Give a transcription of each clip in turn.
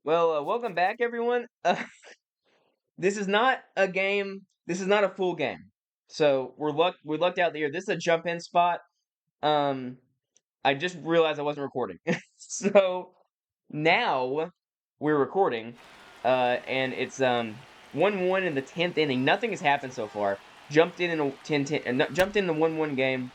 Well, welcome back, everyone. This is not a game. This is not a full game. So we lucked out here. This is a jump in spot. Um, I just realized I wasn't recording. So now we're recording. And it's 1-1 in the 10th inning. Nothing has happened so far. Jumped in a 10-10, jumped in the 1-1 game.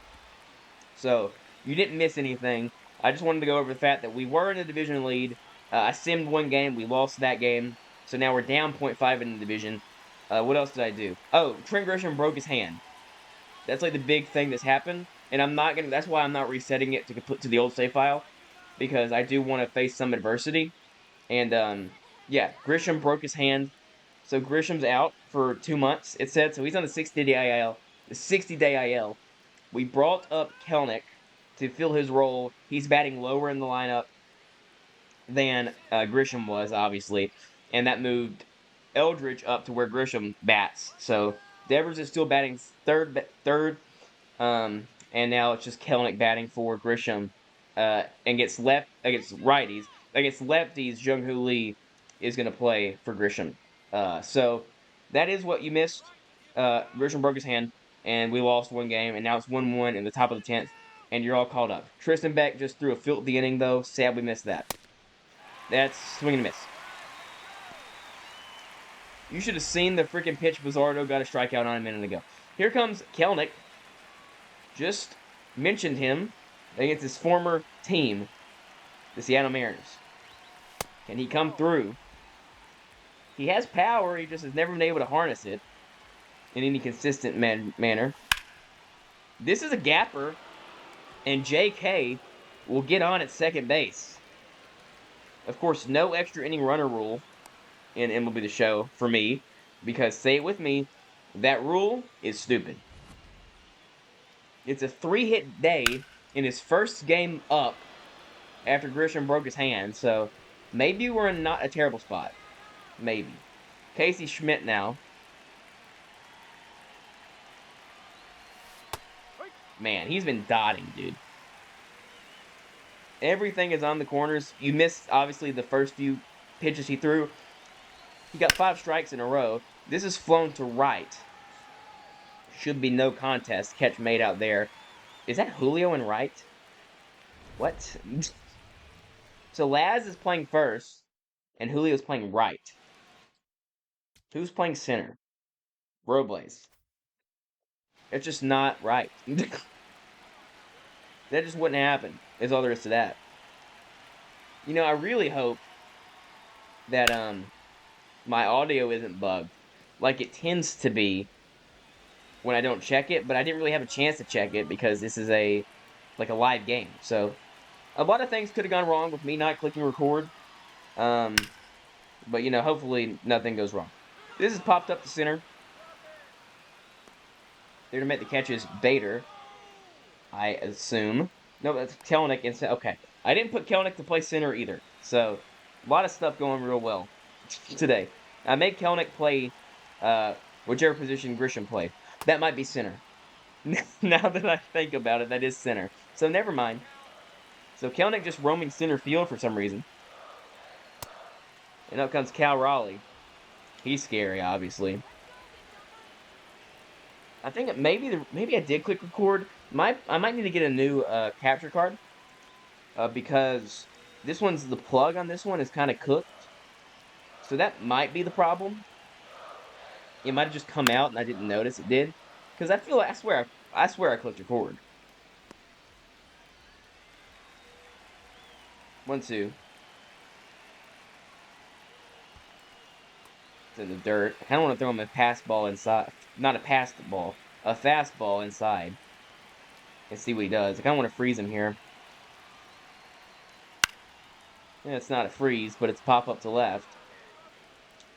So you didn't miss anything. I just wanted to go over the fact that we were in a division lead. I simmed one game. We lost that game. So now we're down 0.5 in the division. What else did I do? Oh, Trent Grisham broke his hand. That's like the big thing that's happened. And I'm not gonna. That's why I'm not resetting it to put to the old save file, because I do want to face some adversity. And yeah, Grisham broke his hand. So Grisham's out for 2 months. It said so. He's on the 60-day IL. The 60-day IL. We brought up Kelnick to fill his role. He's batting lower in the lineup than Grisham was, obviously, and that moved Eldridge up to where Grisham bats. So Devers is still batting third, and now it's just Kelnick batting for Grisham, and against righties. Against lefties, Jung-Hoo Lee is going to play for Grisham. So that is what you missed. Grisham broke his hand, and we lost one game, and now it's 1-1 in the top of the 10th, and you're all caught up. Tristan Beck just threw a filthy inning, though. Sad we missed that. That's swing and a miss. You should have seen the freaking pitch Bizzardo got a strikeout on a minute ago. Here comes Kelnick. Just mentioned him against his former team, the Seattle Mariners. Can he come through? He has power, he just has never been able to harness it in any consistent manner. This is a gapper, and JK will get on at second base. Of course, no extra inning runner rule in MLB The Show for me, because, say it with me, that rule is stupid. It's a 3-hit day in his first game up after Grisham broke his hand, so maybe we're in not a terrible spot. Maybe. Casey Schmidt now. Man, he's been dotting, dude. Everything is on the corners. You missed, obviously, the first few pitches he threw. He got 5 strikes in a row. This is flown to right. Should be no contest. Catch made out there. Is that Julio in right? What? So Laz is playing first, and Julio's playing right. Who's playing center? Robles. It's just not right. That just wouldn't happen, is all there is to that. You know, I really hope that my audio isn't bugged, like it tends to be when I don't check it, but I didn't really have a chance to check it because this is a live game. So a lot of things could have gone wrong with me not clicking record. But you know, hopefully nothing goes wrong. This is popped up to center. There to make the catches Bader, I assume. No, that's Kelnick instead. Okay. I didn't put Kelnick to play center either. So, a lot of stuff going real well today. I made Kelnick play whichever position Grisham played. That might be center. Now that I think about it, that is center. So, never mind. So, Kelnick just roaming center field for some reason. And up comes Cal Raleigh. He's scary, obviously. I think maybe I did click record. I might need to get a new capture card because this one's the plug on this one is kind of cooked, so that might be the problem. It might have just come out and I didn't notice it did, because I swear I clicked record. 1-2. It's in the dirt. I kind of want to throw him a pass ball inside, not a pass ball, a fastball inside, and see what he does. I kind of want to freeze him here. Yeah, it's not a freeze, but it's pop up to left.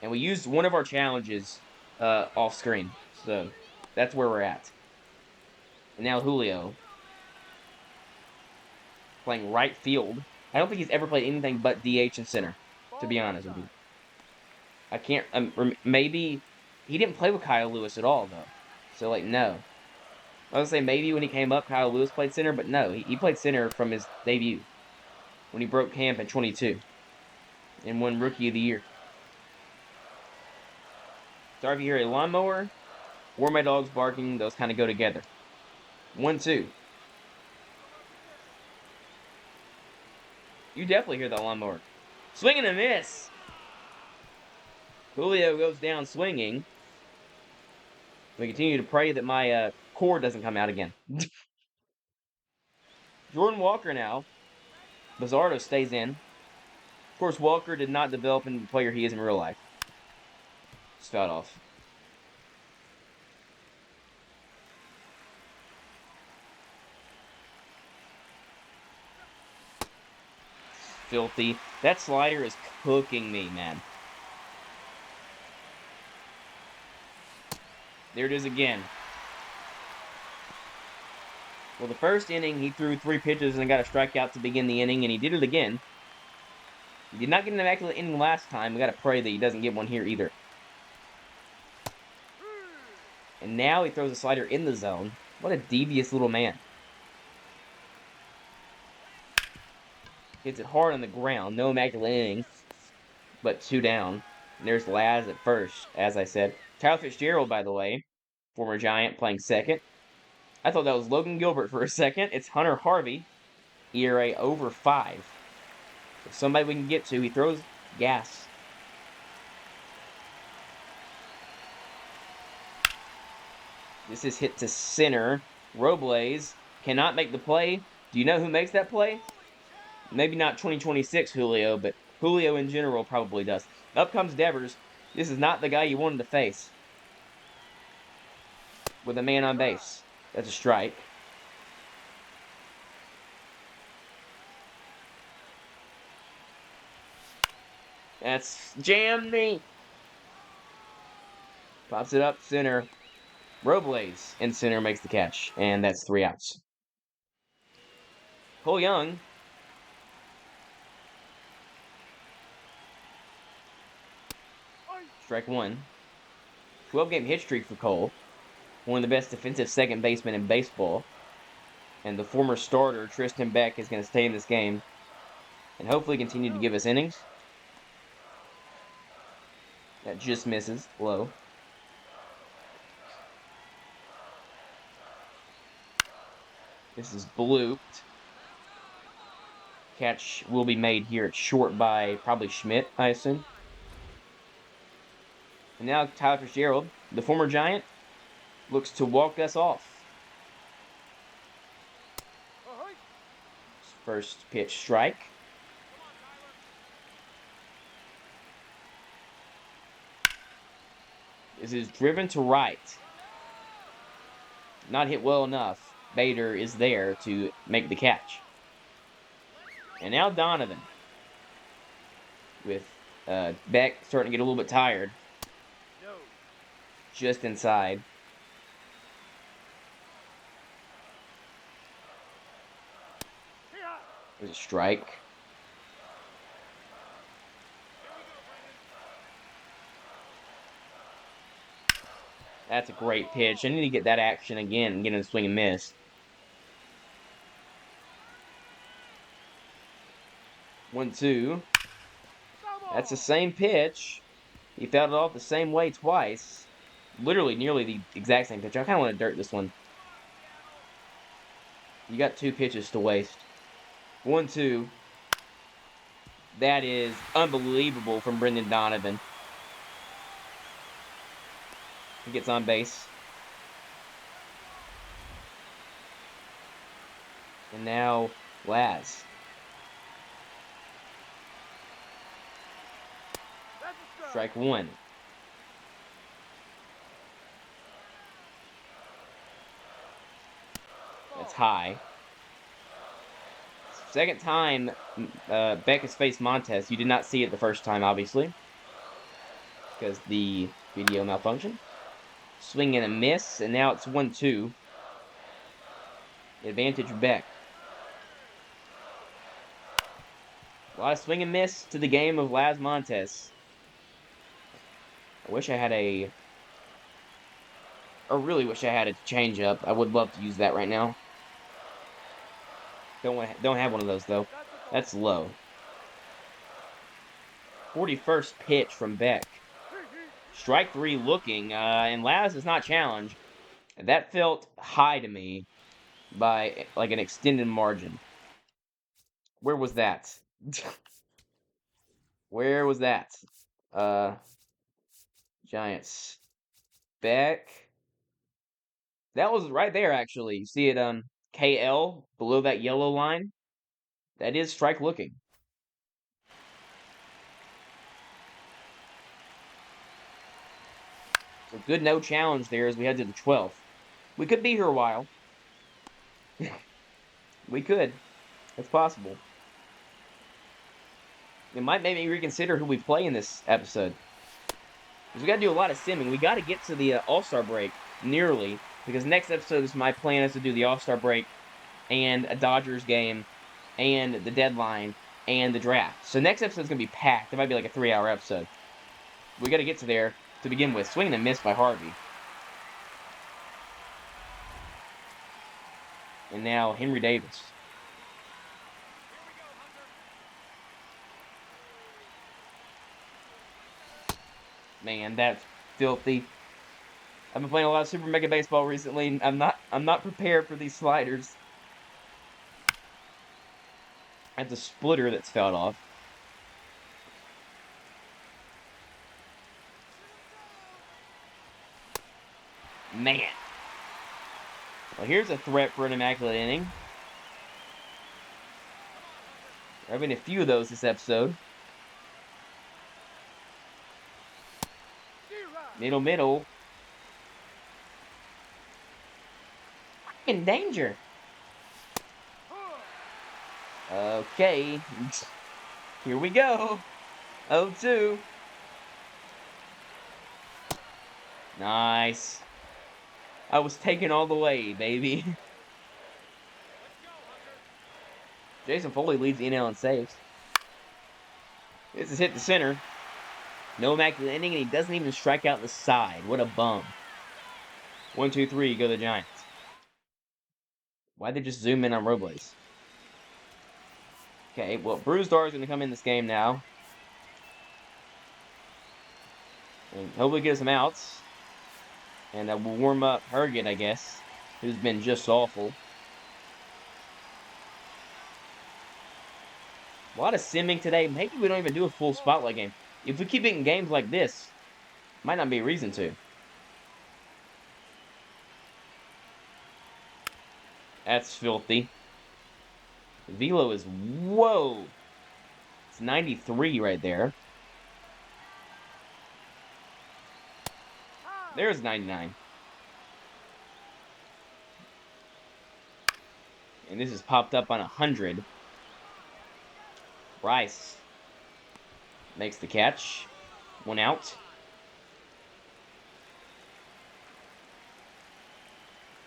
And we used one of our challenges off screen. So that's where we're at. And now Julio playing right field. I don't think he's ever played anything but DH and center, to be honest with you. I can't, maybe, he didn't play with Kyle Lewis at all, though. So, like, no. I was going to say maybe when he came up, Kyle Lewis played center, but no, he played center from his debut when he broke camp in 22. and won Rookie of the Year. Sorry if you hear a lawnmower or my dogs barking. Those kind of go together. 1-2. You definitely hear that lawnmower. Swing and a miss. Julio goes down swinging. We continue to pray that my cord doesn't come out again. Jordan Walker now. Bizzardo stays in. Of course, Walker did not develop into the player he is in real life. Spout off. Filthy. That slider is cooking me, man. There it is again. Well, the first inning, he threw 3 pitches and got a strikeout to begin the inning, and he did it again. He did not get an immaculate inning last time. We got to pray that he doesn't get one here either. And now he throws a slider in the zone. What a devious little man. Hits it hard on the ground. No immaculate inning, but 2 down. And there's Laz at first, as I said. Tyler Fitzgerald, by the way, former Giant, playing second. I thought that was Logan Gilbert for a second. It's Hunter Harvey, ERA over 5. If somebody we can get to, he throws gas. This is hit to center. Robles cannot make the play. Do you know who makes that play? Maybe not 2026 Julio, but Julio in general probably does. Up comes Devers. This is not the guy you wanted to face. With a man on base. That's a strike. That's jammed me. Pops it up center. Robles in center makes the catch, and that's 3 outs. Cole Young. Strike 1. 12-game hit streak for Cole. One of the best defensive second basemen in baseball. And the former starter, Tristan Beck, is going to stay in this game and hopefully continue to give us innings. That just misses. Low. This is blooped. Catch will be made here at short by probably Schmidt, I assume. And now Tyler Fitzgerald, the former Giant, looks to walk us off. First pitch strike. This is driven to right. Not hit well enough. Bader is there to make the catch. And now Donovan. With Beck starting to get a little bit tired. Just inside. There's a strike. That's a great pitch. I need to get that action again and get him to swing and miss. 1-2. That's the same pitch. He fouled it off the same way twice. Literally, nearly the exact same pitch. I kind of want to dirt this one. You got 2 pitches to waste. 1-2. That is unbelievable from Brendan Donovan. He gets on base. And now Laz. Strike 1. That's high. Second time Beck has faced Montez. You did not see it the first time, obviously, because the video malfunctioned. Swing and a miss, and now it's 1-2. Advantage Beck. A lot of swing and miss to the game of Laz Montez. I wish I had I really wish I had a changeup. I would love to use that right now. Don't have one of those though. That's low. 41st pitch from Beck. Strike 3 looking, and Laz is not challenged. That felt high to me by like an extended margin. Where was that? Where was that? Giants. Beck. That was right there, actually. You see it, KL, below that yellow line? That is strike looking. So good no challenge there as we head to the 12th. We could be here a while. We could. It's possible. It might make me reconsider who we play in this episode. Because we got to do a lot of simming. We got to get to the All-Star break, nearly. Because next episode is my plan is to do the All-Star break and a Dodgers game and the deadline and the draft. So next episode's going to be packed. It might be like a 3-hour episode. We got to get to there to begin with. Swing and a miss by Harvey. And now Henry Davis. Man, that's filthy. I've been playing a lot of Super Mega Baseball recently. I'm not prepared for these sliders. That's a splitter that's fouled off. Man. Well, here's a threat for an immaculate inning. There have been a few of those this episode. Middle. In danger. Okay. Here we go. 0-2. Nice. I was taken all the way, baby. Jason Foley leads the NL in saves. This is hit the center. No immaculate inning, and he doesn't even strike out the side. What a bum. 1-2-3, go the Giants. Why'd they just zoom in on Robles? Okay, well, Brewstar is going to come in this game now. And hopefully get some outs. And that will warm up Herget, I guess, who's been just awful. A lot of simming today. Maybe we don't even do a full spotlight game. If we keep getting games like this, might not be a reason to. That's filthy. Velo is, whoa. It's 93 right there. There's 99. And this is popped up on 100. Rice makes the catch. 1 out.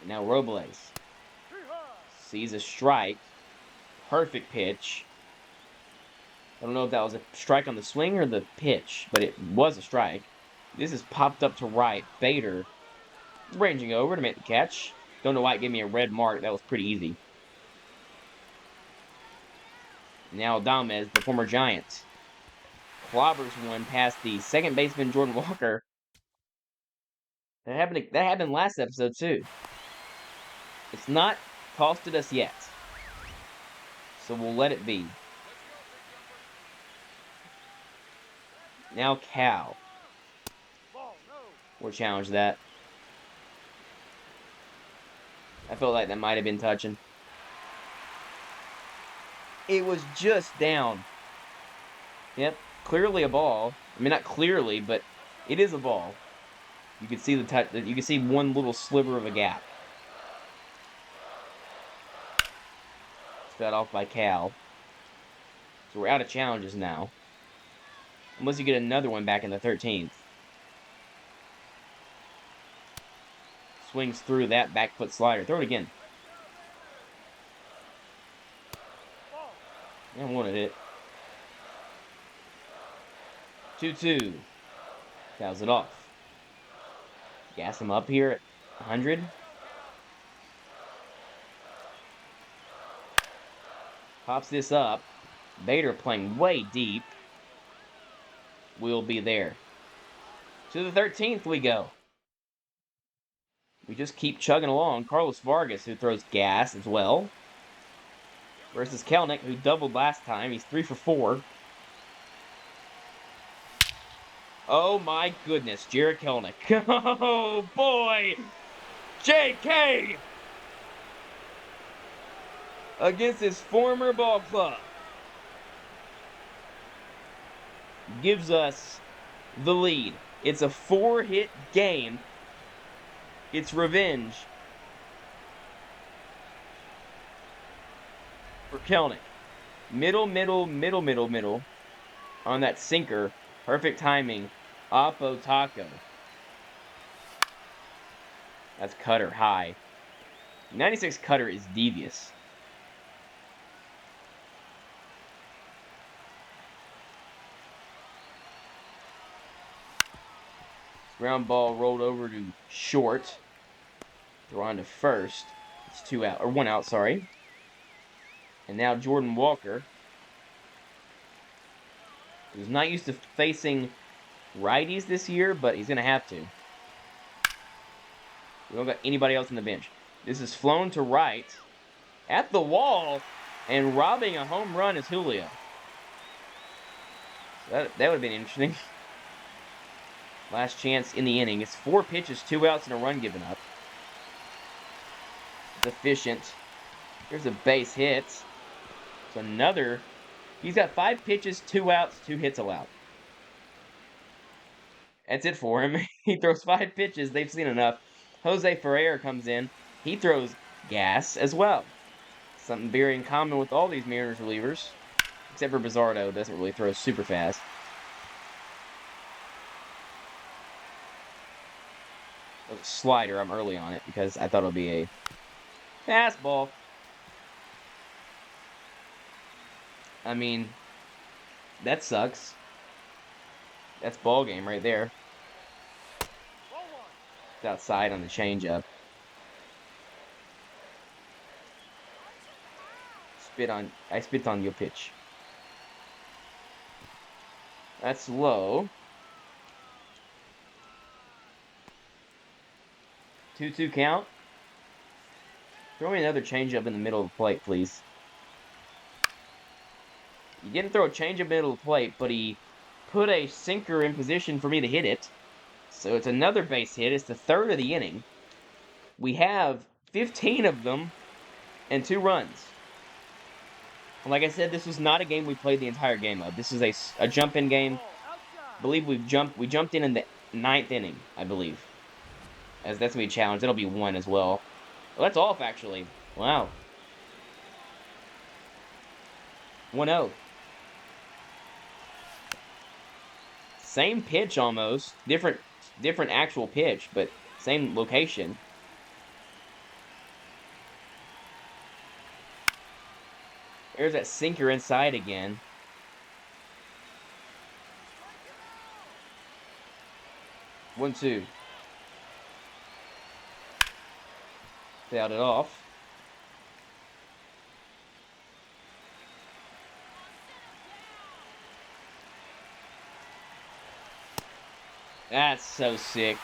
And now Robles sees a strike. Perfect pitch. I don't know if that was a strike on the swing or the pitch, but it was a strike. This is popped up to right. Bader ranging over to make the catch. Don't know why it gave me a red mark. That was pretty easy. Now Adames, the former Giant, clobbers one past the second baseman Jordan Walker. That happened last episode too. It's not costed us yet, so we'll let it be. Now Cal. We'll challenge that. I felt like that might have been touching. It was just down. Yep, clearly a ball. I mean, not clearly, but it is a ball. You can see the touch. You can see one little sliver of a gap. It's got off by Cal. So we're out of challenges now. Unless you get another one back in the 13th. Swings through that back foot slider. Throw it again. I wanted it. 2-2. Fouls it off. Gas him up here at 100. Pops this up. Bader playing way deep. will be there. To the 13th we go. We just keep chugging along. Carlos Vargas, who throws gas as well. Versus Kelnick, who doubled last time. He's 3 for 4. Oh my goodness, Jared Kelnick. Oh boy! JK! Against his former ball club. Gives us the lead. It's a 4-hit game. It's revenge for Kelnick. Middle on that sinker. Perfect timing. Oppo Taco. That's cutter high. 96 cutter is devious. Ground ball rolled over to short. Throw on to first. It's 2 out, or 1 out, sorry. And now Jordan Walker, who's not used to facing righties this year, but he's going to have to. We don't got anybody else on the bench. This is flown to right, at the wall, and robbing a home run is Julio. That would have been interesting. Last chance in the inning. It's 4 pitches, 2 outs, and a run given up. It's efficient. Here's a base hit. It's another. He's got 5 pitches, 2 outs, 2 hits allowed. That's it for him. He throws 5 pitches. They've seen enough. Jose Ferrer comes in. He throws gas as well. Something very in common with all these Mariners relievers. Except for Bizardo. Doesn't really throw super fast. A slider. I'm early on it because I thought it would be a fastball. I mean, that sucks. That's ball game right there. It's outside on the changeup. I spit on your pitch. That's low. 2-2 count. Throw me another changeup in the middle of the plate, please. He didn't throw a changeup in the middle of the plate, but he put a sinker in position for me to hit it. So it's another base hit. It's the 3rd of the inning. We have 15 of them and 2 runs. And like I said, this was not a game we played the entire game of. This is a jump-in game. I believe we jumped in the 9th inning, I believe. As that's going to be a challenge. That'll be 1 as well. Well, that's off, actually. Wow. 1-0. Same pitch almost. Different actual pitch, but same location. There's that sinker inside again. One, two. Fouled it off. That's so sick.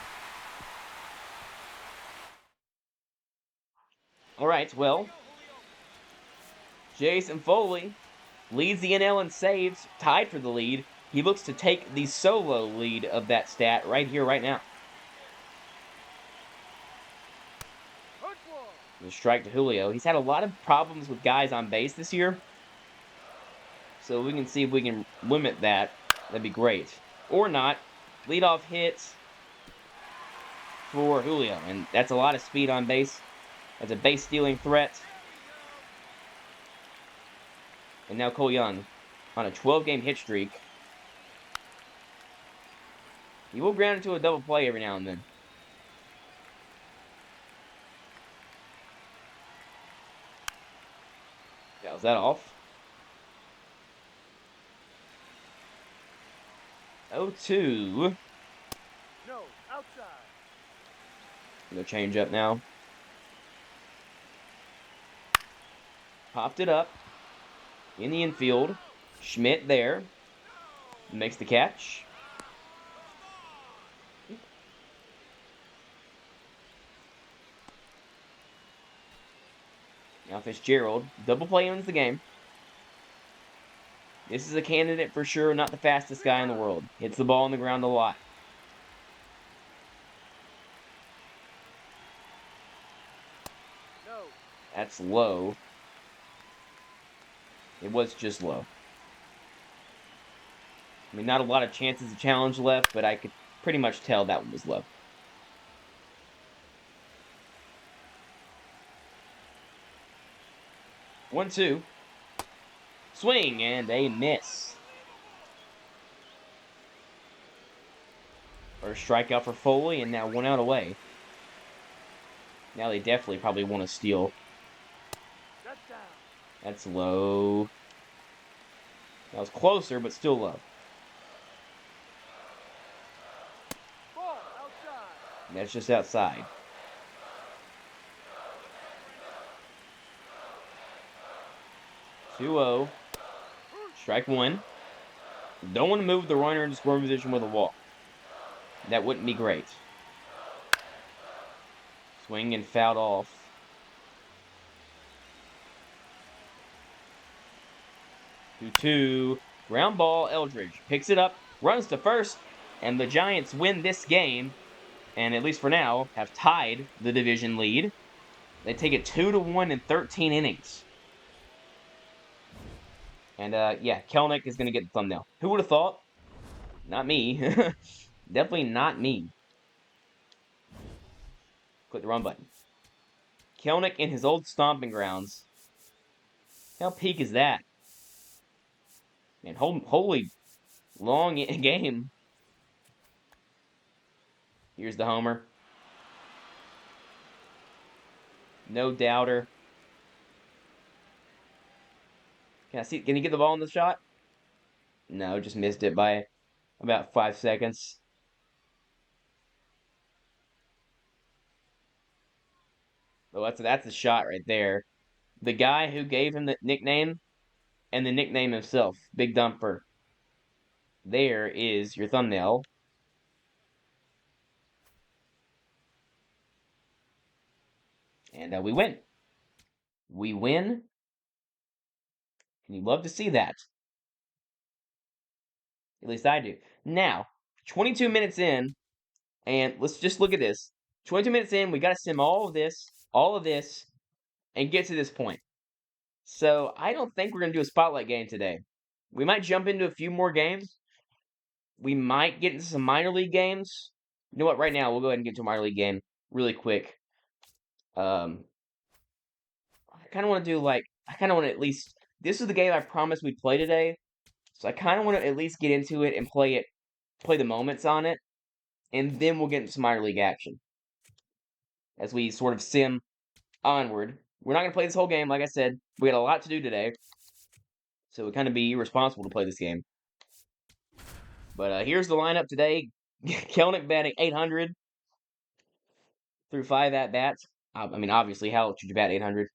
Alright, well. Jason Foley leads the NL in saves, tied for the lead. He looks to take the solo lead of that stat right here, right now. The strike to Julio. He's had a lot of problems with guys on base this year. So we can see if we can limit that. That'd be great. Or not. Leadoff hits for Julio. And that's a lot of speed on base. That's a base-stealing threat. And now Cole Young on a 12-game hit streak. He will ground into a double play every now and then. Fouls that off. 0-2. No, outside. Gonna change up now. Popped it up. In the infield. Schmidt there. Makes the catch. Now Fitzgerald. Double play wins the game. This is a candidate for sure, not the fastest guy in the world. Hits the ball on the ground a lot. No. That's low. It was just low. I mean, not a lot of chances of challenge left, but I could pretty much tell that one was low. One, two. Swing and a miss. Or a strikeout for Foley, and now 1 out away. Now they definitely probably want to steal. That's down. That's low. That was closer, but still low. Ball outside. And that's just outside. Two 0. Strike one. Don't want to move the runner into scoring position with a walk. That wouldn't be great. Swing and fouled off. 2-2. Ground ball, Eldridge picks it up, runs to first, and the Giants win this game, and at least for now, have tied the division lead. They take it 2-1 in 13 innings. And yeah, Kelnick is going to get the thumbnail. Who would have thought? Not me. Definitely not me. Click the run button. Kelnick in his old stomping grounds. How peak is that? Man, holy long game. Here's the homer. No doubter. Can I see? Can he get the ball in the shot? No, just missed it by about 5 seconds. Well, that's a shot right there. The guy who gave him the nickname and the nickname himself, Big Dumper. There is your thumbnail. And we win. We win. And you love to see that. At least I do. Now, 22 minutes in, and let's just look at this. 22 minutes in, we got to sim all of this, and get to this point. So I don't think we're going to do a spotlight game today. We might jump into a few more games. We might get into some minor league games. You know what? Right now, we'll go ahead and get to a minor league game really quick. I kind of want to do I kind of want to at least. This is the game I promised we'd play today. So I kind of want to at least get into it and play the moments on it, and then we'll get into some minor league action as we sort of sim onward. We're not going to play this whole game, like I said. We got a lot to do today, so it would kind of be irresponsible to play this game. But here's the lineup today. Kelnick batting .800 through 5 at-bats. I mean, obviously, how else should you bat .800?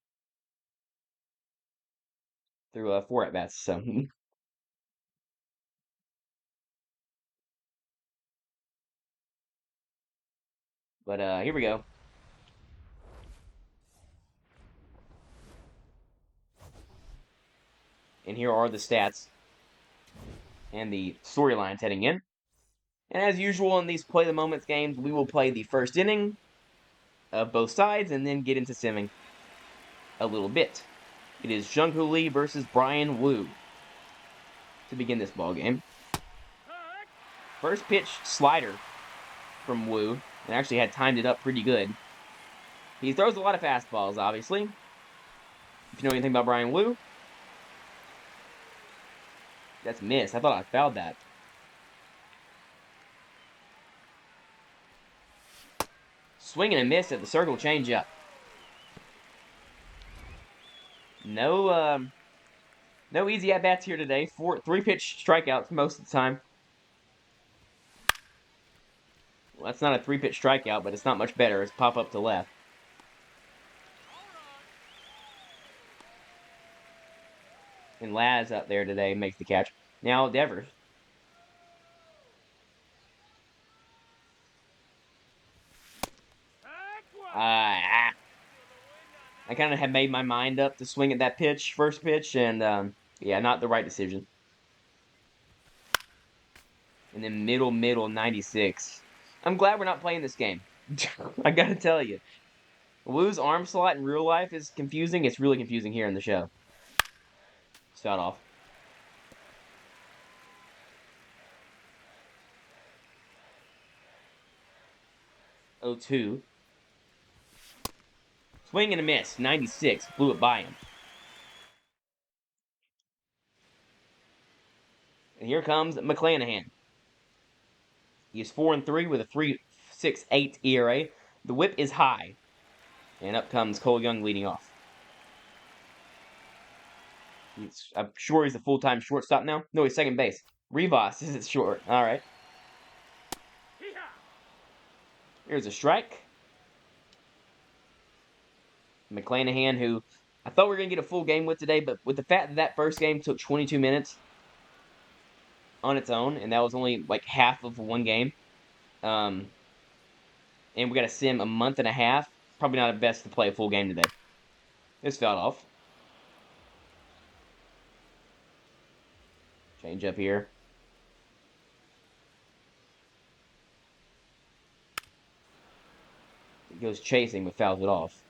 Through 4 at-bats, so... But here we go. And here are the stats and the storylines heading in. And as usual in these Play the Moments games, we will play the first inning of both sides and then get into simming a little bit. It is Jung-Hoo Lee versus Brian Wu to begin this ball game. First pitch slider from Wu, and actually had timed it up pretty good. He throws a lot of fastballs, obviously. If you know anything about Brian Wu, that's missed. I thought I fouled that. Swing and a miss at the circle changeup. No easy at-bats here today. 3-pitch strikeouts most of the time. Well, that's not a 3-pitch strikeout, but it's not much better. It's pop up to left. And Laz out there today makes the catch. Now Devers. I kind of had made my mind up to swing at that pitch, first pitch, and yeah, not the right decision. And then middle 96. I'm glad we're not playing this game. I gotta tell you. Wu's arm slot in real life is confusing. It's really confusing here in the show. Start off. 0-2. Swing and a miss. 96. Blew it by him. And here comes McClanahan. He is 4-3 with a 3.68 ERA. The whip is high. And up comes Cole Young leading off. I'm sure he's a full-time shortstop now. No, he's second base. Rivas is it short. All right. Here's a strike. McClanahan, who I thought we were going to get a full game with today, but with the fact that that first game took 22 minutes on its own, and that was only like half of one game, and we got to sim a month and a half, probably not the best to play a full game today. This fell off. Change up here. He goes chasing, but fouls it off.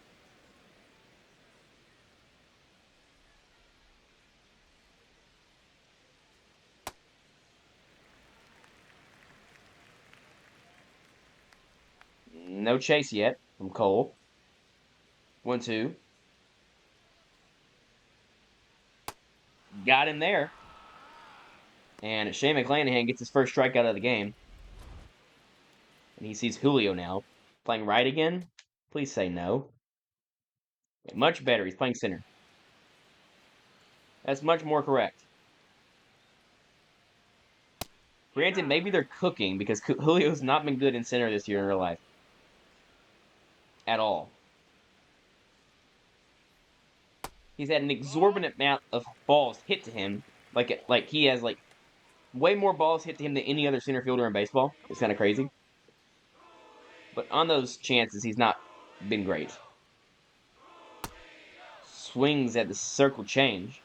No chase yet from Cole. 1-2. Got him there. And Shane McClanahan gets his first strikeout of the game. And he sees Julio now. Playing right again? Please say no. Much better. He's playing center. That's much more correct. Granted, maybe they're cooking because Julio's not been good in center this year in real life. At all. He's had an exorbitant amount of balls hit to him. Like he has like way more balls hit to him than any other center fielder in baseball. It's kind of crazy. But on those chances, he's not been great. Swings at the circle change.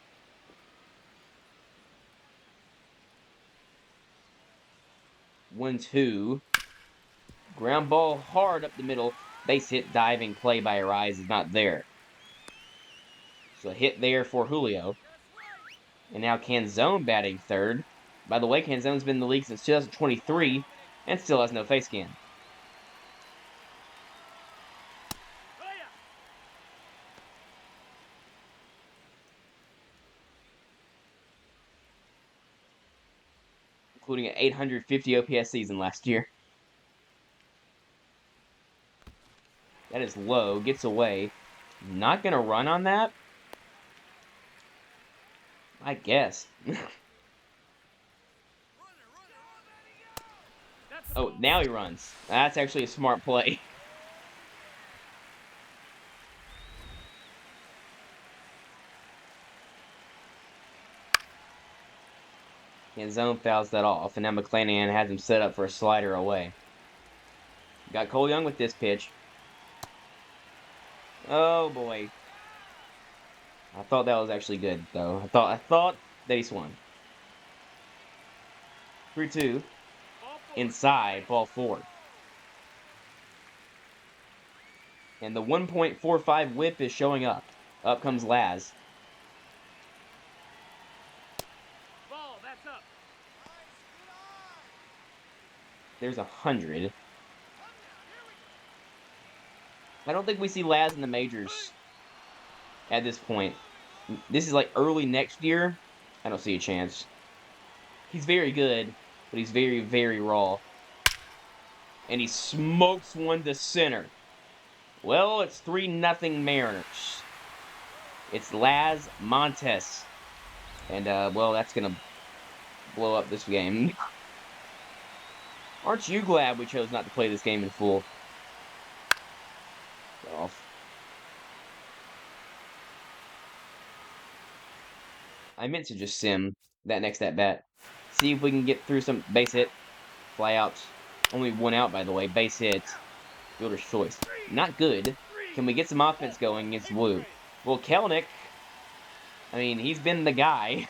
1-2. Ground ball hard up the middle. Base hit, diving play by Arise is not there. So a hit there for Julio. And now Canzone batting third. By the way, Canzone's been in the league since 2023 and still has no face scan. Including an 850 OPS season last year. That is low. Gets away. Not going to run on that? I guess. Oh, now he runs. That's actually a smart play. And zone fouls that off, and now McClanahan has him set up for a slider away. Got Cole Young with this pitch. Oh boy. I thought that was actually good, though. I thought that he swung. 3-2. Inside, ball 4. And the 1.45 whip is showing up. Up comes Laz. Ball, that's up. There's 100. I don't think we see Laz in the majors at this point. This is like early next year. I don't see a chance. He's very good, but he's very, very raw. And he smokes one to center. Well, it's 3-0 Mariners. It's Laz Montes. And, well, that's going to blow up this game. Aren't you glad we chose not to play this game in full? Off. I meant to just sim that next at-bat. See if we can get through some base hit. Fly out. Only one out, by the way. Base hit. Fielder's choice. Not good. Can we get some offense going against Wu? Well, Kelnick, I mean, he's been the guy.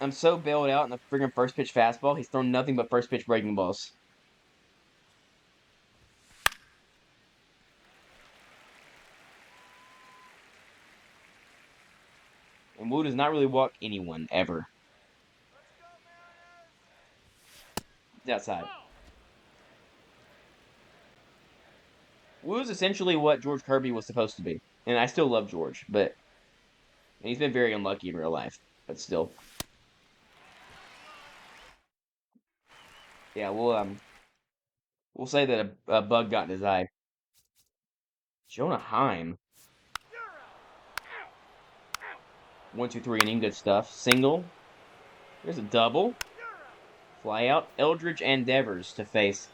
I'm so bailed out in the friggin' first pitch fastball. He's thrown nothing but first pitch breaking balls. And Wu does not really walk anyone, ever. It's outside. Wu's essentially what George Kirby was supposed to be. And I still love George, but he's been very unlucky in real life. But still. Yeah, we'll say that a bug got in his eye. Jonah Heim. 1, 2, 3 inning, good stuff. Single. There's a double. Fly out. Eldridge and Devers to face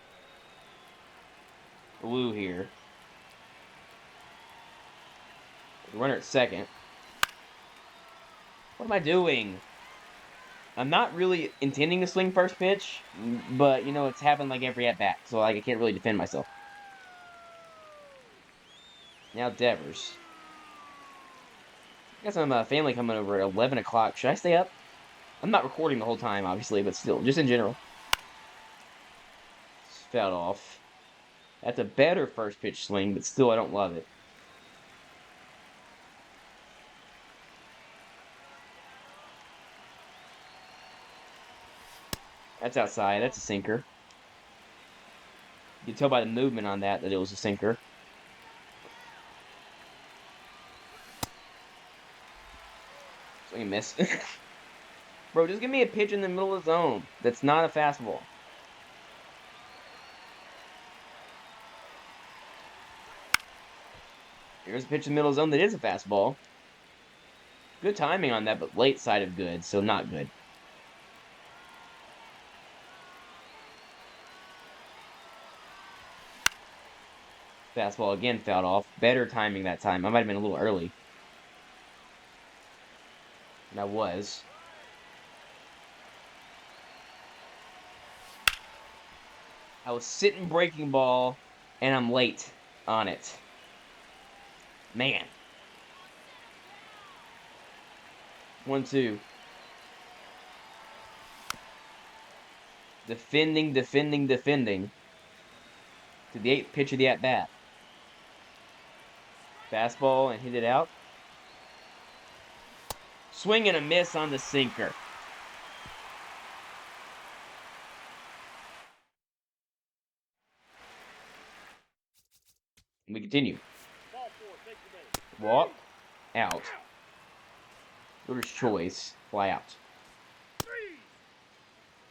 Wu here. Runner at second. What am I doing? I'm not really intending to swing first pitch, but, it's happened like every at-bat, so I can't really defend myself. Now Devers. Got some family coming over at 11 o'clock. Should I stay up? I'm not recording the whole time, obviously, but still, just in general. It's fouled off. That's a better first pitch swing, but still, I don't love it. That's outside. That's a sinker. You can tell by the movement on that it was a sinker. Swing and miss. Bro, just give me a pitch in the middle of the zone. That's not a fastball. Here's a pitch in the middle of the zone that is a fastball. Good timing on that, but late side of good, so not good. Fastball again fouled off. Better timing that time. I might have been a little early. And I was. I was sitting breaking ball, and I'm late on it. Man. 1-2. Defending. To the 8th pitch of the at-bat. Fastball and hit it out. Swing and a miss on the sinker. And we continue. Walk. Out. Fielder's choice. Fly out.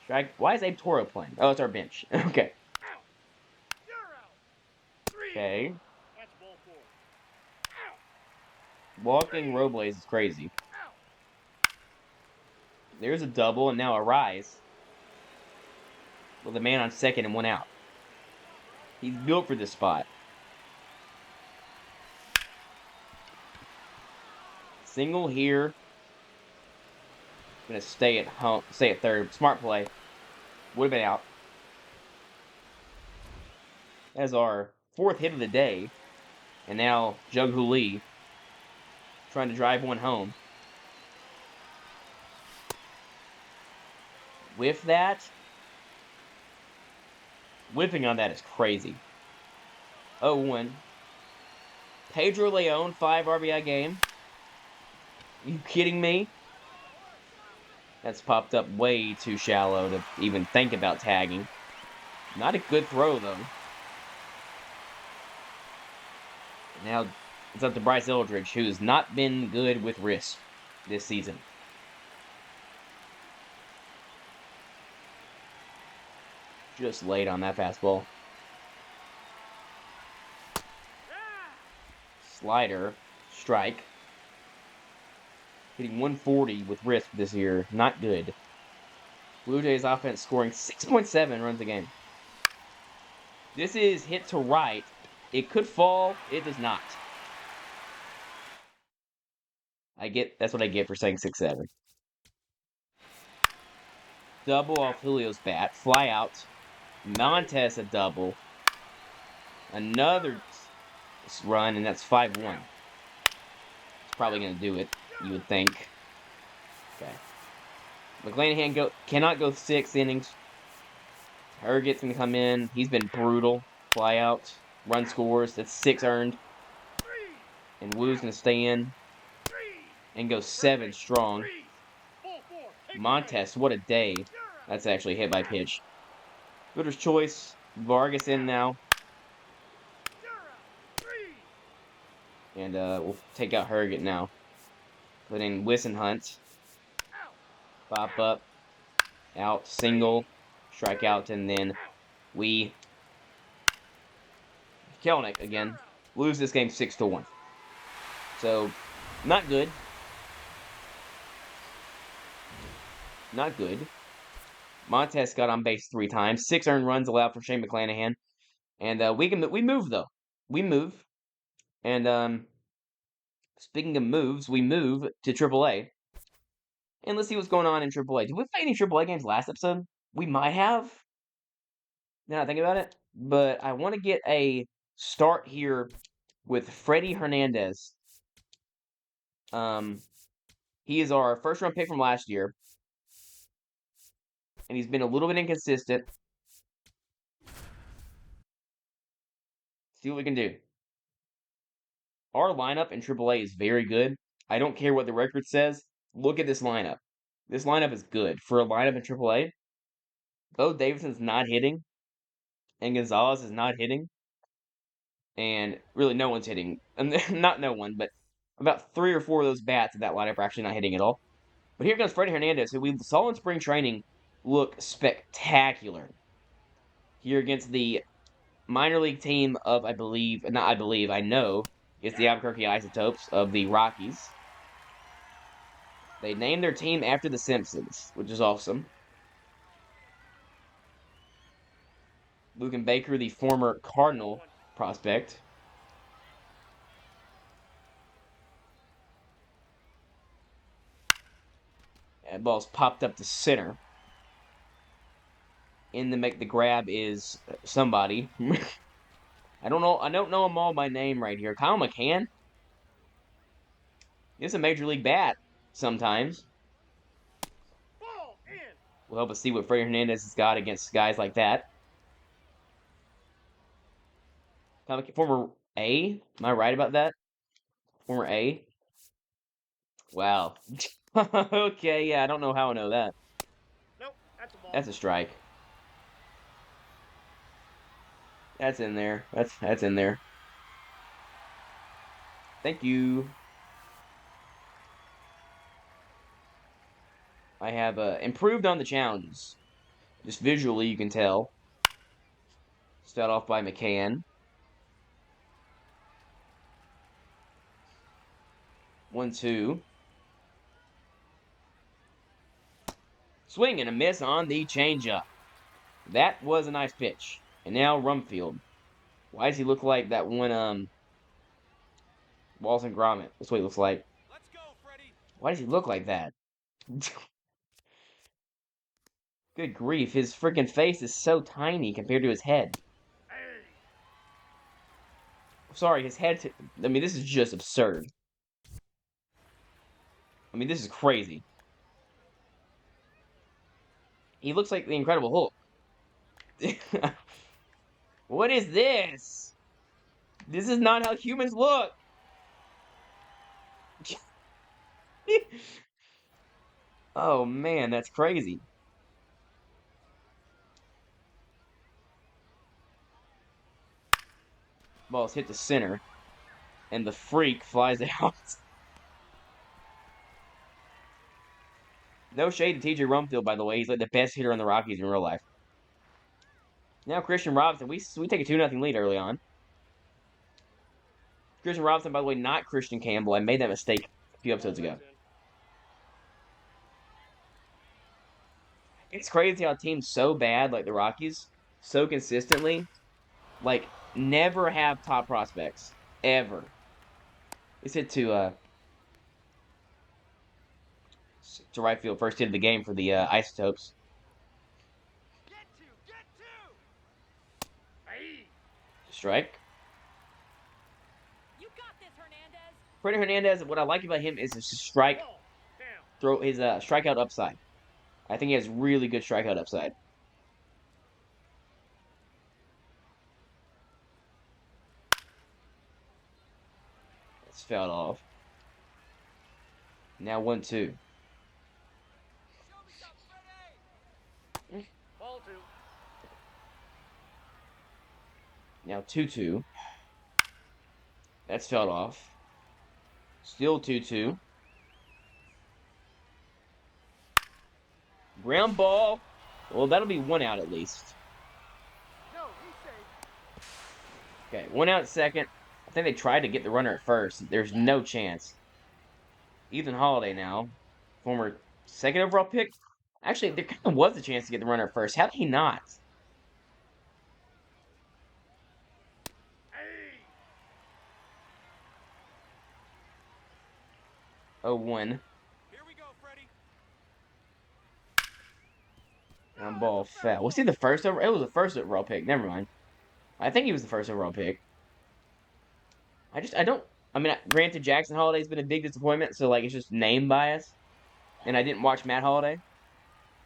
Strike. Why is Abe Toro playing? Oh, it's our bench. Okay. Okay. Walking Robles is crazy. There's a double and now a rise. With a man on second and 1 out. He's built for this spot. Single here. Gonna stay at home. Stay at third. Smart play. Would have been out. As our 4th hit of the day. And now Jung Hoo Lee trying to drive one home. With that, whipping on that is crazy. 0-1. Pedro Leon, 5 RBI game. Are you kidding me? That's popped up way too shallow to even think about tagging. Not a good throw, though. Now it's up to Bryce Eldridge, who's not been good with wrist this season. Just late on that fastball. Slider. Strike. Hitting 140 with wrist this year. Not good. Blue Jays offense scoring 6.7 runs a game. This is hit to right. It could fall. It does not. That's what I get for saying 6-7. Double off Julio's bat. Fly out. Montes a double. Another run, and that's 5-1. It's probably going to do it, you would think. Okay. McClanahan cannot go 6 innings. Herget's going to come in. He's been brutal. Fly out. Run scores. That's 6 earned. And Woo's going to stay in and go 7 strong. Montes, what a day. That's actually hit by pitch. Fielders choice. Vargas in now. And we'll take out Herget now. Put in Wissenhunt. Pop up. Out. Single. Strikeout. And then we... Kelnick again. Lose this game 6-1. So, not good. Not good. Montes got on base 3 times. 6 earned runs allowed for Shane McClanahan. And we move, though. We move. And speaking of moves, we move to AAA. And let's see what's going on in AAA. Did we play any AAA games last episode? We might have. Now I think about it. But I want to get a start here with Freddie Hernandez. He is our first-round pick from last year. And he's been a little bit inconsistent. See what we can do. Our lineup in AAA is very good. I don't care what the record says. Look at this lineup. This lineup is good. For a lineup in AAA, Bo Davidson's not hitting. And Gonzalez is not hitting. And really no one's hitting. Not no one, but about 3 or 4 of those bats in that lineup are actually not hitting at all. But here comes Freddie Hernandez, who we saw in spring training look spectacular. Here against the minor league team of, I know, it's the Albuquerque Isotopes of the Rockies. They named their team after the Simpsons, which is awesome. Lucan Baker, the former Cardinal prospect. That ball's popped up to center. In to make the grab is somebody. I don't know them all by name right here. Kyle McCann. It's a major league bat sometimes. Will help us see what Freddie Hernandez has got against guys like that. Former A? Am I right about that? Former A? Wow. Okay, yeah, I don't know how I know that. Nope, that's a ball. That's a strike. That's in there. That's in there. Thank you. I have improved on the challenges. Just visually, you can tell. Start off by McCann. 1-2. Swing and a miss on the changeup. That was a nice pitch. And now Rumfield. Why does he look like that one, Walton Gromit? That's what he looks like. Let's go, Freddie. Why does he look like that? Good grief, his freaking face is so tiny compared to his head. Hey. Sorry, his head... I mean, this is just absurd. I mean, this is crazy. He looks like the Incredible Hulk. What is this? This is not how humans look. Oh, man, that's crazy. Ball's hit the center. And the freak flies out. No shade to TJ Rumfield, by the way. He's like the best hitter on the Rockies in real life. Now Christian Robinson. We take a 2-0 lead early on. Christian Robinson, by the way, not Christian Campbell. I made that mistake a few episodes ago. It's crazy how teams so bad, like the Rockies, so consistently, like, never have top prospects. Ever. Let's hit to, to right field. First hit of the game for the Isotopes. Get to. Aye. Strike. You got this, Hernandez. Freddie Hernandez, what I like about him is his strike Ball. Down. throw, his strikeout upside. I think he has really good strikeout upside. It's fouled off. Now 1-2. Ball 2. Now 2-2. That's fouled off. Still 2-2. Ground ball. Well, that'll be 1 out at least. No, he's safe. Okay, 1 out at second. I think they tried to get the runner at first. There's no chance. Ethan Holiday now, former second overall pick. Actually, there kind of was a chance to get the runner at first. How did he not? Aye. 0-1. Here we go, Freddie. Ground ball foul. Was he the first over? It was the first overall pick. Never mind. I think he was the first overall pick. I mean, granted, Jackson Holiday's been a big disappointment, so like it's just name bias. And I didn't watch Matt Holiday.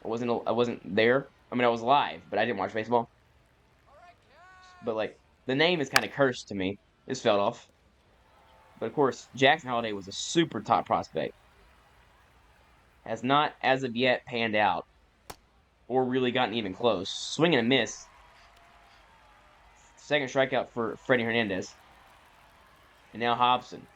I wasn't there. I mean, I was live, but I didn't watch baseball. But like the name is kind of cursed to me. This fell off. But of course, Jackson Holiday was a super top prospect. Has not, as of yet, panned out or really gotten even close. Swing and a miss. Second strikeout for Freddie Hernandez. And now Hobson.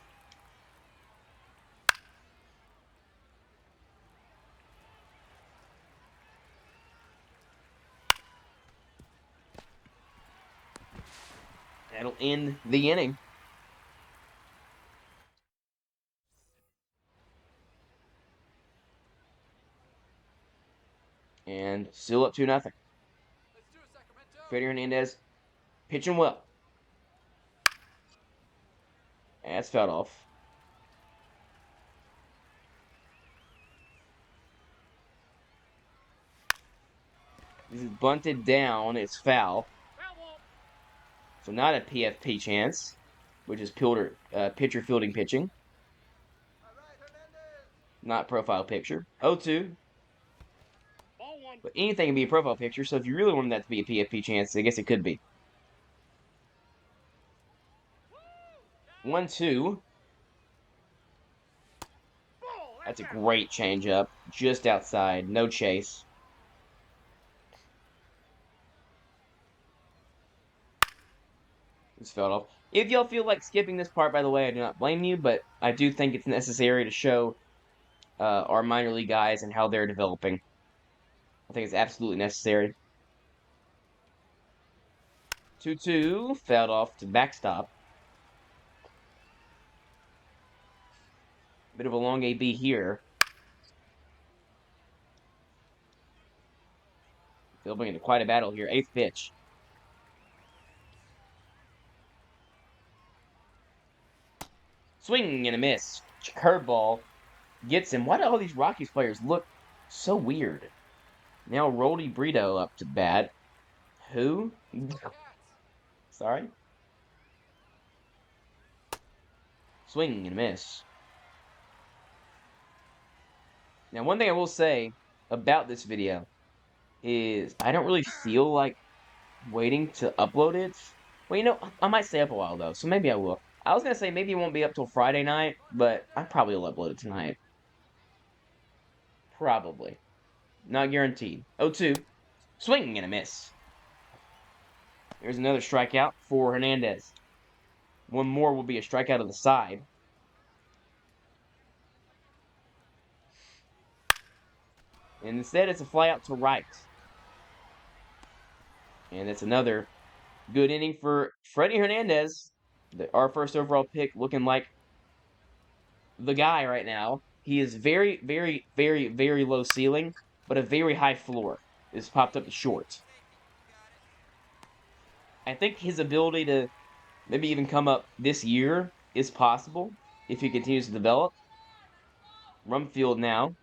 That'll end the inning. And still up 2-0. Freddie Hernandez pitching well. That's fouled off. This is bunted down. It's foul. Foul ball. So not a PFP chance, which is pitcher fielding pitching. Not profile picture. 0-2. Ball 1. But anything can be a profile picture, so if you really wanted that to be a PFP chance, I guess it could be. 1-2. Ball. That's a great changeup. Just outside. No chase. It's fell off. If y'all feel like skipping this part, by the way, I do not blame you, but I do think it's necessary to show our minor league guys and how they're developing. I think it's absolutely necessary. 2-2. Fouled off to backstop. Bit of a long AB here. They'll bring into quite a battle here. 8th pitch. Swing and a miss. Curveball gets him. Why do all these Rockies players look so weird? Now Roldy Brito up to bat. Who? Sorry? Swing and a miss. Now, one thing I will say about this video is I don't really feel like waiting to upload it. Well, you know, I might stay up a while, though, so maybe I will. I was going to say maybe it won't be up till Friday night, but I probably will upload it tonight. Probably. Not guaranteed. 0-2. Swing and a miss. There's another strikeout for Hernandez. One more will be a strikeout of the side. And instead, it's a fly out to right. And it's another good inning for Freddie Hernandez. Our first overall pick, looking like the guy right now. He is very, very, very, very low ceiling, but a very high floor. Is popped up to short. I think his ability to maybe even come up this year is possible if he continues to develop. Rumfield now.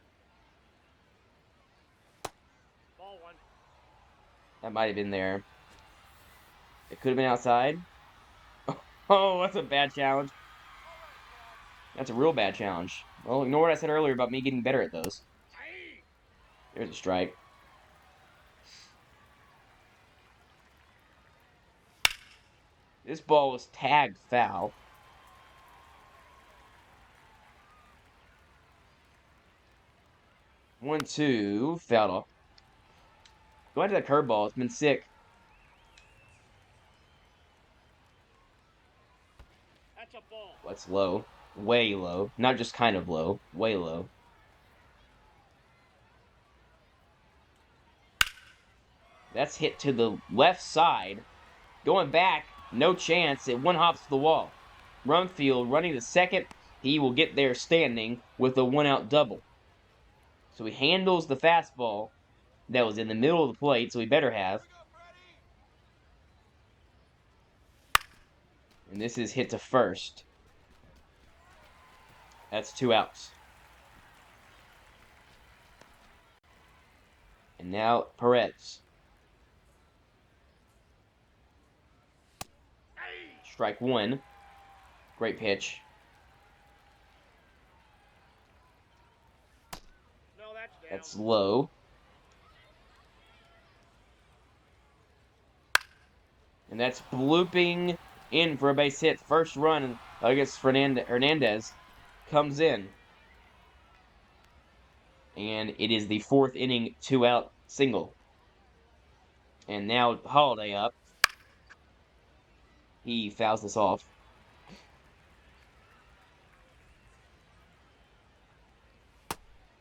That might have been there. It could have been outside. Oh, that's a bad challenge. That's a real bad challenge. Well, ignore what I said earlier about me getting better at those. There's a strike. This ball was tagged foul. 1-2, fouled off. Go into that curveball. It's been sick. That's a ball. That's low. Way low. Not just kind of low. Way low. That's hit to the left side. Going back, no chance. It one-hops to the wall. Rumfield running to second. He will get there standing with a one-out double. So he handles the fastball that was in the middle of the plate, so he better have. And this is hit to first. That's 2 outs. And now Perez. Strike 1. Great pitch. No, that's down. That's low. And that's blooping in for a base hit. First run against Hernandez comes in. And it is the 4th inning 2-out single. And now Holiday up. He fouls this off.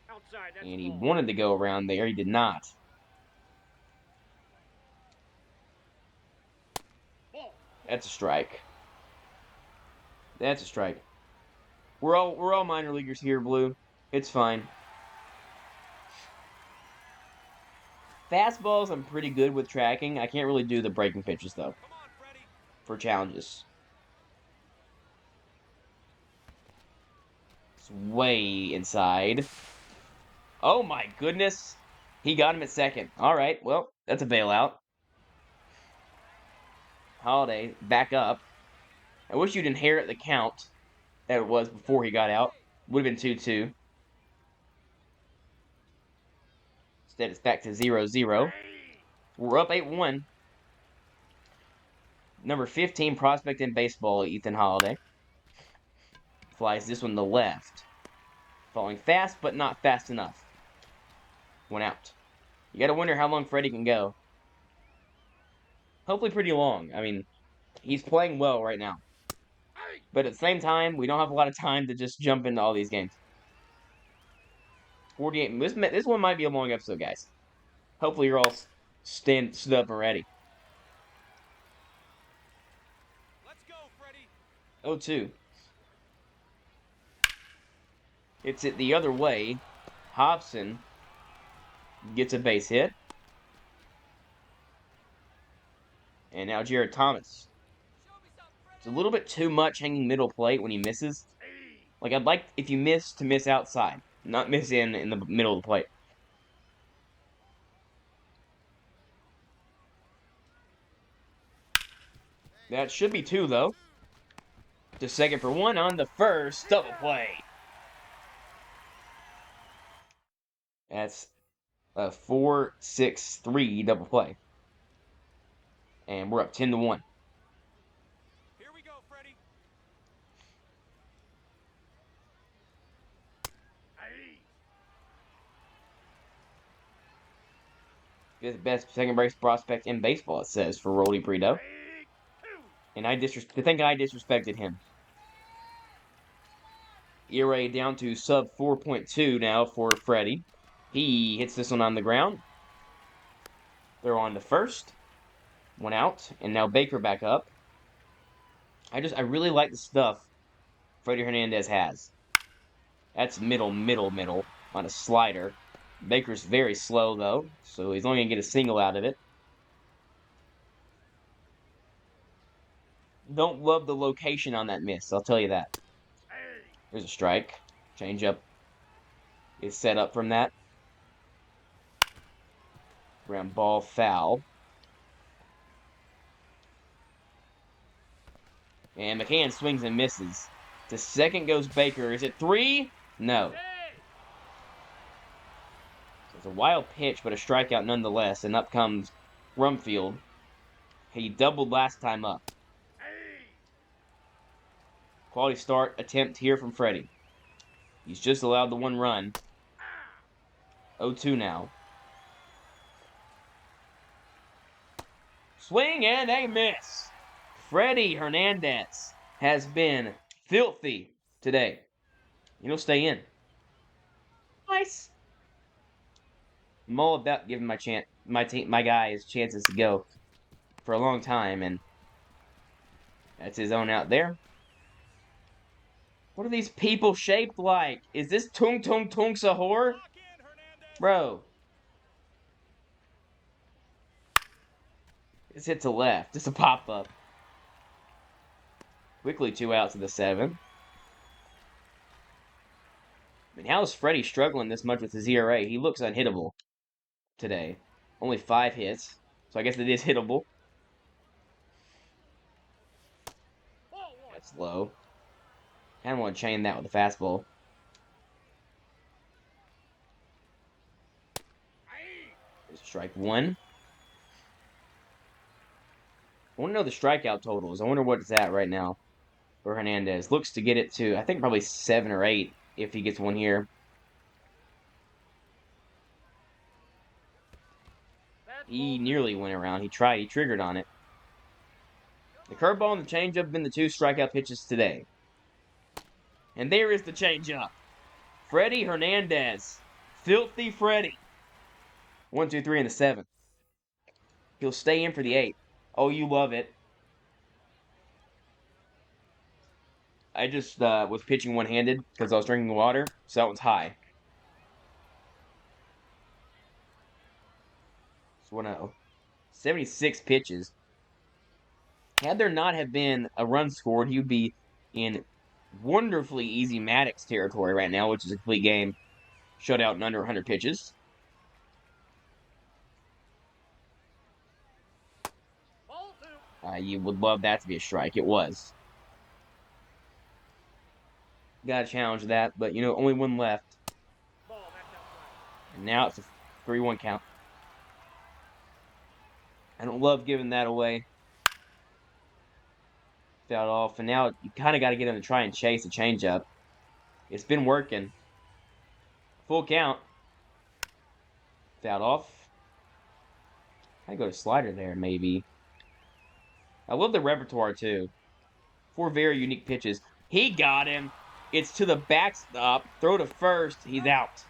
Outside, that's And he ball. wanted to go around there. He did not. Ball. That's a strike. That's a strike. We're all minor leaguers here, Blue. It's fine. Fastballs, I'm pretty good with tracking. I can't really do the breaking pitches, though, Come on, Freddie. for challenges. It's way inside. Oh, my goodness. He got him at second. All right, well, that's a bailout. Holiday, back up. I wish you'd inherit the count that it was before he got out. Would have been 2-2. Instead, it's back to 0-0. We're up 8-1. Number 15 prospect in baseball, Ethan Holiday. Flies this one to left. Falling fast, but not fast enough. 1 out. You gotta wonder how long Freddie can go. Hopefully pretty long. I mean, he's playing well right now. But at the same time, we don't have a lot of time to just jump into all these games. 48. This one might be a long episode, guys. Hopefully you're all stood up and ready. Let's go, Freddie. 0-2. It's it the other way. Hobson gets a base hit. And now Jared Thomas. It's a little bit too much hanging middle plate when he misses. Like, I'd like, if you miss, to miss outside. Not miss in the middle of the plate. That should be 2, though. To second for 1 on the first double play. That's a 4-6-3 double play. And we're up 10-1. Here we go, Freddie. He's the best second base prospect in baseball, it says, for Rolly Brito. And I think I disrespected him. ERA down to sub 4.2 now for Freddie. He hits this one on the ground. They're on to first. 1 out. And now Baker back up. I really like the stuff Freddie Hernandez has. That's middle on a slider. Baker's very slow, though, so he's only going to get a single out of it. Don't love the location on that miss, I'll tell you that. There's a strike. Changeup is set up from that. Ground ball foul. And McCann swings and misses. To second goes Baker. Is it 3? No. So it's a wild pitch, but a strikeout nonetheless. And up comes Rumfield. He doubled last time up. Quality start attempt here from Freddie. He's just allowed the 1 run. 0-2 now. Swing and a miss. Freddie Hernandez has been filthy today. He'll stay in. Nice. I'm all about giving my guys chances to go for a long time, and that's his own out there. What are these people shaped like? Is this Tung Tung Tung Sahur? Bro. It's hit to left. It's a pop-up. Quickly 2 outs to the 7th. I mean, how is Freddie struggling this much with his ERA? He looks unhittable today. Only 5 hits, so I guess it is hittable. That's low. Kind of want to chain that with a fastball. Strike 1. I want to know the strikeout totals. I wonder what it's at right now for Hernandez. Looks to get it to, I think, probably 7 or 8 if he gets one here. He nearly went around. He triggered on it. The curveball and the changeup have been the 2 strikeout pitches today. And there is the changeup. Freddie Hernandez. Filthy Freddie. 1, 2, 3 in the 7th. He'll stay in for the 8th. Oh, you love it. I just was pitching one-handed because I was drinking water, so that one's high. It's 1-0. 76 pitches. Had there not have been a run scored, he would be in wonderfully easy Maddox territory right now, which is a complete game shutout in under 100 pitches. You would love that to be a strike. It was. Gotta challenge that, but only 1 left. And now it's a 3-1 count. I don't love giving that away. Fouled off, and now you kind of got to get him to try and chase a changeup. It's been working. Full count. Fouled off. I go to slider there, maybe. I love the repertoire, too. 4 very unique pitches. He got him. It's to the backstop. Throw to first. He's out.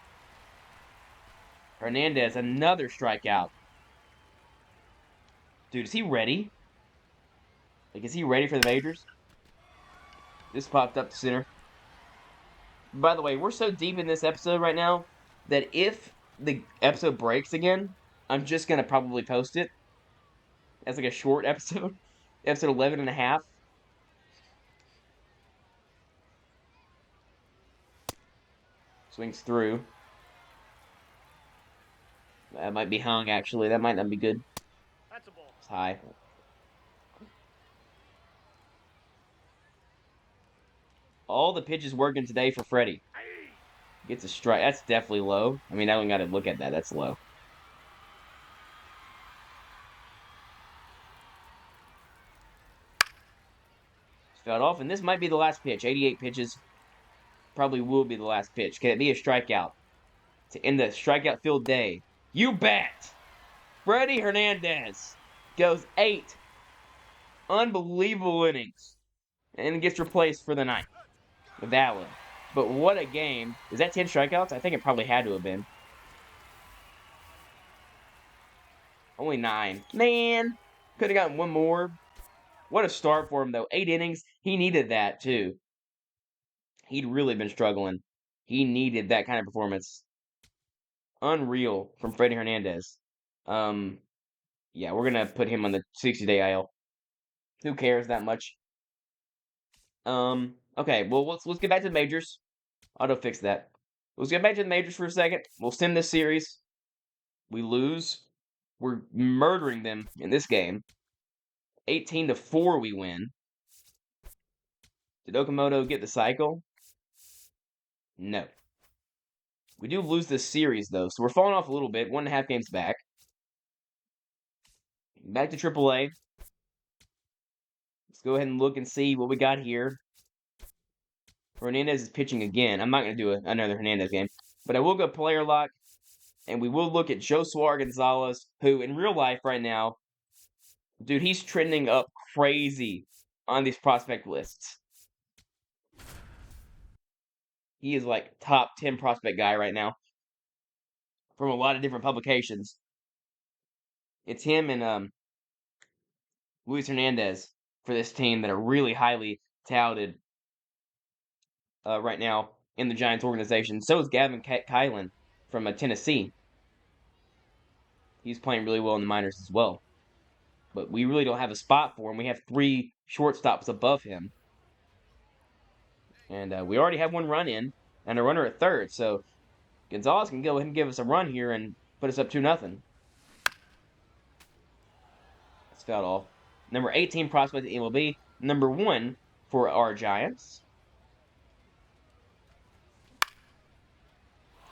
Hernandez, another strikeout. Dude, is he ready? Like, is he ready for the majors? This popped up to center. By the way, we're so deep in this episode right now that if the episode breaks again, I'm just going to probably post it as like a short episode. Episode 11 and a half. Swings through. That might be hung, actually. That might not be good. That's a ball. It's high. All the pitches working today for Freddie. Gets a strike. That's definitely low. I mean, I don't got to look at that. That's low. Fouled off, and this might be the last pitch. 88 pitches. Probably will be the last pitch. Can it be a strikeout to end the strikeout filled day? You bet! Freddie Hernandez goes 8 unbelievable innings and gets replaced for the 9th with that one. But what a game. Is that 10 strikeouts? I think it probably had to have been. Only 9. Man, could have gotten 1 more. What a start for him, though. 8 innings. He needed that, too. He'd really been struggling. He needed that kind of performance. Unreal from Freddie Hernandez. Yeah, we're going to put him on the 60-day IL. Who cares that much? Okay, well, let's get back to the majors. Auto fix that. Let's get back to the majors for a second. We'll stem this series. We lose. We're murdering them in this game. 18-4 we win. Did Okamoto get the cycle? No. We do lose this series, though, so we're falling off a little bit. 1.5 games back. Back to AAA. Let's go ahead and look and see what we got here. Hernandez is pitching again. I'm not going to do another Hernandez game. But I will go player lock. And we will look at Josuar Gonzalez, who in real life right now, dude, he's trending up crazy on these prospect lists. He is like top 10 prospect guy right now from a lot of different publications. It's him and Luis Hernandez for this team that are really highly touted right now in the Giants organization. So is Gavin Kylan from Tennessee. He's playing really well in the minors as well. But we really don't have a spot for him. We have 3 shortstops above him. And we already have 1 run in and a runner at third. So Gonzalez can go ahead and give us a run here and put us up 2-0. That's fouled off. Number 18 prospect at MLB. Number 1 for our Giants.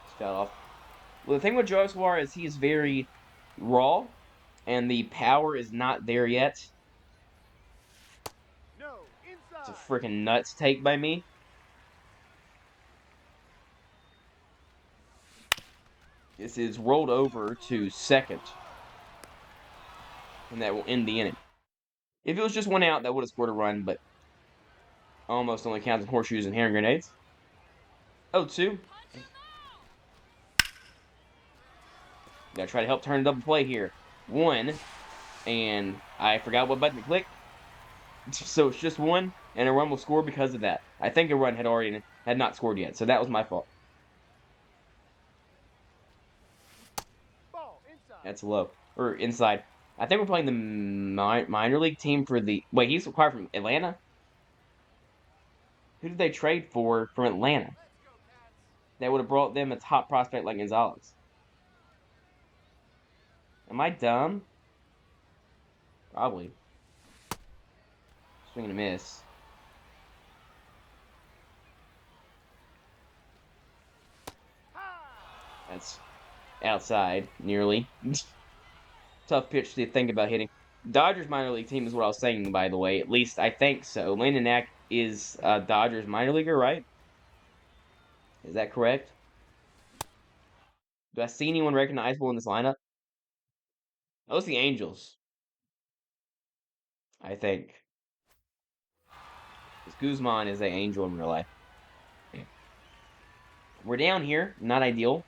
It's fouled off. Well, the thing with Josuar is he is very raw, and the power is not there yet. No, inside. It's a freaking nuts take by me. This is rolled over to second. And that will end the inning. If it was just 1 out, that would have scored a run, but almost only counts in horseshoes and hand grenades. 0-2. Gotta try to help turn a double play here. 1, and I forgot what button to click. So it's just 1, and a run will score because of that. I think a run had not scored yet, so that was my fault. Ball inside. That's low. Or inside. I think we're playing the minor league team for the... Wait, he's acquired from Atlanta? Who did they trade for from Atlanta? That would have brought them a top prospect like Gonzalez. Am I dumb? Probably. Swing and a miss. That's outside, nearly. Tough pitch to think about hitting. Dodgers minor league team is what I was saying, by the way. At least I think so. Landon Knack is Dodgers minor leaguer, right? Is that correct? Do I see anyone recognizable in this lineup? Oh, it's the Angels. I think. Because Guzman is an Angel in real life. Yeah. We're down here. Not ideal.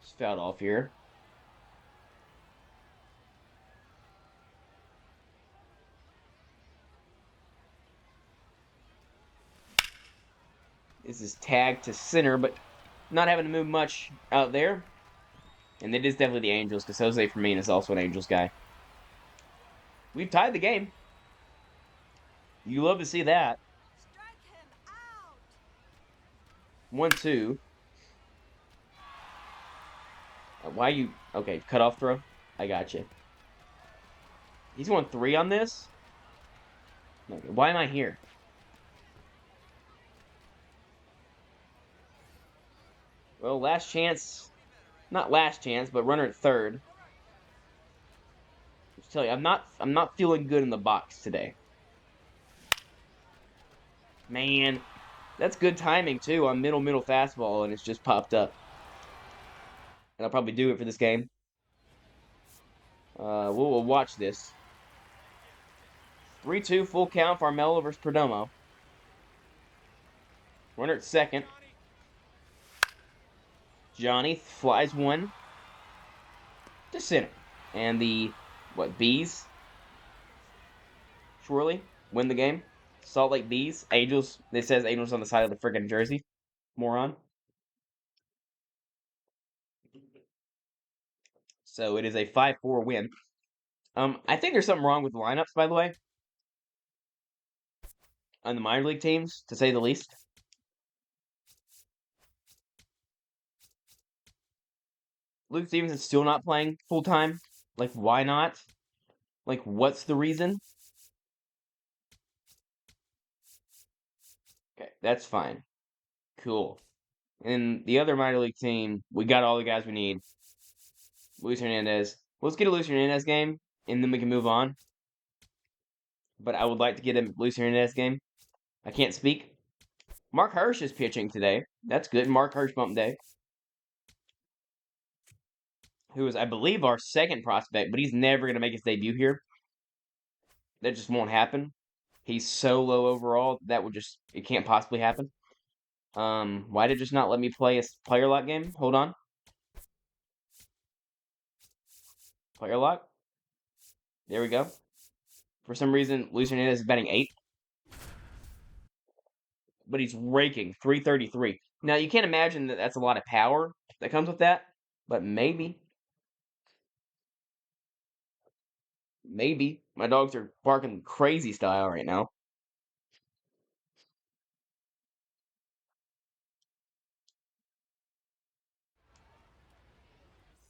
Just fouled off here. This is tagged to center, but not having to move much out there. And it is definitely the Angels, because Jose Firmino is also an Angels guy. We've tied the game. You love to see that. Strike him out. 1-2. Why you... Okay, cutoff throw. I got you. He's going 3 on this? Okay, why am I here? Well, last chance. Not last chance, but runner at third. Just tell you, I'm not feeling good in the box today. Man, that's good timing too on middle fastball, and it's just popped up. And I'll probably do it for this game. We'll watch this. 3-2 full count for Armello versus Perdomo. Runner at second. Johnny flies 1 to center. And the, Bees? Surely win the game. Salt Lake Bees. Angels. It says Angels on the side of the freaking jersey. Moron. So it is a 5-4 win. I think there's something wrong with the lineups, by the way. On the minor league teams, to say the least. Luke Stevenson's still not playing full-time. Like, why not? Like, what's the reason? Okay, that's fine. Cool. And the other minor league team, we got all the guys we need. Luis Hernandez. Let's get a Luis Hernandez game, and then we can move on. But I would like to get a Luis Hernandez game. I can't speak. Mark Hirsch is pitching today. That's good. Mark Hirsch bump day. Who is, I believe, our second prospect, but he's never going to make his debut here. That just won't happen. He's so low overall, that would just, it can't possibly happen. Why did it just not let me play a player lock game? Hold on. Player lock. There we go. For some reason, Luis Hernandez is batting 8. But he's raking 333. Now, you can't imagine that that's a lot of power that comes with that, but maybe. Maybe. My dogs are barking crazy style right now.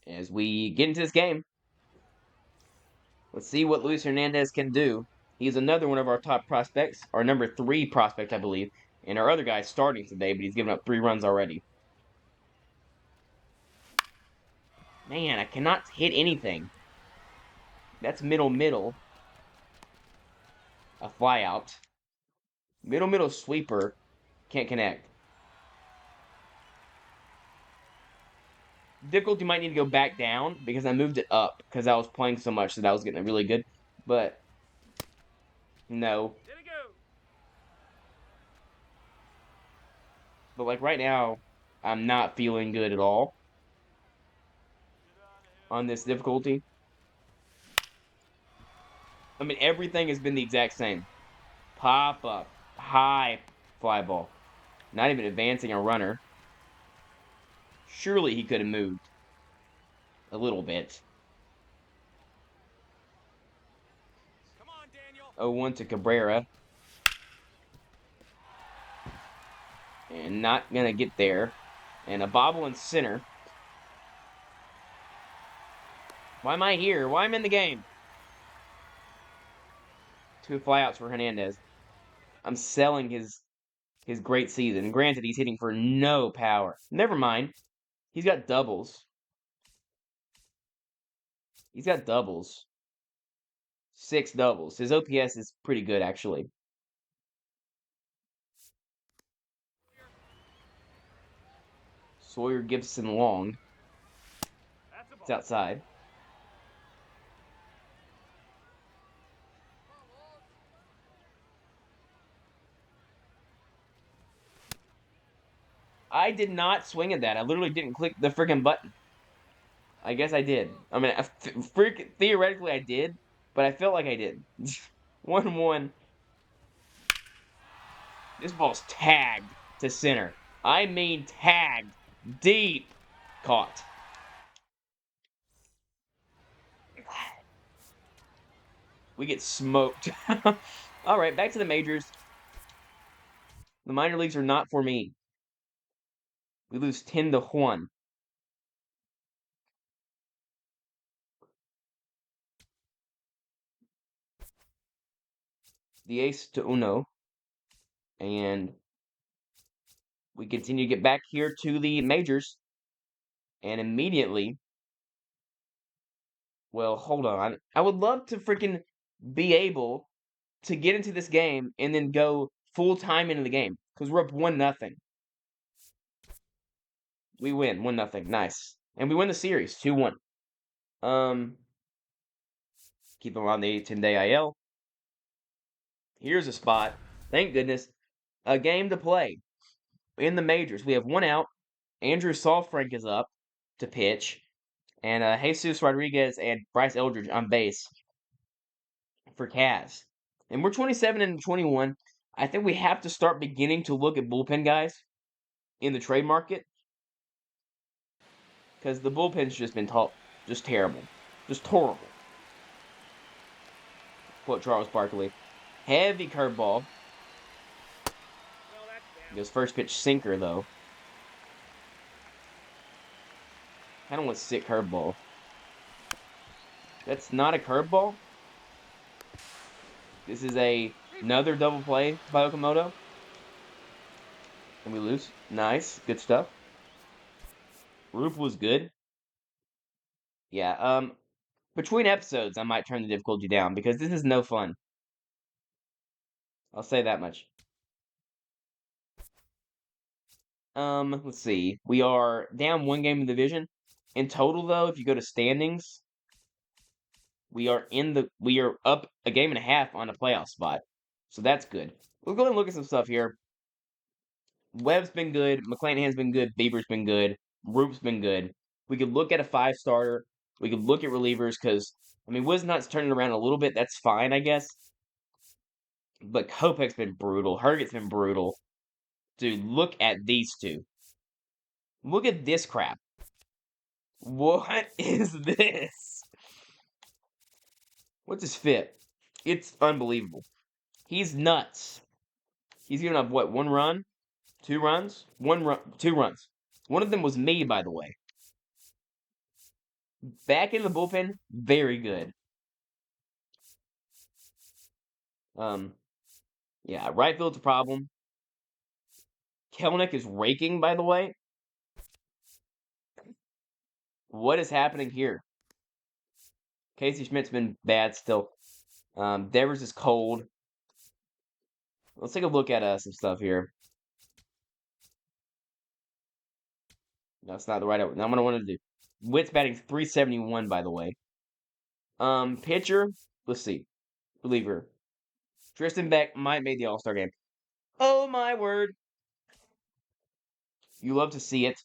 As we get into this game, let's see what Luis Hernandez can do. He's another one of our top prospects, our number 3 prospect, I believe. And our other guy's starting today, but he's given up 3 runs already. Man, I cannot hit anything. That's middle. A fly out. Middle sweeper. Can't connect. Difficulty might need to go back down because I moved it up because I was playing so much that I was getting really good. But no. But like right now, I'm not feeling good at all on this difficulty. I mean, everything has been the exact same. Pop up, high fly ball. Not even advancing a runner. Surely he could have moved a little bit. Come on, Daniel. 0-1 to Cabrera. And not going to get there. And a bobble in center. Why am I here? Why am I in the game? 2 flyouts for Hernandez. I'm selling his great season. Granted, he's hitting for no power. Never mind. He's got doubles. He's got doubles. 6 doubles. His OPS is pretty good, actually. Sawyer Gibson Long. It's outside. I did not swing at that. I literally didn't click the freaking button. I guess I did. I mean, theoretically I did, but I felt like I did. 1-1. This ball's tagged to center. I mean tagged. Deep. Caught. We get smoked. All right, back to the majors. The minor leagues are not for me. We lose 10-1. The ace to uno. And we continue to get back here to the majors. And immediately, well, hold on. I would love to freaking be able to get into this game and then go full time into the game because we're up 1-0. We win 1-0. Nice. And we win the series 2-1. Keep them on the 10-day IL. Here's a spot. Thank goodness. A game to play in the majors. We have 1 out. Andrew Saalfrank is up to pitch. And Jesus Rodriguez and Bryce Eldridge on base for Cavs. And we're 27-21. I think we have to start beginning to look at bullpen guys in the trade market. Because the bullpen's just been just terrible. Just horrible. Quote Charles Barkley. Heavy curveball. Goes first pitch sinker, though. Kind of want sick curveball. That's not a curveball. This is another double play by Okamoto. And we lose. Nice. Good stuff. Roop was good. Yeah, between episodes, I might turn the difficulty down because this is no fun. I'll say that much. Let's see. We are down one game in the division. In total, though, if you go to standings, we are up a game and a half on a playoff spot. So that's good. Let's go ahead and look at some stuff here. Webb's been good. McClanahan's been good. Bieber's been good. Roop's been good. We could look at a 5-starter. We could look at relievers because, I mean, Wisnot's turning around a little bit. That's fine, I guess. But Kopech's been brutal. Herget's been brutal. Dude, look at these two. Look at this crap. What is this? What's his FIP? It's unbelievable. He's nuts. He's given up, what, 1 run? 2 runs? 1 run, 2 runs. One of them was me, by the way. Back in the bullpen, very good. Yeah, right field's a problem. Kelnick is raking, by the way. What is happening here? Casey Schmidt's been bad still. Devers is cold. Let's take a look at some stuff here. That's not the right. Not what I wanted to do. Witt's batting 371, by the way. Pitcher. Let's see. Reliever. Tristan Beck might make the All-Star game. Oh my word! You love to see it.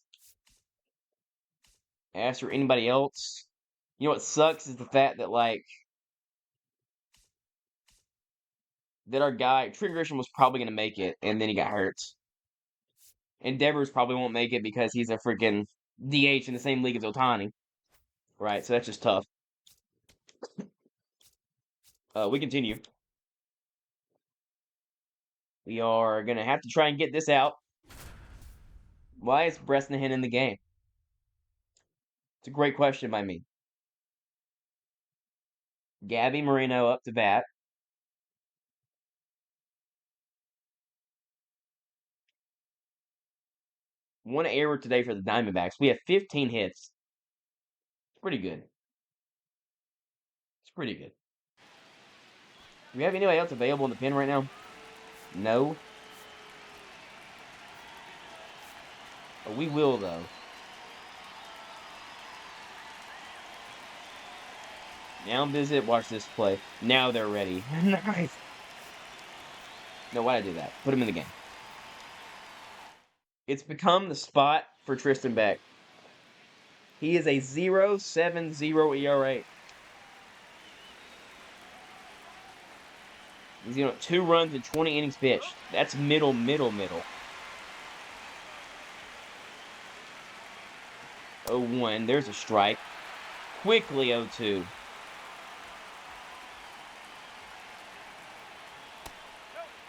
As for anybody else, you know what sucks is the fact that that our guy Trent Grisham was probably gonna make it, and then he got hurt. And Devers probably won't make it because he's a freaking DH in the same league as Ohtani. Right, so that's just tough. We continue. We are going to have to try and get this out. Why is Bresnahan in the game? It's a great question by me. Gabby Moreno up to bat. One error today for the Diamondbacks. We have 15 hits. It's pretty good. It's pretty good. Do we have anybody else available in the pen right now? No. Oh, we will, though. Now visit, watch this play. Now they're ready. Nice. No, why'd I do that? Put him in the game. It's become the spot for Tristan Beck. He is a 0.70 ERA. He's 2 runs and 20 innings pitched. That's middle. 0-1. There's a strike. Quickly 0-2.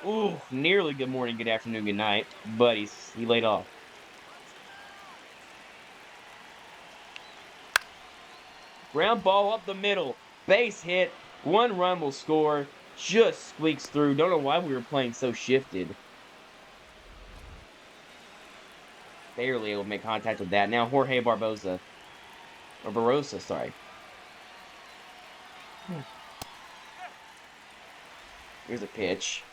Ooh, nearly good morning, good afternoon, good night. But he laid off. Ground ball up the middle. Base hit. 1 run will score. Just squeaks through. Don't know why we were playing so shifted. Barely able to make contact with that. Now Jorge Barbosa. Or Barosa, sorry. Here's a pitch.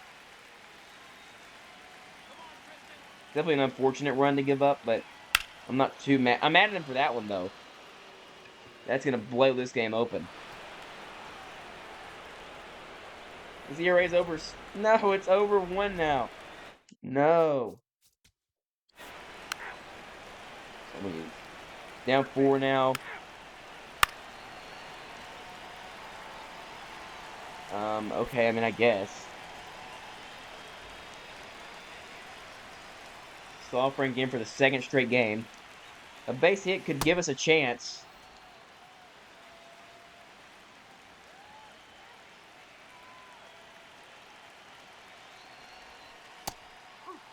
Definitely an unfortunate run to give up, but I'm not too mad. I'm mad at him for that one, though. That's going to blow this game open. His ERA's over. No, it's over 1 now. No. Down 4 now. Okay, I mean, I guess. So offering again for the 2nd straight game. A base hit could give us a chance.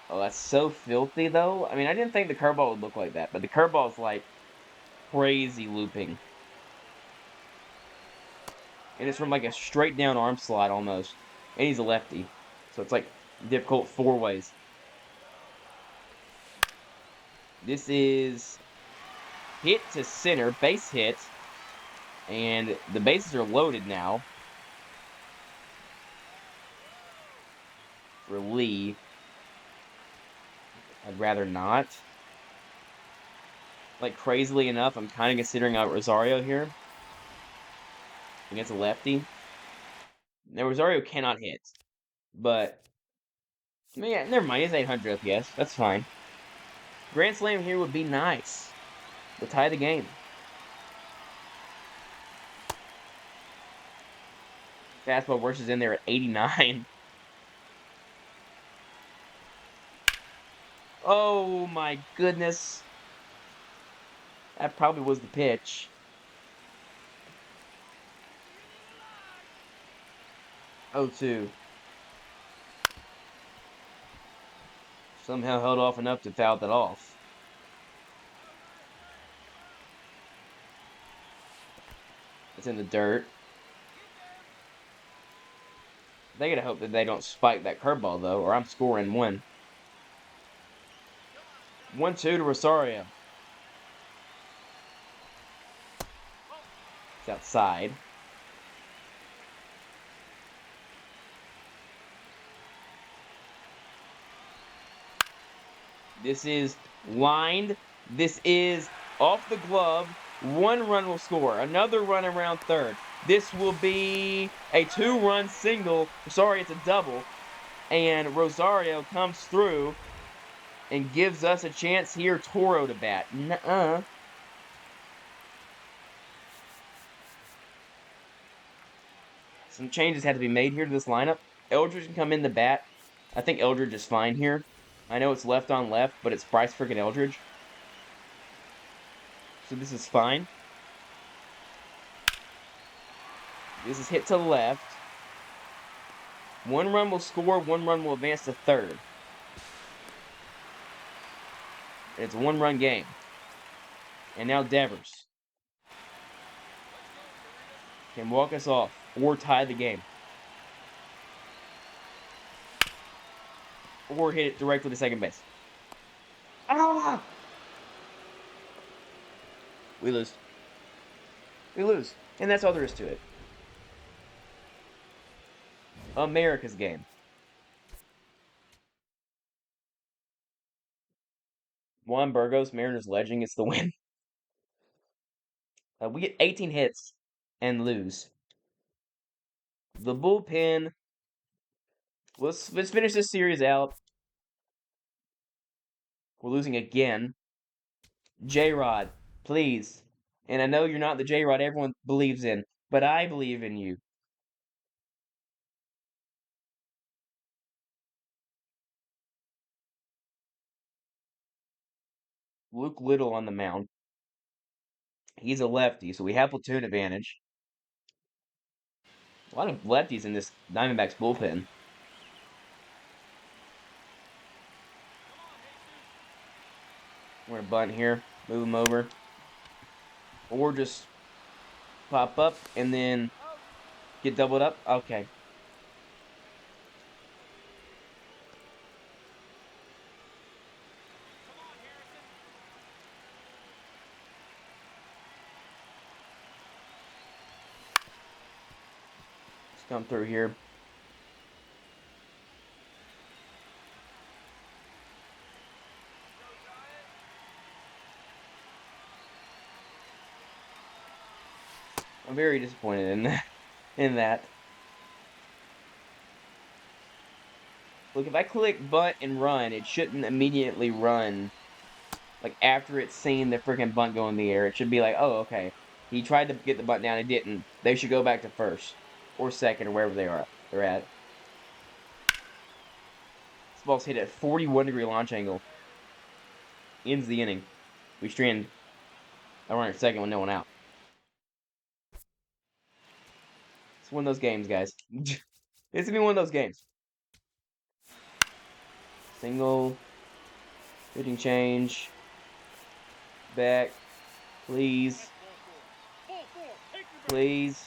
Oh, that's so filthy, though. I mean, I didn't think the curveball would look like that, but the curveball's like crazy looping. And it's from like a straight down arm slot almost. And he's a lefty. So it's like difficult 4 ways. This is hit to center, base hit. And the bases are loaded now. For Lee. I'd rather not. Like, crazily enough, I'm kind of considering out Rosario here. Against a lefty. Now, Rosario cannot hit. But, yeah, never mind. It's 800 OPS. That's fine. Grand Slam here would be nice. We'll tie the game. Fastball versus in there at 89. Oh my goodness. That probably was the pitch. 0-2. Somehow held off enough to foul that off. It's in the dirt. They gotta hope that they don't spike that curveball though, or I'm scoring 1. 1-2 to Rosario. It's outside. This is lined. This is off the glove. 1 run will score. Another run around third. This will be a 2-run single. Sorry, it's a double. And Rosario comes through and gives us a chance here. Toro to bat. Nuh-uh. Some changes had to be made here to this lineup. Eldridge can come in the bat. I think Eldridge is fine here. I know it's left on left, but it's Bryce freaking Eldridge. So this is fine. This is hit to the left. 1 run will score, 1 run will advance to third. It's a 1-run game. And now Devers can walk us off or tie the game. Or hit it directly to second base. Ah! We lose. We lose. And that's all there is to it. America's game. Juan Burgos, Mariners legend, gets the win. We get 18 hits and lose. The bullpen. Let's finish this series out. We're losing again. J-Rod, please. And I know you're not the J-Rod everyone believes in, but I believe in you. Luke Little on the mound. He's a lefty, so we have platoon advantage. A lot of lefties in this Diamondbacks bullpen. We're gonna bunt here, move him over. Or just pop up and then get doubled up. Okay. Let's come through here. I'm very disappointed in that. Look, if I click bunt and run, it shouldn't immediately run. Like, after it's seen the freaking bunt go in the air. It should be like, oh, okay. He tried to get the bunt down, he didn't. They should go back to first. Or second, or wherever they're at. This ball's hit at 41-degree launch angle. Ends the inning. We strand a runner at second with no one out. It's one of those games, guys. It's gonna be one of those games. Single. Pitching change. Back. Please. Please.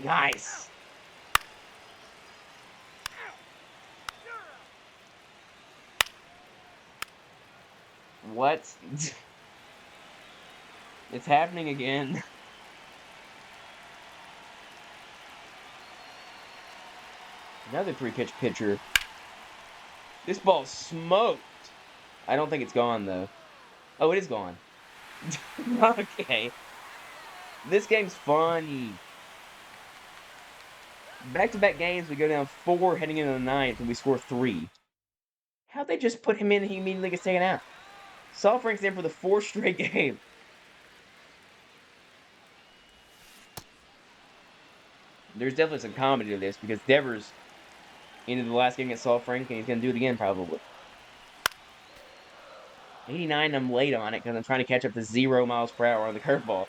Nice. What? It's happening again. Another 3-pitch pitcher. This ball's smoked. I don't think it's gone, though. Oh, it is gone. Okay. This game's funny. Back-to-back games, we go down 4 heading into the 9th, and we score 3. How'd they just put him in and he immediately gets taken out? Saul Frank's in for the 4th straight game. There's definitely some comedy to this because Devers ended the last game against Saul Frank, and he's going to do it again probably. 89, I'm late on it because I'm trying to catch up to 0 miles per hour on the curveball.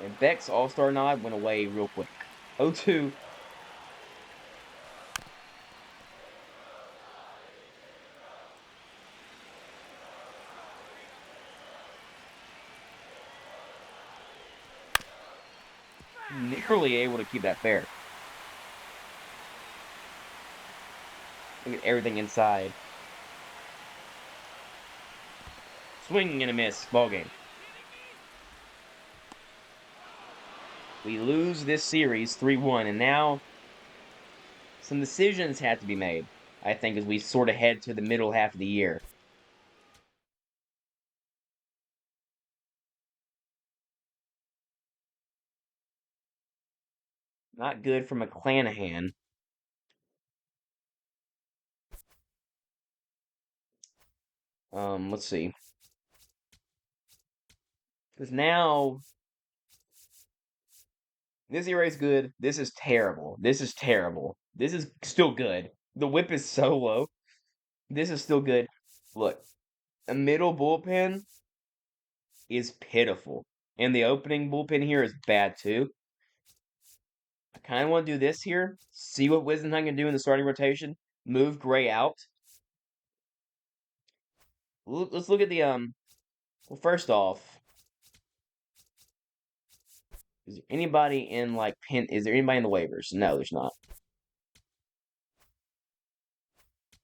And Beck's All-Star nod went away real quick. 0-2. Nearly able to keep that fair. Look at everything inside. Swing and a miss. Ball game. We lose this series 3-1, and now some decisions have to be made, I think, as we sort of head to the middle half of the year. Not good for McClanahan. Let's see. Because now this ERA is good. This is terrible. This is terrible. This is still good. The whip is so low. This is still good. Look, a middle bullpen is pitiful. And the opening bullpen here is bad too. I kind of want to do this here. See what Wisenhunt can do in the starting rotation. Move Gray out. Let's look at the well, first off, is there anybody in like pin? Is there anybody in the waivers? No, there's not.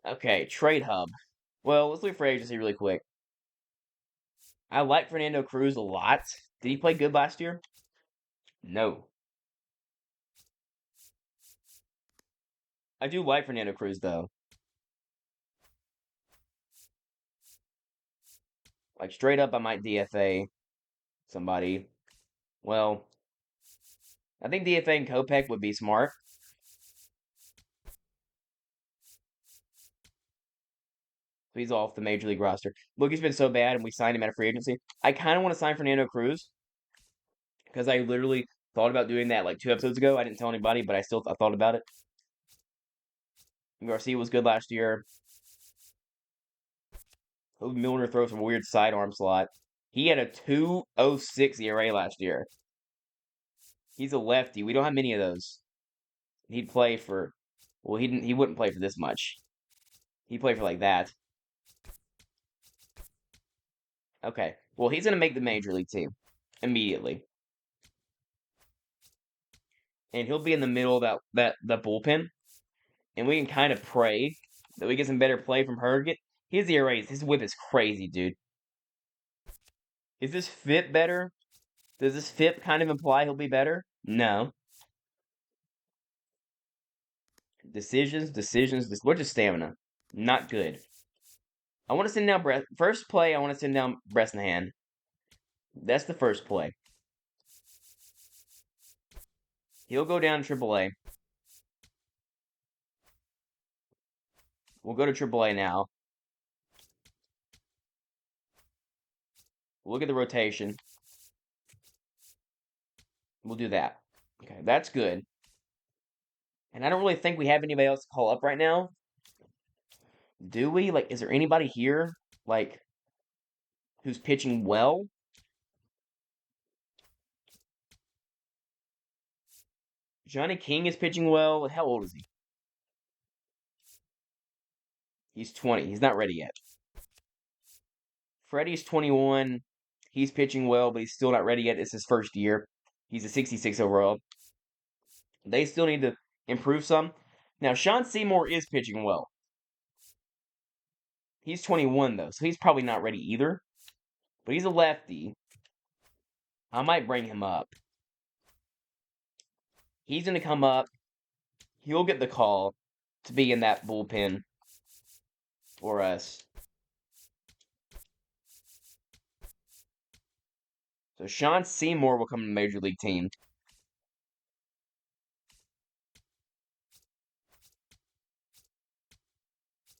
Okay, trade hub. Well, let's look for agency really quick. I like Fernando Cruz a lot. Did he play good last year? No. I do like Fernando Cruz though. Like straight up, I might DFA somebody. Well, I think DFA and Kopech would be smart. So he's off the major league roster. Look, he's been so bad, and we signed him at a free agency. I kind of want to sign Fernando Cruz because I literally thought about doing that like 2 episodes ago. I didn't tell anybody, but I thought about it. Garcia was good last year. Milner throws some weird sidearm slot. He had a 2.06 ERA last year. He's a lefty. We don't have many of those. He'd play for, well, he wouldn't play for this much. He'd play for like that. Okay. Well, he's gonna make the major league team immediately, and he'll be in the middle of the bullpen, and we can kind of pray that we get some better play from Herget. His ERA, his whip is crazy, dude. Is this FIP better? Does this FIP kind of imply he'll be better? No. Decisions. What's his stamina? Not good. I want to send down Brett. First play, I want to send down Bresnahan. That's the first play. He'll go down to AAA. We'll go to AAA now. Look at the rotation. We'll do that. Okay, that's good. And I don't really think we have anybody else to call up right now. Do we? Like, is there anybody here, like, who's pitching well? Johnny King is pitching well. How old is he? He's 20. He's not ready yet. Freddie's 21. He's pitching well, but he's still not ready yet. It's his first year. He's a 66 overall. They still need to improve some. Now, Sean Seymour is pitching well. He's 21, though, so he's probably not ready either. But he's a lefty. I might bring him up. He's going to come up. He'll get the call to be in that bullpen for us. So Sean Seymour will come to the Major League team.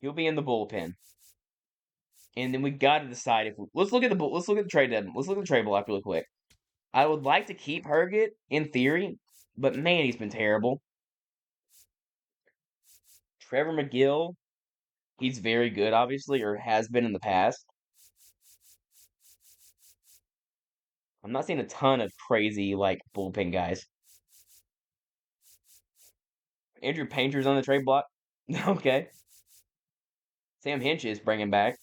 He'll be in the bullpen. And then we got to decide if let's look at the trade deadline. Let's look at the trade block really quick. I would like to keep Herget in theory, but man, he's been terrible. Trevor McGill, he's very good, obviously, or has been in the past. I'm not seeing a ton of crazy like bullpen guys. Andrew Painter's on the trade block. Okay. Sam Hinch is bringing back.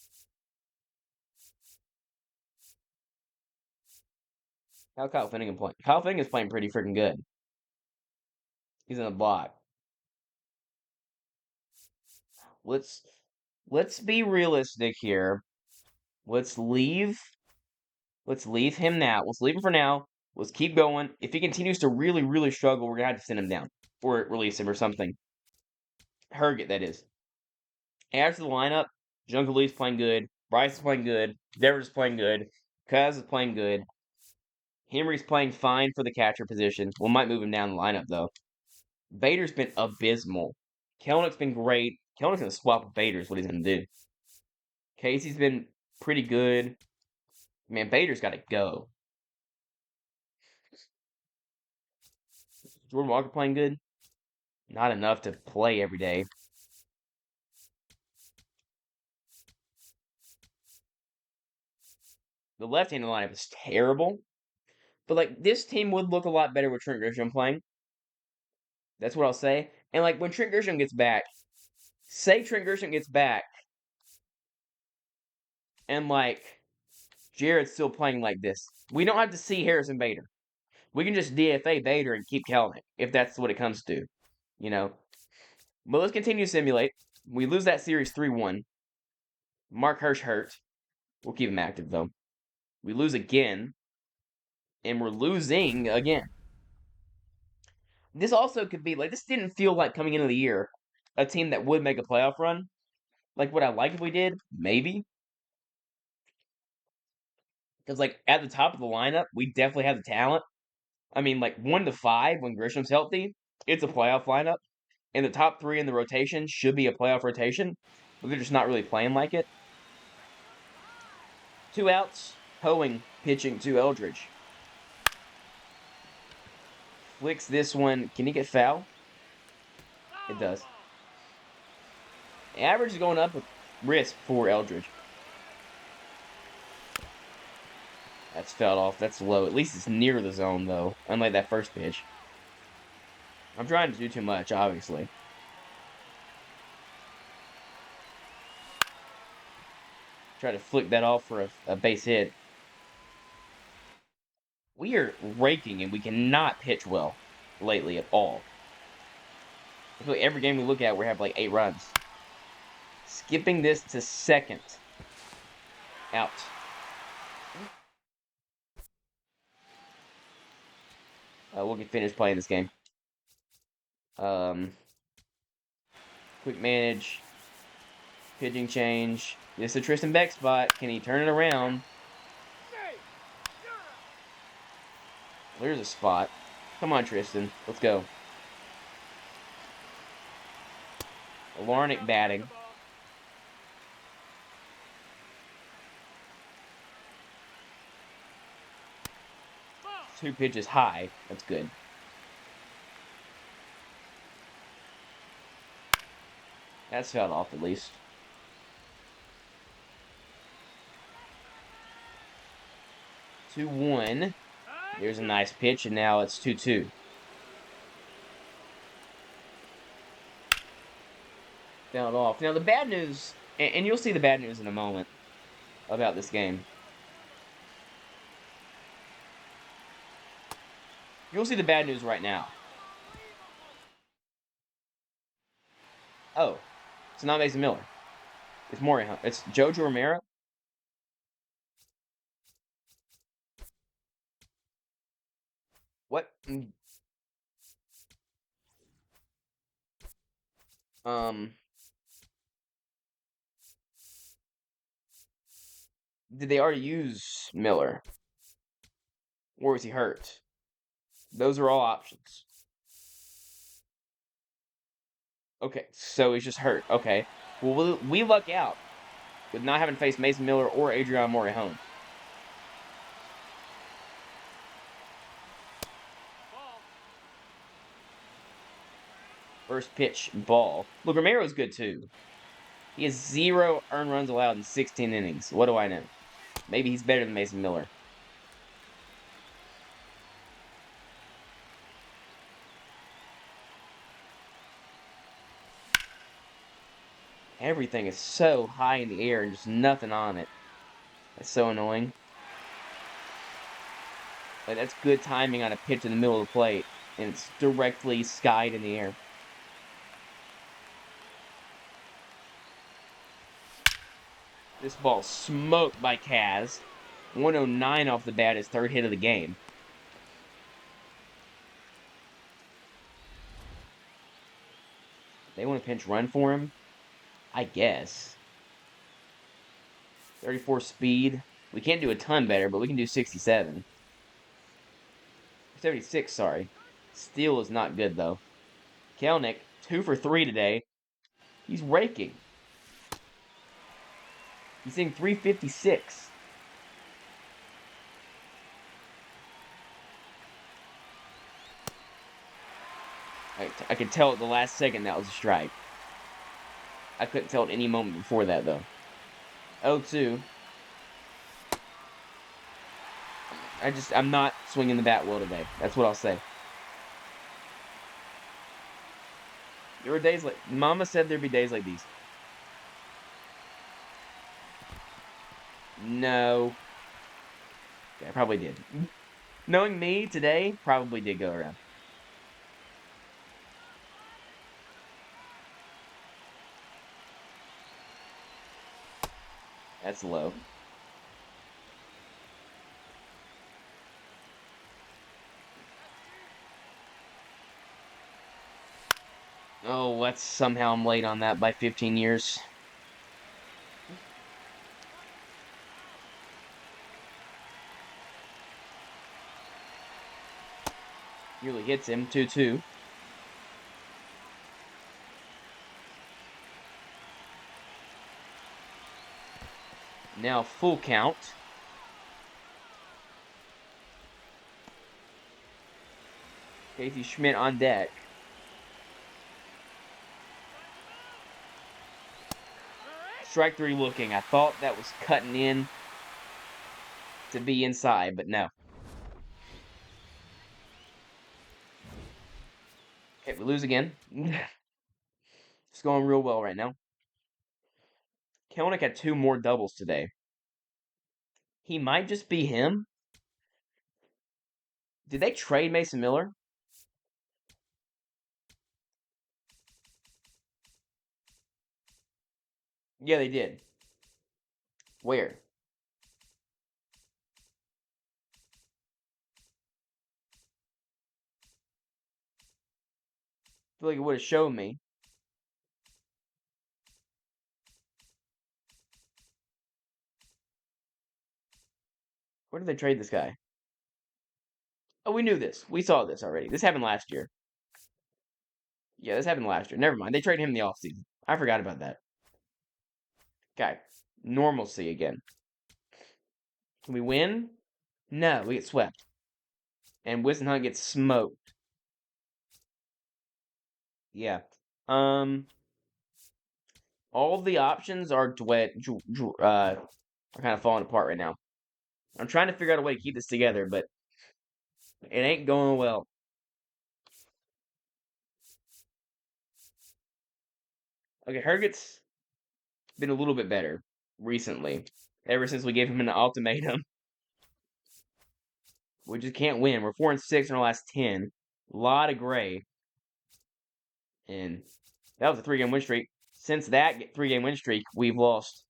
How's Kyle Finnegan playing? Kyle Finnegan's playing pretty freaking good. He's in the block. Let's be realistic here. Let's leave him now. Let's leave him for now. Let's keep going. If he continues to really, really struggle, we're gonna have to send him down. Or release him or something. Herget, that is. After the lineup, Jungle Lee's playing good. Bryce is playing good. Devers is playing good. Kaz is playing good. Henry's playing fine for the catcher position. We might move him down the lineup, though. Bader's been abysmal. Kelnick's been great. Kelnick's going to swap with Bader is what he's going to do. Casey's been pretty good. Man, Bader's got to go. Jordan Walker playing good? Not enough to play every day. The left-handed lineup is terrible. But, like, this team would look a lot better with Trent Grisham playing. That's what I'll say. And, like, when Trent Grisham gets back, say Trent Grisham gets back, and, like, Jared's still playing like this. We don't have to see Harrison Bader. We can just DFA Bader and keep Kelnick, if that's what it comes to. You know? But let's continue to simulate. We lose that series 3-1. Mark Hirsch hurt. We'll keep him active, though. We lose again. And we're losing again. This also could be, like, this didn't feel like coming into the year a team that would make a playoff run. Like, would I like if we did? Maybe. Because, like, at the top of the lineup, we definitely have the talent. I mean, like, 1 to 5 when Grisham's healthy, it's a playoff lineup. And the top 3 in the rotation should be a playoff rotation. But they're just not really playing like it. 2 outs. Hoeing pitching to Eldridge. Flicks this one. Can he get foul? It does. Average is going up with risk for Eldridge. That's fouled off. That's low. At least it's near the zone, though. Unlike that first pitch. I'm trying to do too much, obviously. Try to flick that off for a base hit. We are raking and we cannot pitch well lately at all. I feel like every game we look at, we have like 8 runs. Skipping this to second. Out. We'll get finished playing this game. Quick manage. Pitching change. This is a Tristan Beck spot. Can he turn it around? There's a spot. Come on, Tristan. Let's go. Larnick batting. 2 pitches high. That's good. That's fouled off at least. 2-1. There's a nice pitch, and now it's 2-2. fouled off. Now the bad news, and you'll see the bad news in a moment about this game. You'll see the bad news right now. Oh, it's not Mason Miller. It's Maury. It's Jojo Romero. What? Um, did they already use Miller? Or was he hurt? Those are all options. Okay, so he's just hurt. Okay. Well, we luck out with not having faced Mason Miller or Adrian Morejon. Ball. First pitch, ball. Look, Romero's good too. He has 0 earned runs allowed in 16 innings. What do I know? Maybe he's better than Mason Miller. Everything is so high in the air and just nothing on it. That's so annoying. Like, that's good timing on a pitch in the middle of the plate, and it's directly skied in the air. This ball smoked by Kaz. 109 off the bat, his third hit of the game. They want to pinch run for him? I guess. 34 speed. We can't do a ton better, but we can do 67. 76, sorry. Steal is not good, though. Kelnick, 2 for 3 today. He's raking. He's hitting 356. I could tell at the last second that was a strike. I couldn't tell at any moment before that, though. 0-2. I'm not swinging the bat well today. That's what I'll say. There were days like, Mama said there'd be days like these. No. Yeah, I probably did. Knowing me today, probably did go around. That's low. Oh, that's somehow I'm late on that by 15 years. Nearly hits him, 2-2. Now full count. Casey Schmidt on deck. Strike 3 looking. I thought that was cutting in to be inside, but no. Okay, we lose again. It's going real well right now. Kelnick had 2 more doubles today. He might just be him. Did they trade Mason Miller? Yeah, they did. Where? I feel like it would have shown me. Where did they trade this guy? Oh, we knew this. We saw this already. This happened last year. Yeah, this happened last year. Never mind. They traded him in the offseason. I forgot about that. Okay. Normalcy again. Can we win? No, we get swept. And Wissenhunt gets smoked. Yeah. All the options are are kind of falling apart right now. I'm trying to figure out a way to keep this together, but it ain't going well. Okay, Herget's been a little bit better recently. Ever since we gave him an ultimatum. We just can't win. We're 4-6 in our last 10. A lot of gray. And that was a 3-game win streak. Since that 3-game win streak, we've lost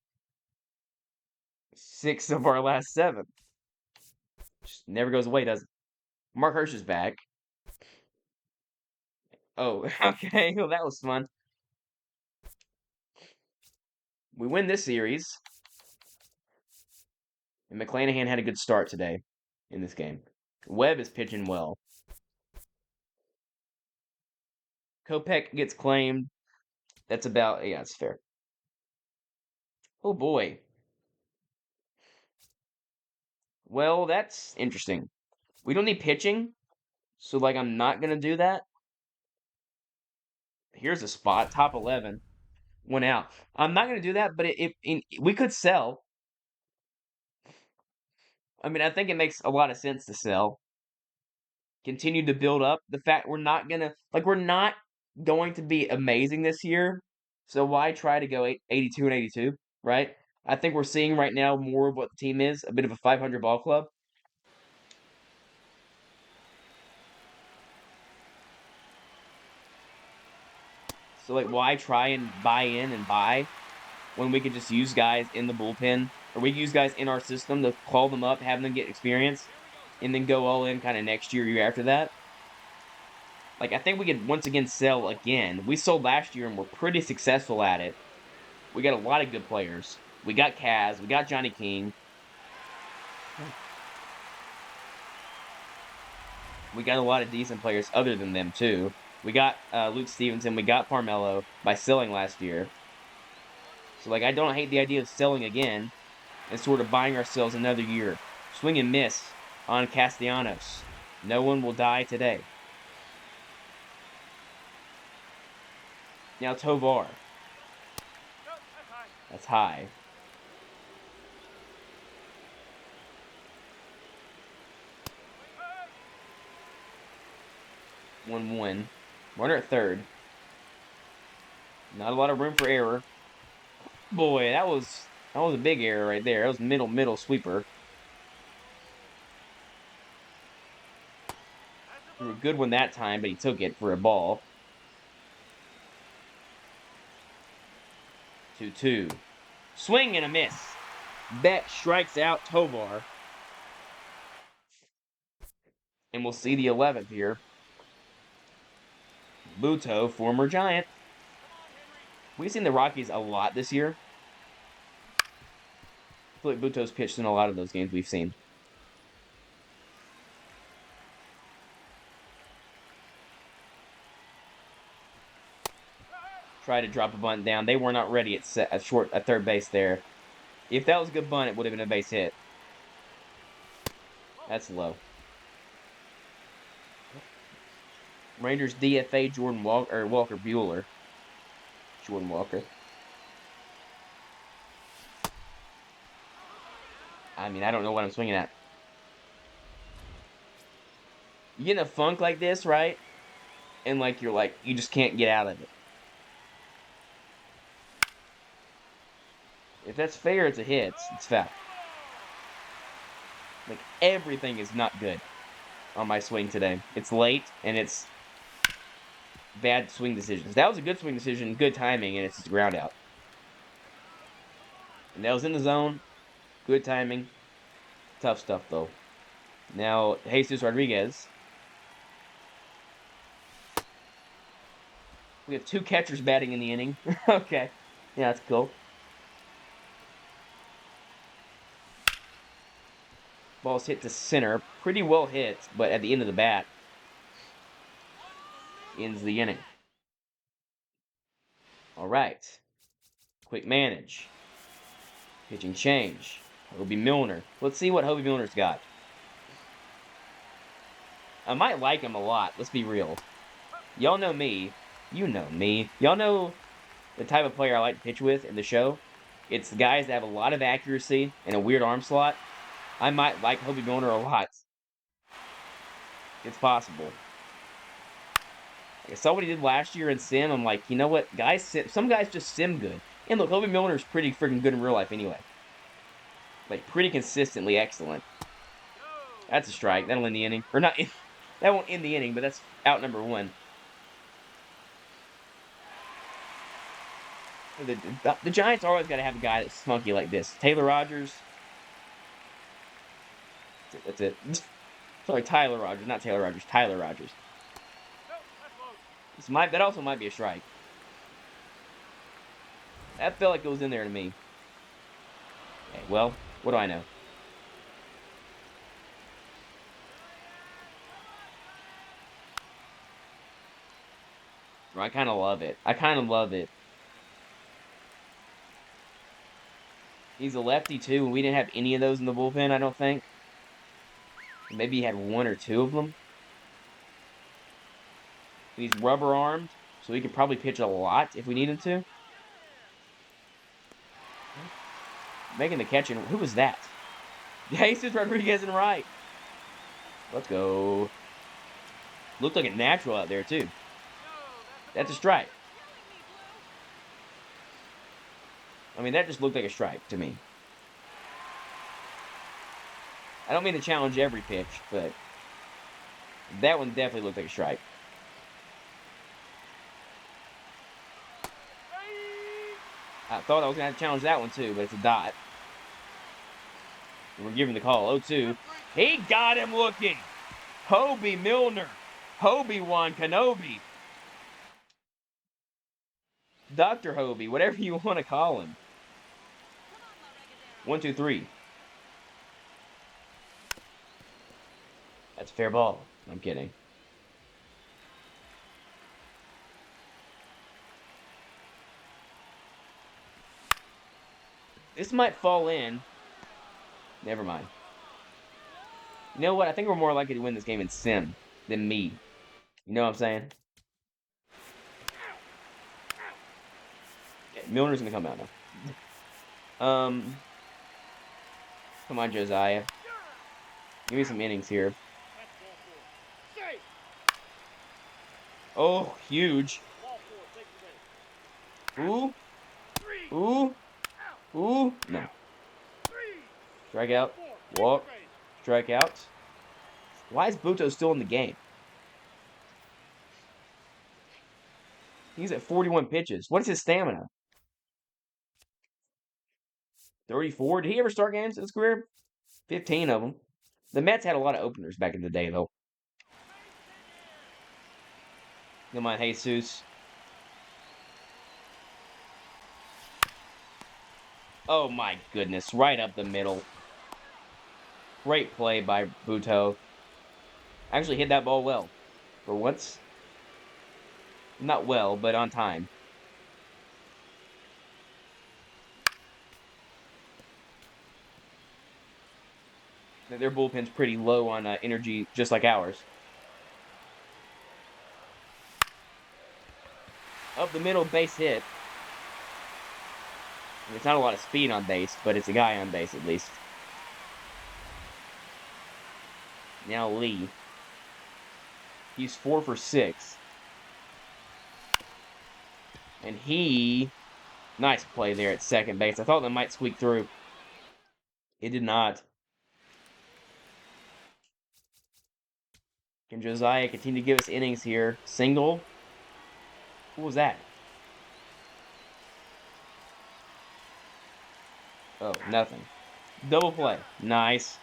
6 of our last 7. Just never goes away, does it? Mark Hirsch is back. Oh, okay. Well, that was fun. We win this series. And McClanahan had a good start today in this game. Webb is pitching well. Kopech gets claimed. That's about, yeah, it's fair. Oh boy. Well, that's interesting. We don't need pitching, so like I'm not gonna do that. Here's a spot, top 11, went out. I'm not gonna do that, but we could sell. I mean, I think it makes a lot of sense to sell. Continue to build up. The fact we're not going to be amazing this year. So why try to go 82 and 82, right? I think we're seeing right now more of what the team is, a bit of a 500 ball club. So like why try and buy in and buy when we could just use guys in the bullpen, or we could use guys in our system to call them up, have them get experience, and then go all in kind of next year after that. Like, I think we could once again sell again. We sold last year and we're pretty successful at it. We got a lot of good players. We got Kaz, we got Johnny King. We got a lot of decent players other than them, too. We got Luke Stevenson, we got Parmello by selling last year. So, like, I don't hate the idea of selling again and sort of buying ourselves another year. Swing and miss on Castellanos. No one will die today. Now Tovar. That's high. One. Runner at third. Not a lot of room for error. Boy, that was a big error right there. That was middle sweeper. Threw a good one that time, but he took it for a ball. 2-2. Swing and a miss. Bet strikes out Tovar. And we'll see the 11th here. Buto, former Giant. We've seen the Rockies a lot this year. I feel like Buto's pitched in a lot of those games we've seen. Try to drop a bunt down. They were not ready at third base there. If that was a good bunt, it would have been a base hit. That's low. Rangers DFA Walker Buehler. Jordan Walker. I mean, I don't know what I'm swinging at. You get in a funk like this, right? And like you just can't get out of it. If that's fair, it's a hit. It's foul. Like, everything is not good on my swing today. It's late, and it's bad swing decisions. That was a good swing decision, good timing, and it's just a ground out. And that was in the zone. Good timing. Tough stuff, though. Now, Jesus Rodriguez. We have 2 catchers batting in the inning. Okay. Yeah, that's cool. Ball's hit to center. Pretty well hit, but at the end of the bat, ends the inning. All right. Quick manage. Pitching change. Hobie Milner. Let's see what Hobie Milner's got. I might like him a lot. Let's be real. Y'all know me. You know me. Y'all know the type of player I like to pitch with in the show. It's the guys that have a lot of accuracy and a weird arm slot. I might like Hobie Milner a lot. It's possible. I saw what he did last year in Sim. I'm like, you know what? Some guys just sim good. And look, Hoby Milner's pretty freaking good in real life anyway. Like, pretty consistently excellent. That's a strike. That'll end the inning. Or not, that won't end the inning, but that's out number one. The Giants always got to have a guy that's spunky like this. Taylor Rogers. That's it. Sorry, Tyler Rogers, not Taylor Rogers. Tyler Rogers. That also might be a strike. That felt like it was in there to me. Okay, well, what do I know? I kind of love it. I kind of love it. He's a lefty too, and we didn't have any of those in the bullpen, I don't think. Maybe he had one or two of them. He's rubber armed, so he could probably pitch a lot if we need him to. Making the catch, and who was that? Jesus Rodriguez in right. Let's go. Looked like a natural out there too. That's a strike. I mean, that just looked like a strike to me. I don't mean to challenge every pitch, but that one definitely looked like a strike. I thought I was going to have to challenge that one too, but it's a dot. We're giving the call. 0-2. He got him looking. Hoby Milner. Obi-Wan Kenobi. Dr. Hobie, whatever you want to call him. 1, 2, 3. That's a fair ball. I'm kidding. This might fall in. Never mind. You know what? I think we're more likely to win this game in Sim than me. You know what I'm saying? Okay, Milner's going to come out now. Come on, Josiah. Give me some innings here. Oh, huge. Ooh. Ooh. Ooh. No. Strikeout. Walk. Strikeout. Why is Buto still in the game? He's at 41 pitches. What is his stamina? 34. Did he ever start games in his career? 15 of them. The Mets had a lot of openers back in the day, though. Come on, Jesus. Oh my goodness, right up the middle. Great play by Buto. Actually hit that ball well. For once. Not well, but on time. Their bullpen's pretty low on energy, just like ours. Up the middle, base hit. It's not a lot of speed on base, but it's a guy on base at least. Now Lee. He's 4 for 6. And he... Nice play there at second base. I thought that might squeak through. It did not. Can Josiah continue to give us innings here? Single? What was that? Oh, nothing. Double play. Nice.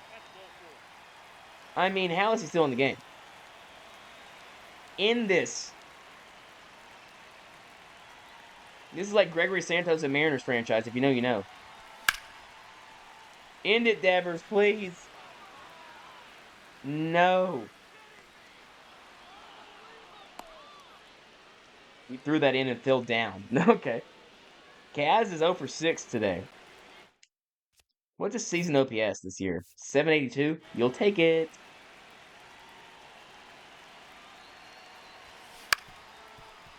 I mean, how is he still in the game? In this. This is like Gregory Santos and Mariners franchise. If you know, you know. End it, Devers, please. No. He threw that in and fell down. Okay. Kaz is 0 for 6 today. What's his season OPS this year? 782? You'll take it.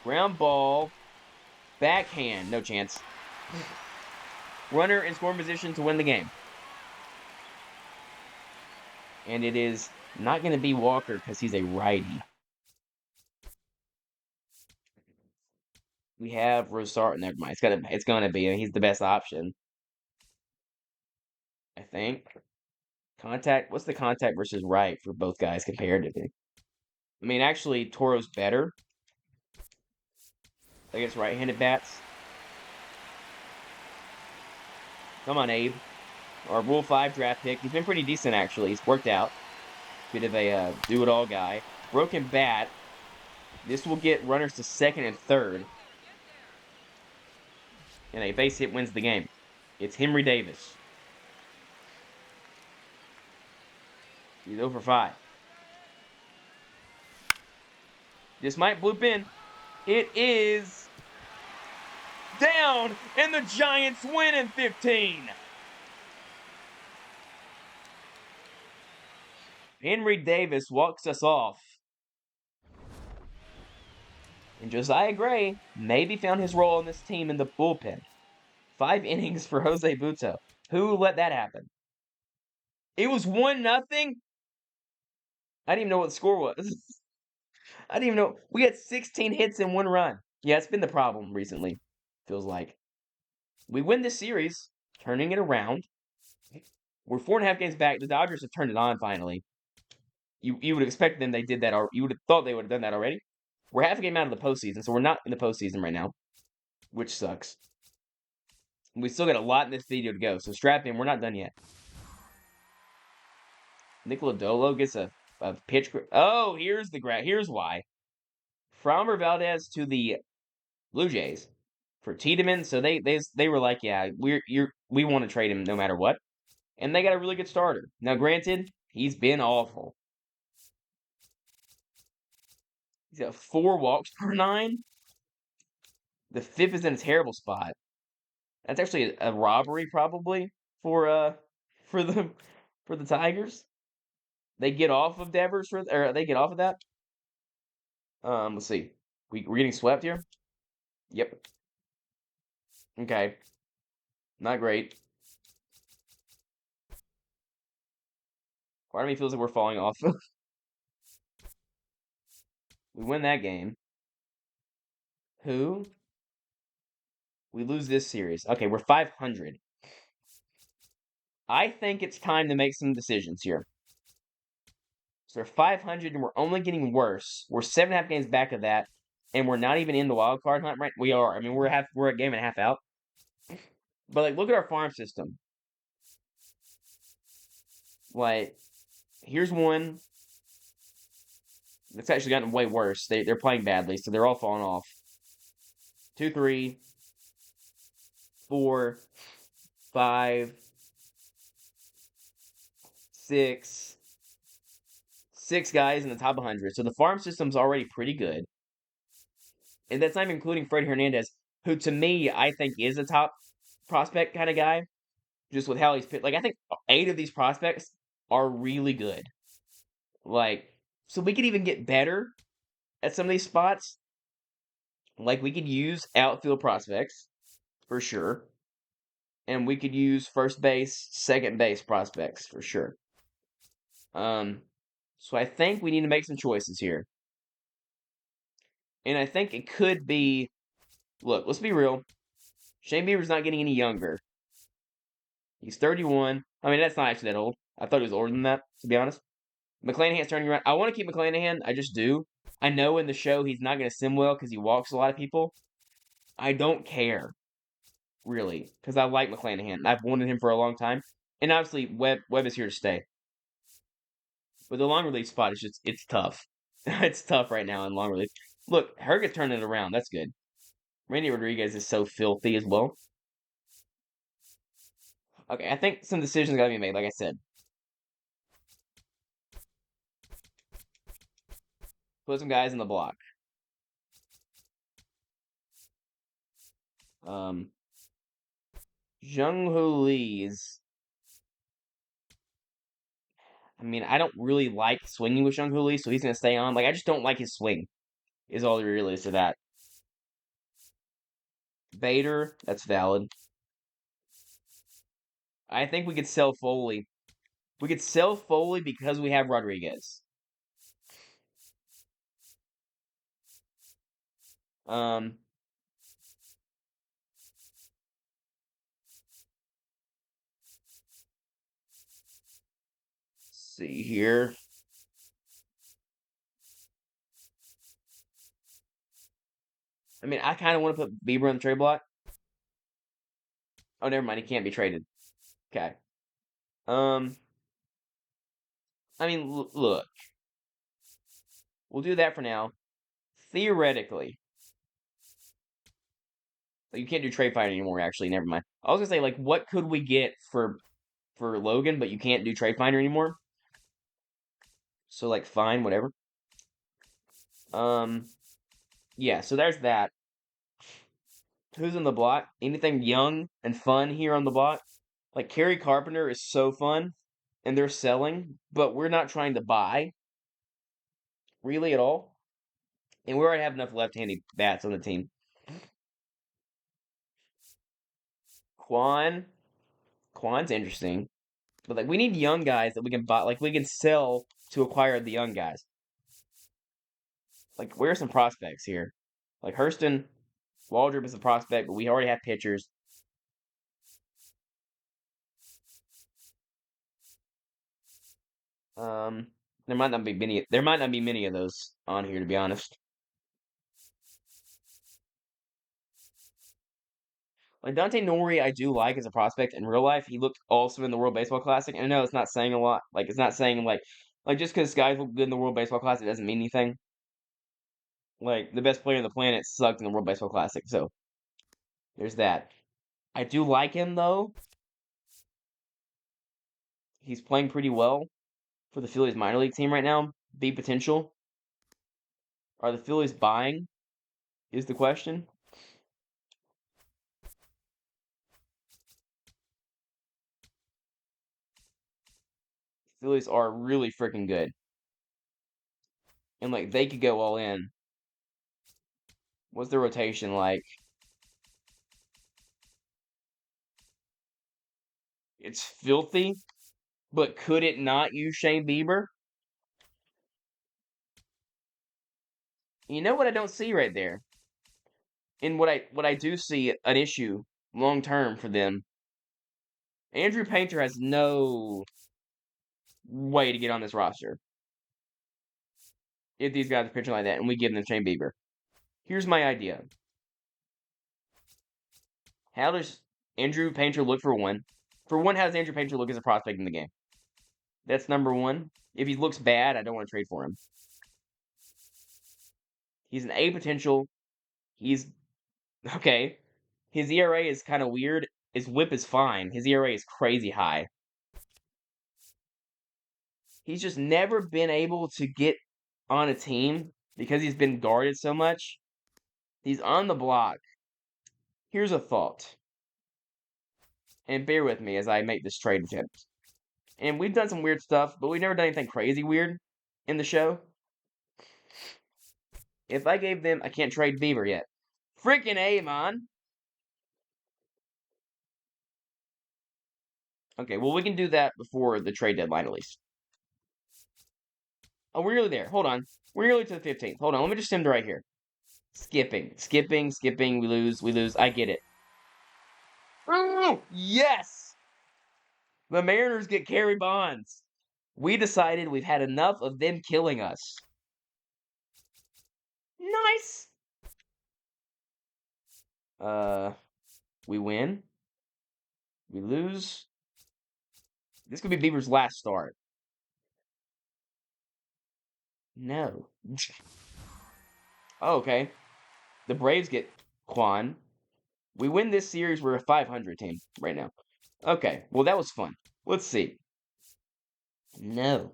Ground ball. Backhand. No chance. Runner in scoring position to win the game. And it is not going to be Walker because he's a righty. We have Rosar. Never mind. It's gonna be. He's the best option, I think. Contact. What's the contact versus right for both guys comparatively? I mean, actually, Toro's better against right-handed bats. Come on, Abe. Our Rule 5 draft pick. He's been pretty decent, actually. He's worked out. Bit of a do-it-all guy. Broken bat. This will get runners to second and third. And a base hit wins the game. It's Henry Davis. He's 0 for 5. This might bloop in. It is down, and the Giants win in 15. Henry Davis walks us off. And Josiah Gray maybe found his role in this team in the bullpen. 5 innings for Jose Butto. Who let that happen? It was 1-0. I didn't even know what the score was. I didn't even know. We had 16 hits in 1 run. Yeah, it's been the problem recently, feels like. We win this series, turning it around. We're 4.5 games back. The Dodgers have turned it on finally. You would expect them they did that. You would have thought they would have done that already. We're half a game out of the postseason, so we're not in the postseason right now, which sucks. We still got a lot in this video to go, so strap in. We're not done yet. Nicola Dolo gets a pitch. Oh, here's why. Framber Valdez to the Blue Jays for Tiedemann. So they were like, yeah, we want to trade him no matter what, and they got a really good starter. Now, granted, he's been awful. He's got 4 walks per 9. The 5th is in a terrible spot. That's actually a robbery, probably for the Tigers. They get off of Devers or they get off of that. Let's see. We're getting swept here. Yep. Okay. Not great. Part of me feels like we're falling off. We win that game. Who? We lose this series. Okay, we're 500. I think it's time to make some decisions here. So we're 500 and we're only getting worse. We're 7.5 games back of that, and we're not even in the wild card hunt right. We are. I mean, we're a game and a half out. But like, look at our farm system. Like, here's one. It's actually gotten way worse. They're playing badly, so they're all falling off. 2, 3, 4, 5, 6. 6 guys in the top 100. So the farm system's already pretty good. And that's not even including Freddie Hernandez, who to me, I think is a top prospect kind of guy. Just with how he's pitched. Like, I think 8 of these prospects are really good. Like, so we could even get better at some of these spots. Like, we could use outfield prospects, for sure. And we could use first base, second base prospects, for sure. So I think we need to make some choices here. And I think it could be, look, let's be real. Shane Bieber's not getting any younger. He's 31. I mean, that's not actually that old. I thought he was older than that, to be honest. McClanahan's turning around. I want to keep McClanahan. I just do. I know in the show he's not going to sim well because he walks a lot of people. I don't care, really, because I like McClanahan. I've wanted him for a long time. And obviously, Webb is here to stay. But the long relief spot is just, it's tough. It's tough right now in long relief. Look, Herget's turning it around. That's good. Randy Rodriguez is so filthy as well. Okay, I think some decisions got to be made, like I said. Put some guys in the block. Jung-Hoo Lee's. I mean, I don't really like swinging with Jung-Hoo Lee, so he's going to stay on. Like, I just don't like his swing, is all there really is to that. Bader, that's valid. I think we could sell Foley. We could sell Foley because we have Rodriguez. see here. I mean, I kind of want to put Bieber on the trade block. Oh, never mind. He can't be traded. Okay. Um, I mean, look, we'll do that for now. Theoretically, you can't do trade fight anymore. Actually, never mind. I was gonna say, like, what could we get for Logan, but you can't do trade finder anymore. So, like, fine, whatever. Um, yeah. So there's that. Who's on the block? Anything young and fun here on the block? Like Kerry Carpenter is so fun, and they're selling, but we're not trying to buy really at all. And we already have enough left-handed bats on the team. Quan, Quan's interesting, but like we need young guys that we can buy, like we can sell to acquire the young guys. Like where are some prospects here? Like Hurston, Waldrop is a prospect, but we already have pitchers. Um, there might not be many. There might not be many of those on here, to be honest. Like Dante Nori, I do like as a prospect in real life. He looked awesome in the World Baseball Classic, and I know it's not saying a lot. Like it's not saying like just because guys look good in the World Baseball Classic doesn't mean anything. Like the best player on the planet sucked in the World Baseball Classic, so there's that. I do like him though. He's playing pretty well for the Phillies minor league team right now. Big potential. Are the Phillies buying? Is the question. Phillies are really freaking good. And like they could go all in. What's the rotation like? It's filthy, but could it not use Shane Bieber? You know what I don't see right there? And what I do see an issue long term for them. Andrew Painter has no way to get on this roster if these guys are pitching like that and we give them Shane Bieber. Here's my idea. How does Andrew Painter look for one? For one, how does Andrew Painter look as a prospect in the game? That's number one. If he looks bad, I don't want to trade for him. He's an A potential. He's okay. His ERA is kind of weird. His whip is fine. His ERA is crazy high. He's just never been able to get on a team because he's been guarded so much. He's on the block. Here's a thought. And bear with me as I make this trade attempt. And we've done some weird stuff, but we've never done anything crazy weird in the show. If I gave them, I can't trade Bieber yet. Freaking A, man. Okay, well, we can do that before the trade deadline at least. Oh, we're nearly there. Hold on. We're nearly to the 15th. Hold on. Let me just send it right here. Skipping. We lose. I get it. Oh, yes! The Mariners get Kerry Bonds. We decided we've had enough of them killing us. Nice! We win. We lose. This could be Bieber's last start. No. Oh, okay. The Braves get Quan. We win this series. We're a 500 team right now. Okay. Well, that was fun. Let's see. No.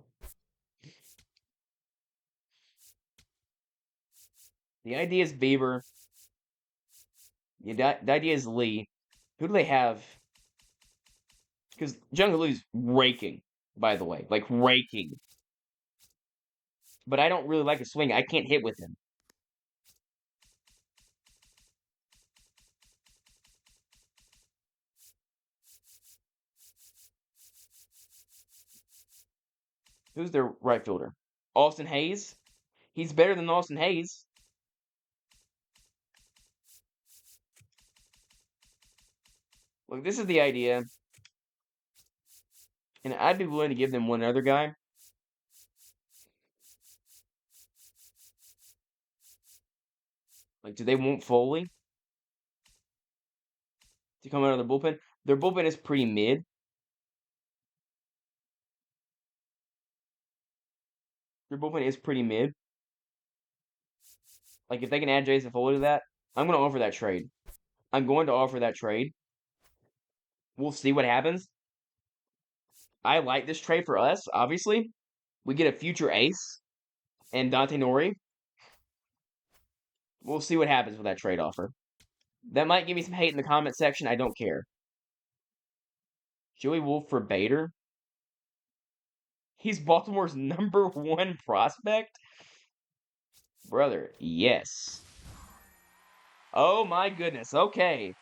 The idea is Bieber. The idea is Lee. Who do they have? Because Jung Lee's raking, by the way. Like, raking. But I don't really like his swing. I can't hit with him. Who's their right fielder? Austin Hayes? He's better than Austin Hayes. Look, this is the idea. And I'd be willing to give them one other guy. Like, do they want Foley to come out of their bullpen? Their bullpen is pretty mid. Their bullpen is pretty mid. Like, if they can add Jason Foley to that, I'm going to offer that trade. I'm going to offer that trade. We'll see what happens. I like this trade for us, obviously. We get a future ace and Dante Nori. We'll see what happens with that trade offer. That might give me some hate in the comment section. I don't care. Joey Wolf for Bader. He's Baltimore's #1 prospect? Brother, yes. Oh my goodness. Okay.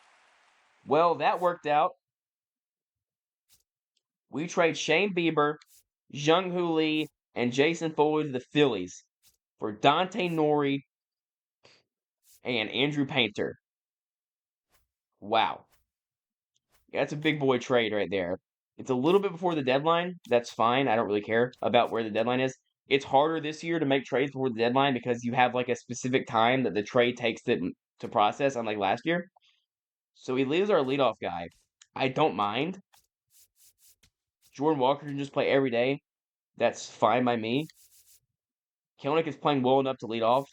Well, that worked out. We trade Shane Bieber, Jung-Hoo Lee, and Jason Foley to the Phillies for Dante Nori and Andrew Painter. Wow. That's a big boy trade right there. It's a little bit before the deadline. That's fine. I don't really care about where the deadline is. It's harder this year to make trades before the deadline because you have like a specific time that the trade takes to process, unlike last year. So he leaves our leadoff guy. I don't mind. Jordan Walker can just play every day. That's fine by me. Kelenic is playing well enough to lead off,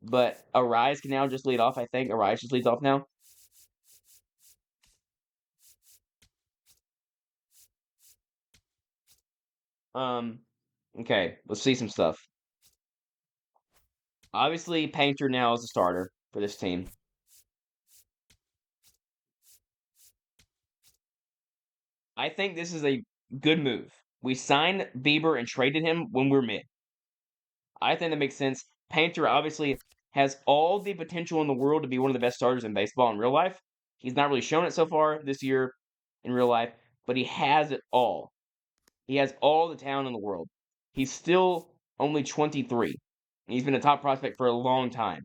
but Arise can now just lead off. I think Arise just leads off now. Okay, let's see some stuff. Obviously, Painter now is the starter for this team. I think this is a good move. We signed Bieber and traded him when we're mid. I think that makes sense. Painter obviously has all the potential in the world to be one of the best starters in baseball in real life. He's not really shown it so far this year in real life, but he has it all. He has all the talent in the world. He's still only 23. He's been a top prospect for a long time.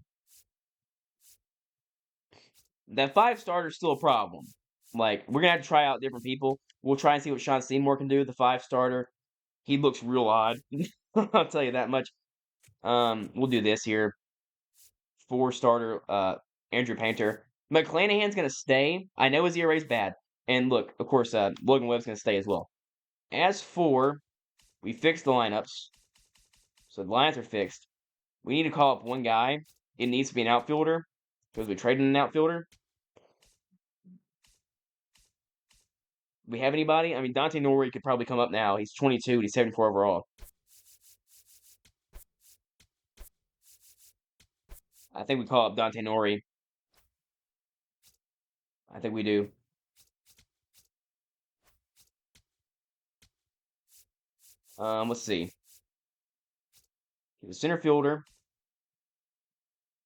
That 5 starter is still a problem. Like, we're going to have to try out different people. We'll try and see what Sean Seymour can do, the 5 starter. He looks real odd. I'll tell you that much. We'll do this here. 4 starter, Andrew Painter. McClanahan's going to stay. I know his ERA is bad. And look, of course, Logan Webb's going to stay as well. As for, we fixed the lineups. So the lines are fixed. We need to call up one guy. It needs to be an outfielder because we traded an outfielder. We have anybody? I mean, Dante Nori could probably come up now. He's 22. He's 74 overall. I think we call up Dante Nori. I think we do. Let's see. He's a center fielder.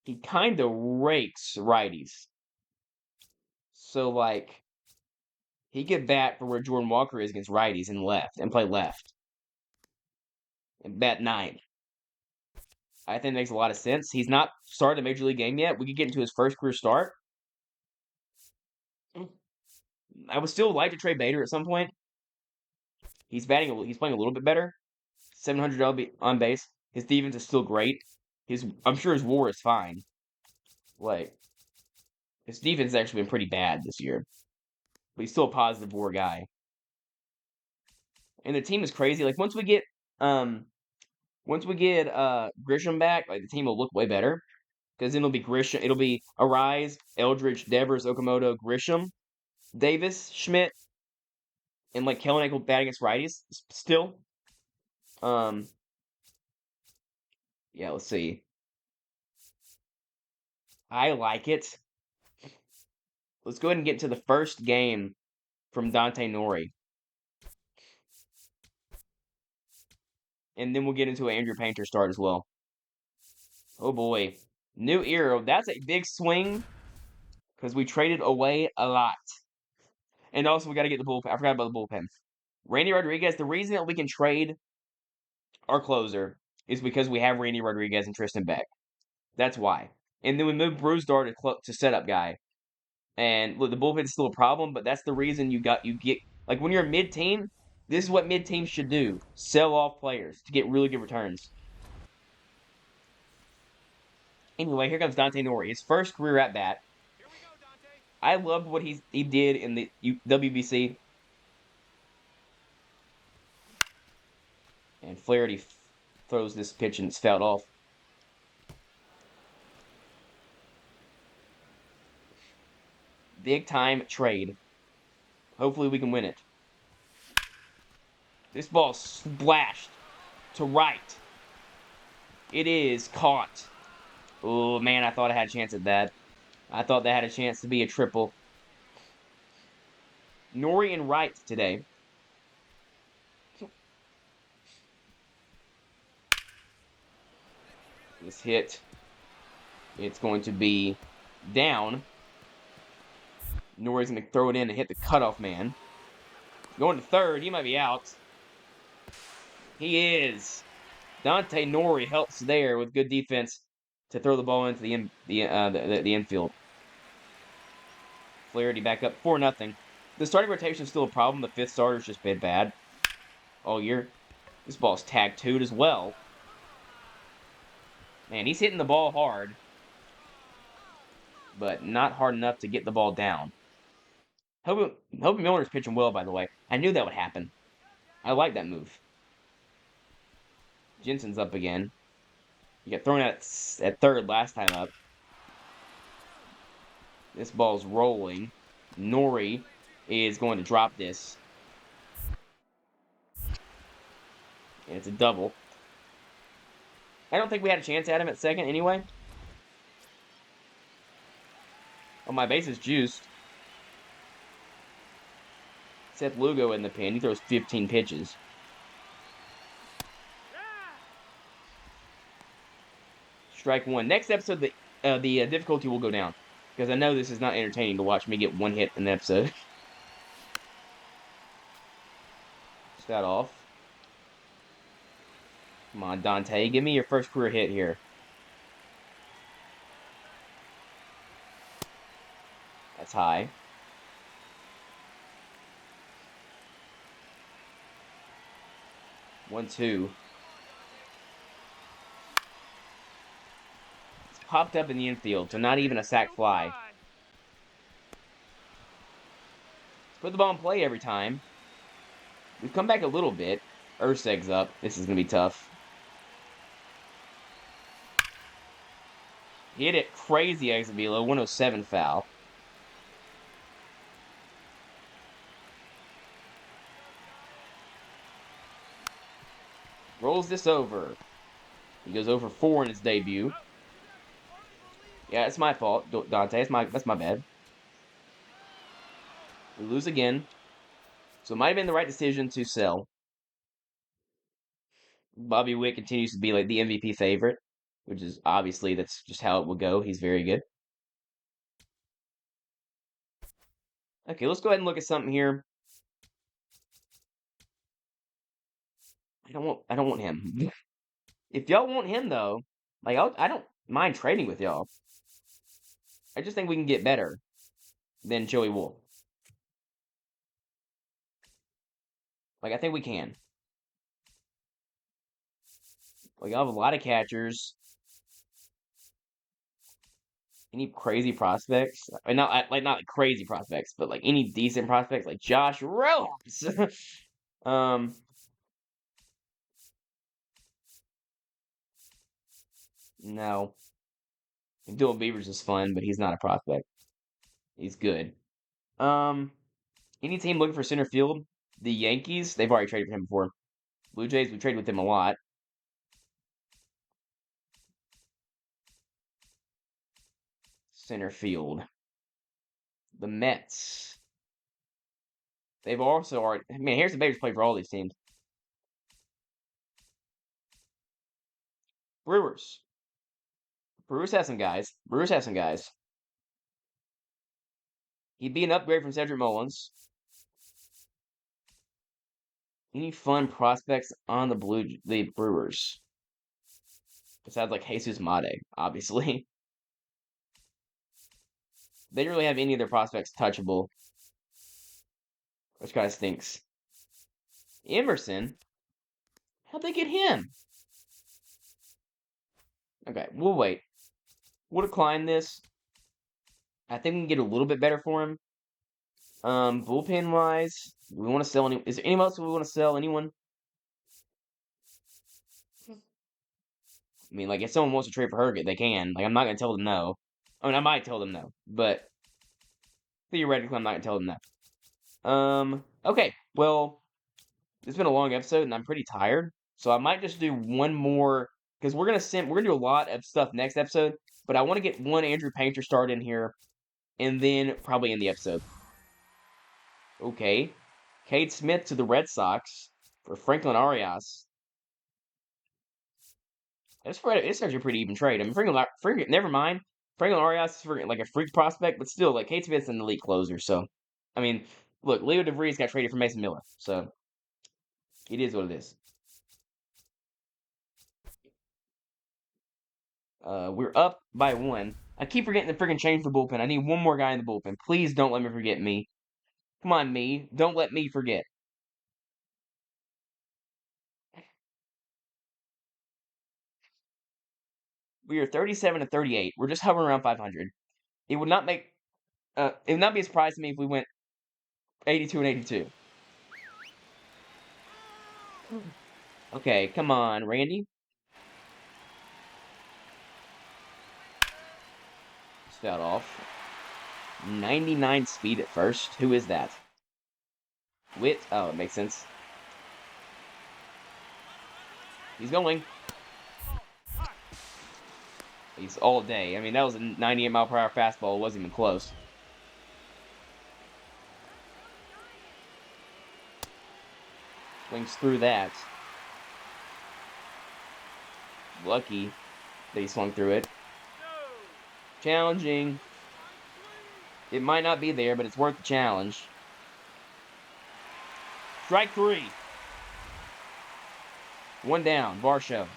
He kind of rakes righties. So, like, he could bat for where Jordan Walker is against righties and left and play left. And bat 9. I think it makes a lot of sense. He's not started a major league game yet. We could get into his first career start. I would still like to trade Bader at some point. He's playing a little bit better. 700 on base. His defense is still great. I'm sure his WAR is fine. Like, his defense has actually been pretty bad this year, but he's still a positive WAR guy. And the team is crazy. Like once we get Grisham back, like the team will look way better because then it'll be Grisham. It'll be Arise, Eldridge, Devers, Okamoto, Grisham, Davis, Schmidt, and like Kelenic will bat against righties still. Yeah, let's see. I like it. Let's go ahead and get to the first game from Dante Nori. And then we'll get into an Andrew Painter start as well. Oh boy. New era. That's a big swing because we traded away a lot. And also, we got to get the bullpen. I forgot about the bullpen. Randy Rodriguez, the reason that we can trade our closer is because we have Randy Rodriguez and Tristan Beck. That's why. And then we moved Brewstar to setup guy. And look, the bullpen is still a problem, but that's the reason you get like when you're mid team. This is what mid teams should do: sell off players to get really good returns. Anyway, here comes Dante Nori, his first career at bat. Here we go, Dante. I loved what he did in the WBC. And Flaherty throws this pitch and it's fouled off. Big time trade. Hopefully we can win it. This ball splashed to right. It is caught. Oh, man, I thought I had a chance at that. I thought that had a chance to be a triple. Nori and Wright today. This hit, it's going to be down. Nori's going to throw it in and hit the cutoff man. Going to third, he might be out. He is. Dante Nori helps there with good defense to throw the ball into the infield. Flaherty back up 4-0. The starting rotation is still a problem. The fifth starter's just been bad all year. This ball's tag two'd as well. Man, he's hitting the ball hard, but not hard enough to get the ball down. Hope Milner's pitching well, by the way. I knew that would happen. I like that move. Jensen's up again. He got thrown out at third last time up. This ball's rolling. Nori is going to drop this. And it's a double. I don't think we had a chance at him at second anyway. Oh, my base is juiced. Seth Lugo in the pen. He throws 15 pitches. Strike one. Next episode, the difficulty will go down. Because I know this is not entertaining to watch me get one hit in an episode. Just that off. Come on, Dante. Give me your first career hit here. That's high. One, two. It's popped up in the infield, so not even a sac fly. Let's put the ball in play every time. We've come back a little bit. Urseg's up. This is going to be tough. Hit it crazy exit velo. 107 foul. Rolls this over. He goes over 4 in his debut. Yeah, it's my fault, Dante. That's my bad. We lose again. So it might have been the right decision to sell. Bobby Witt continues to be like the MVP favorite, which is obviously that's just how it will go. He's very good. Okay, let's go ahead and look at something here. I don't want him. If y'all want him though, like I don't mind trading with y'all. I just think we can get better than Joey Wolf. Like I think we can. Like I have a lot of catchers. Any crazy prospects? Not like crazy prospects, but like any decent prospects, like Josh Rojas. No. Dylan Beavers is fun, but he's not a prospect. He's good. Any team looking for center field? The Yankees, they've already traded for him before. Blue Jays, we traded with him a lot. Center field. The Mets. They've also already. Man, Harrison Bader's played for all these teams. Brewers. Brewers has some guys. He'd be an upgrade from Cedric Mullins. Any fun prospects on the Brewers? Besides like Jesus Mate, obviously. They didn't really have any of their prospects touchable. Which kind of stinks. Emerson? How'd they get him? Okay, we'll wait. We'll decline this. I think we can get a little bit better for him. Bullpen wise, we want to sell any. Is there anyone else we want to sell? Anyone? I mean, like, if someone wants to trade for Herget, they can. Like, I'm not gonna tell them no. I mean, I might tell them no, but theoretically, I'm not gonna tell them no. Okay. Well, it's been a long episode, and I'm pretty tired, so I might just do one more because we're gonna do a lot of stuff next episode. But I want to get one Andrew Painter start in here, and then probably end the episode. Okay. Cade Smith to the Red Sox for Franklin Arias. It's actually a pretty even trade. I mean, Franklin, never mind. Franklin Arias is like a freak prospect, but still, like, Cade Smith's an elite closer. So, I mean, look, Leo DeVries got traded for Mason Miller, so it is what it is. We're up by 1. I keep forgetting to freaking change the bullpen. I need one more guy in the bullpen. Please don't let me forget me. Come on, me. Don't let me forget. We are 37 and 38. We're just hovering around 500. It would not make it would not be a surprise to me if we went 82 and 82. Okay, come on, Randy. Fouled off. 99 speed at first. Who is that? Wit. Oh, it makes sense. He's going. He's all day. I mean, that was a 98 mile per hour fastball. It wasn't even close. Swings through that. Lucky that he swung through it. Challenging. It might not be there, but it's worth the challenge. Strike 3. 1 down. Varsho.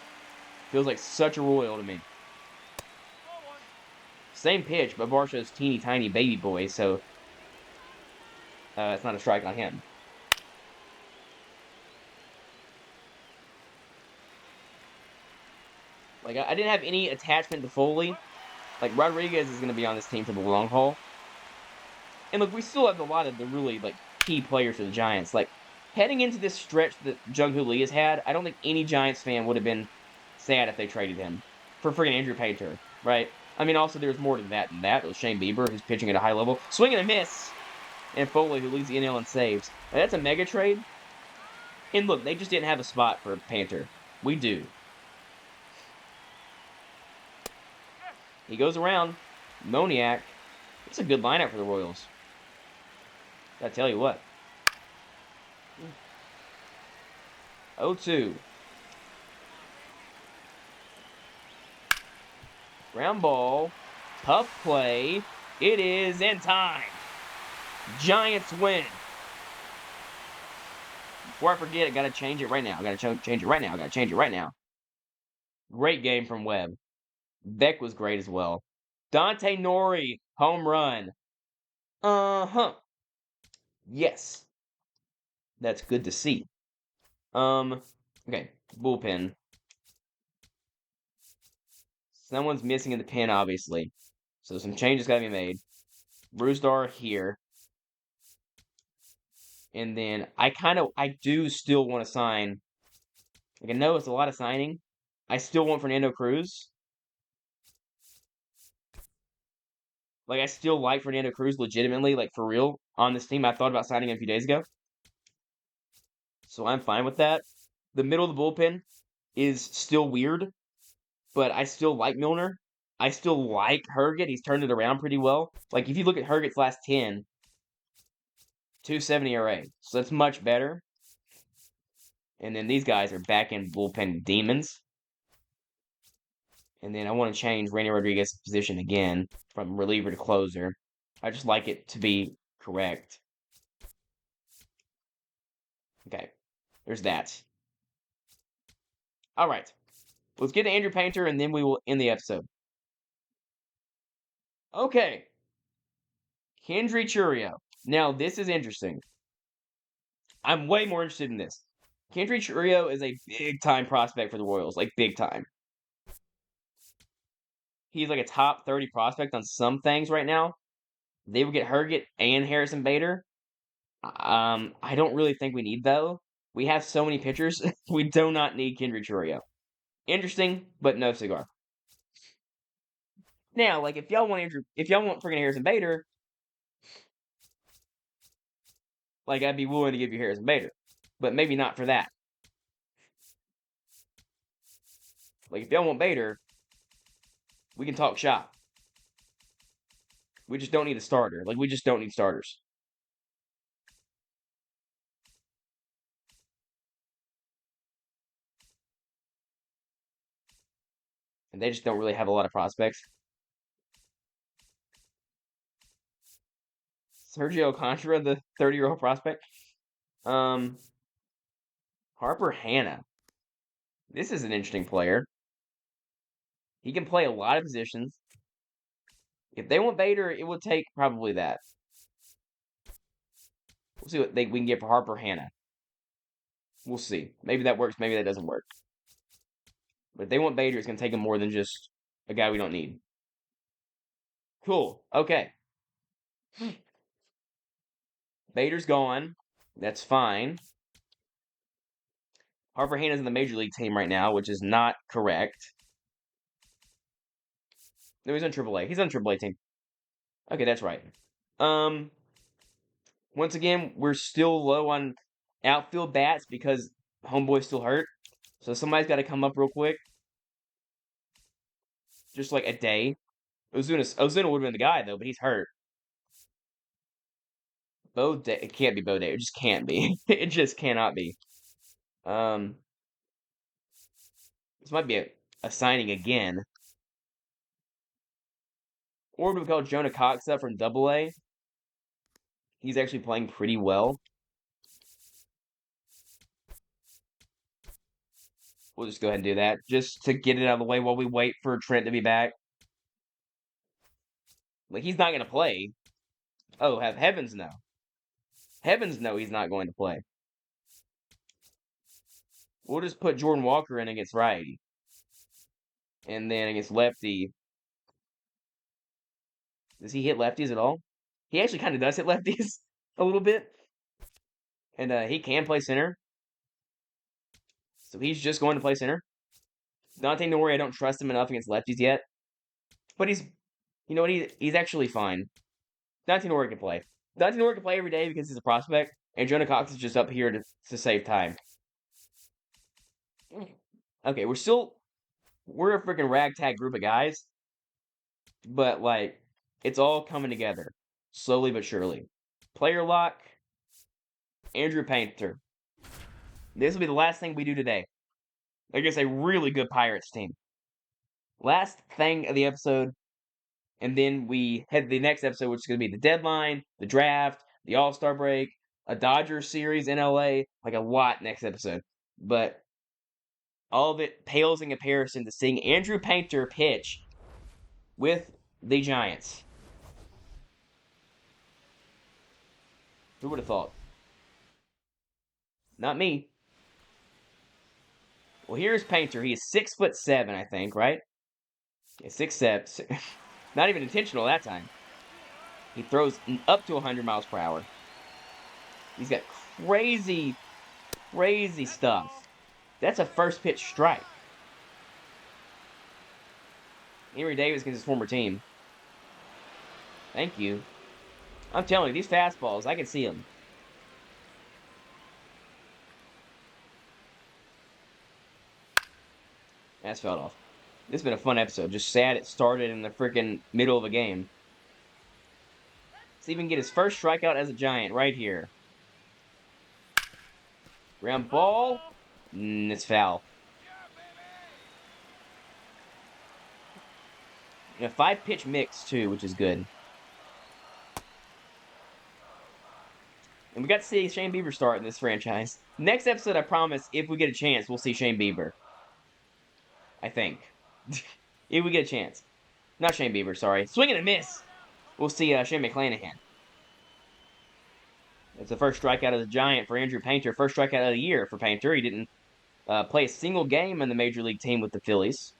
Feels like such a royal to me. Same pitch, but Varsho's teeny tiny baby boy, so it's not a strike on him. Like, I didn't have any attachment to Foley. Like, Rodriguez is going to be on this team for the long haul. And look, we still have a lot of the really, like, key players for the Giants. Like, heading into this stretch that Jung-Hoo Lee has had, I don't think any Giants fan would have been sad if they traded him for friggin' Andrew Painter, right? I mean, also, there's more to that than that. It was Shane Bieber, who's pitching at a high level. Swing and a miss! And Foley, who leads the NL in saves. Now, that's a mega trade. And look, they just didn't have a spot for Painter. We do. He goes around. Moniak. It's a good lineup for the Royals. Gotta tell you what. 0-2. Ground ball. Tough play. It is in time. Giants win. Before I forget, I gotta change it right now. I gotta change it right now. I gotta change it right now. Great game from Webb. Beck was great as well. Dante Nori, home run. Uh-huh. Yes. That's good to see. Okay, bullpen. Someone's missing in the pen, obviously. So some changes gotta be made. Brewstar here. And then I do still want to sign. Like, I know it's a lot of signing. I still want Fernando Cruz. Like, I still like Fernando Cruz legitimately, like, for real, on this team. I thought about signing him a few days ago. So I'm fine with that. The middle of the bullpen is still weird, but I still like Milner. I still like Herget. He's turned it around pretty well. Like, if you look at Herget's last 10, 270 ERA. So that's much better. And then these guys are back in bullpen demons. And then I want to change Randy Rodriguez's position again from reliever to closer. I just like it to be correct. Okay, there's that. All right, let's get to Andrew Painter, and then we will end the episode. Okay, Kendry Churio. Now, this is interesting. I'm way more interested in this. Kendry Churio is a big-time prospect for the Royals, like big time. he's like a top 30 prospect on some things right now. They would get Herget and Harrison Bader. I don't really think we need though. We have so many pitchers. We do not need Kendrick Churio. Interesting, but no cigar. Now, like if y'all want freaking Harrison Bader, like I'd be willing to give you Harrison Bader, but maybe not for that. Like if y'all want Bader, we can talk shop. We just don't need a starter. Like we just don't need starters. And they just don't really have a lot of prospects. Sergio Alcantara, the 30-year-old prospect. Harper Hanna. This is an interesting player. He can play a lot of positions. If they want Bader, it would take probably that. We'll see what we can get for Harper Hanna. We'll see. Maybe that works. Maybe that doesn't work. But if they want Bader, it's going to take him more than just a guy we don't need. Cool. Okay. Bader's gone. That's fine. Harper Hanna's in the Major League team right now, which is not correct. No, he's on AAA. He's on AAA team. Okay, that's right. Once again, we're still low on outfield bats because Homeboy's still hurt. So somebody's got to come up real quick. Just like a day. Ozuna would have been the guy, though, but he's hurt. It can't be Bode. It just can't be. It just cannot be. This might be a signing again. Or do we call Jonah Cox up from AA? He's actually playing pretty well. We'll just go ahead and do that, just to get it out of the way while we wait for Trent to be back. Like, he's not going to play. Oh, heavens no. Heavens no, he's not going to play. We'll just put Jordan Walker in against righty. And then against lefty. Does he hit lefties at all? He actually kind of does hit lefties a little bit. And he can play center. So he's just going to play center. Dante Nori, I don't trust him enough against lefties yet. But he's, you know what, he's actually fine. Dante Nori can play. Dante Nori can play every day because he's a prospect. And Jonah Cox is just up here to save time. Okay, we're a freaking ragtag group of guys. But, like, it's all coming together. Slowly but surely. Player lock. Andrew Painter. This will be the last thing we do today. Against a really good Pirates team. Last thing of the episode. And then we head to the next episode, which is going to be the deadline, the draft, the All-Star break, a Dodgers series in LA. Like a lot next episode. But all of it pales in comparison to seeing Andrew Painter pitch with the Giants. Who would have thought? Not me. Well, here's Painter. He is 6'7", I think, right? Yeah, 6'7". Not even intentional that time. He throws up to 100 miles per hour. He's got crazy, crazy stuff. That's a first pitch strike. Henry Davis against his former team. Thank you. I'm telling you, these fastballs, I can see them. That's felt off. This has been a fun episode. Just sad it started in the freaking middle of a game. Let's even get his first strikeout as a Giant right here. Ground ball. It's foul. And a 5-pitch mix, too, which is good. And we got to see Shane Bieber start in this franchise. Next episode, I promise, if we get a chance, we'll see Shane Bieber. I think. If we get a chance. Not Shane Bieber, sorry. Swing and a miss! We'll see Shane McClanahan. It's the first strikeout of the Giant for Andrew Painter. First strikeout of the year for Painter. He didn't play a single game in the Major League team with the Phillies.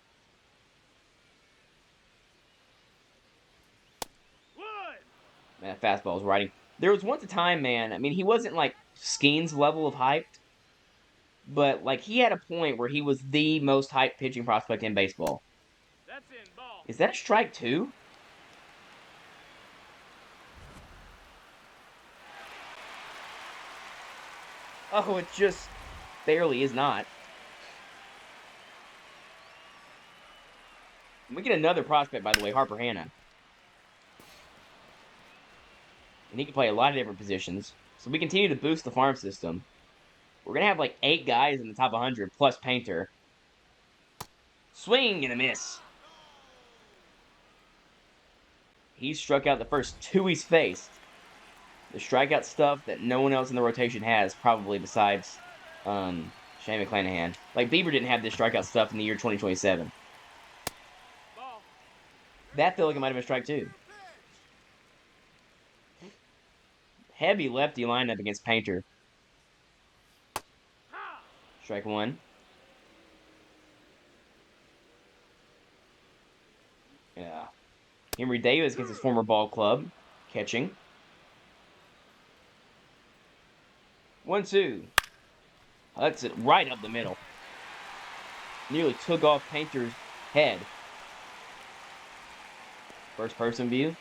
Man, fastball's riding. There was once a time, man. I mean, he wasn't like Skeen's level of hyped, but like he had a point where he was the most hyped pitching prospect in baseball. That's in ball. Is that a strike two? Oh, it just barely is not. We get another prospect, by the way, Harper Hanna. And he can play a lot of different positions. So we continue to boost the farm system. We're going to have like 8 guys in the top 100 plus Painter. Swing and a miss. He struck out the first 2 he's faced. The strikeout stuff that no one else in the rotation has, probably besides Shane McClanahan. Like, Bieber didn't have this strikeout stuff in the year 2027. Ball. That felt like it might have been strike 2. Heavy lefty lineup against Painter. Strike 1. Yeah. Henry Davis against his former ball club. Catching. 1-2. That's it right up the middle. Nearly took off Painter's head. First person view.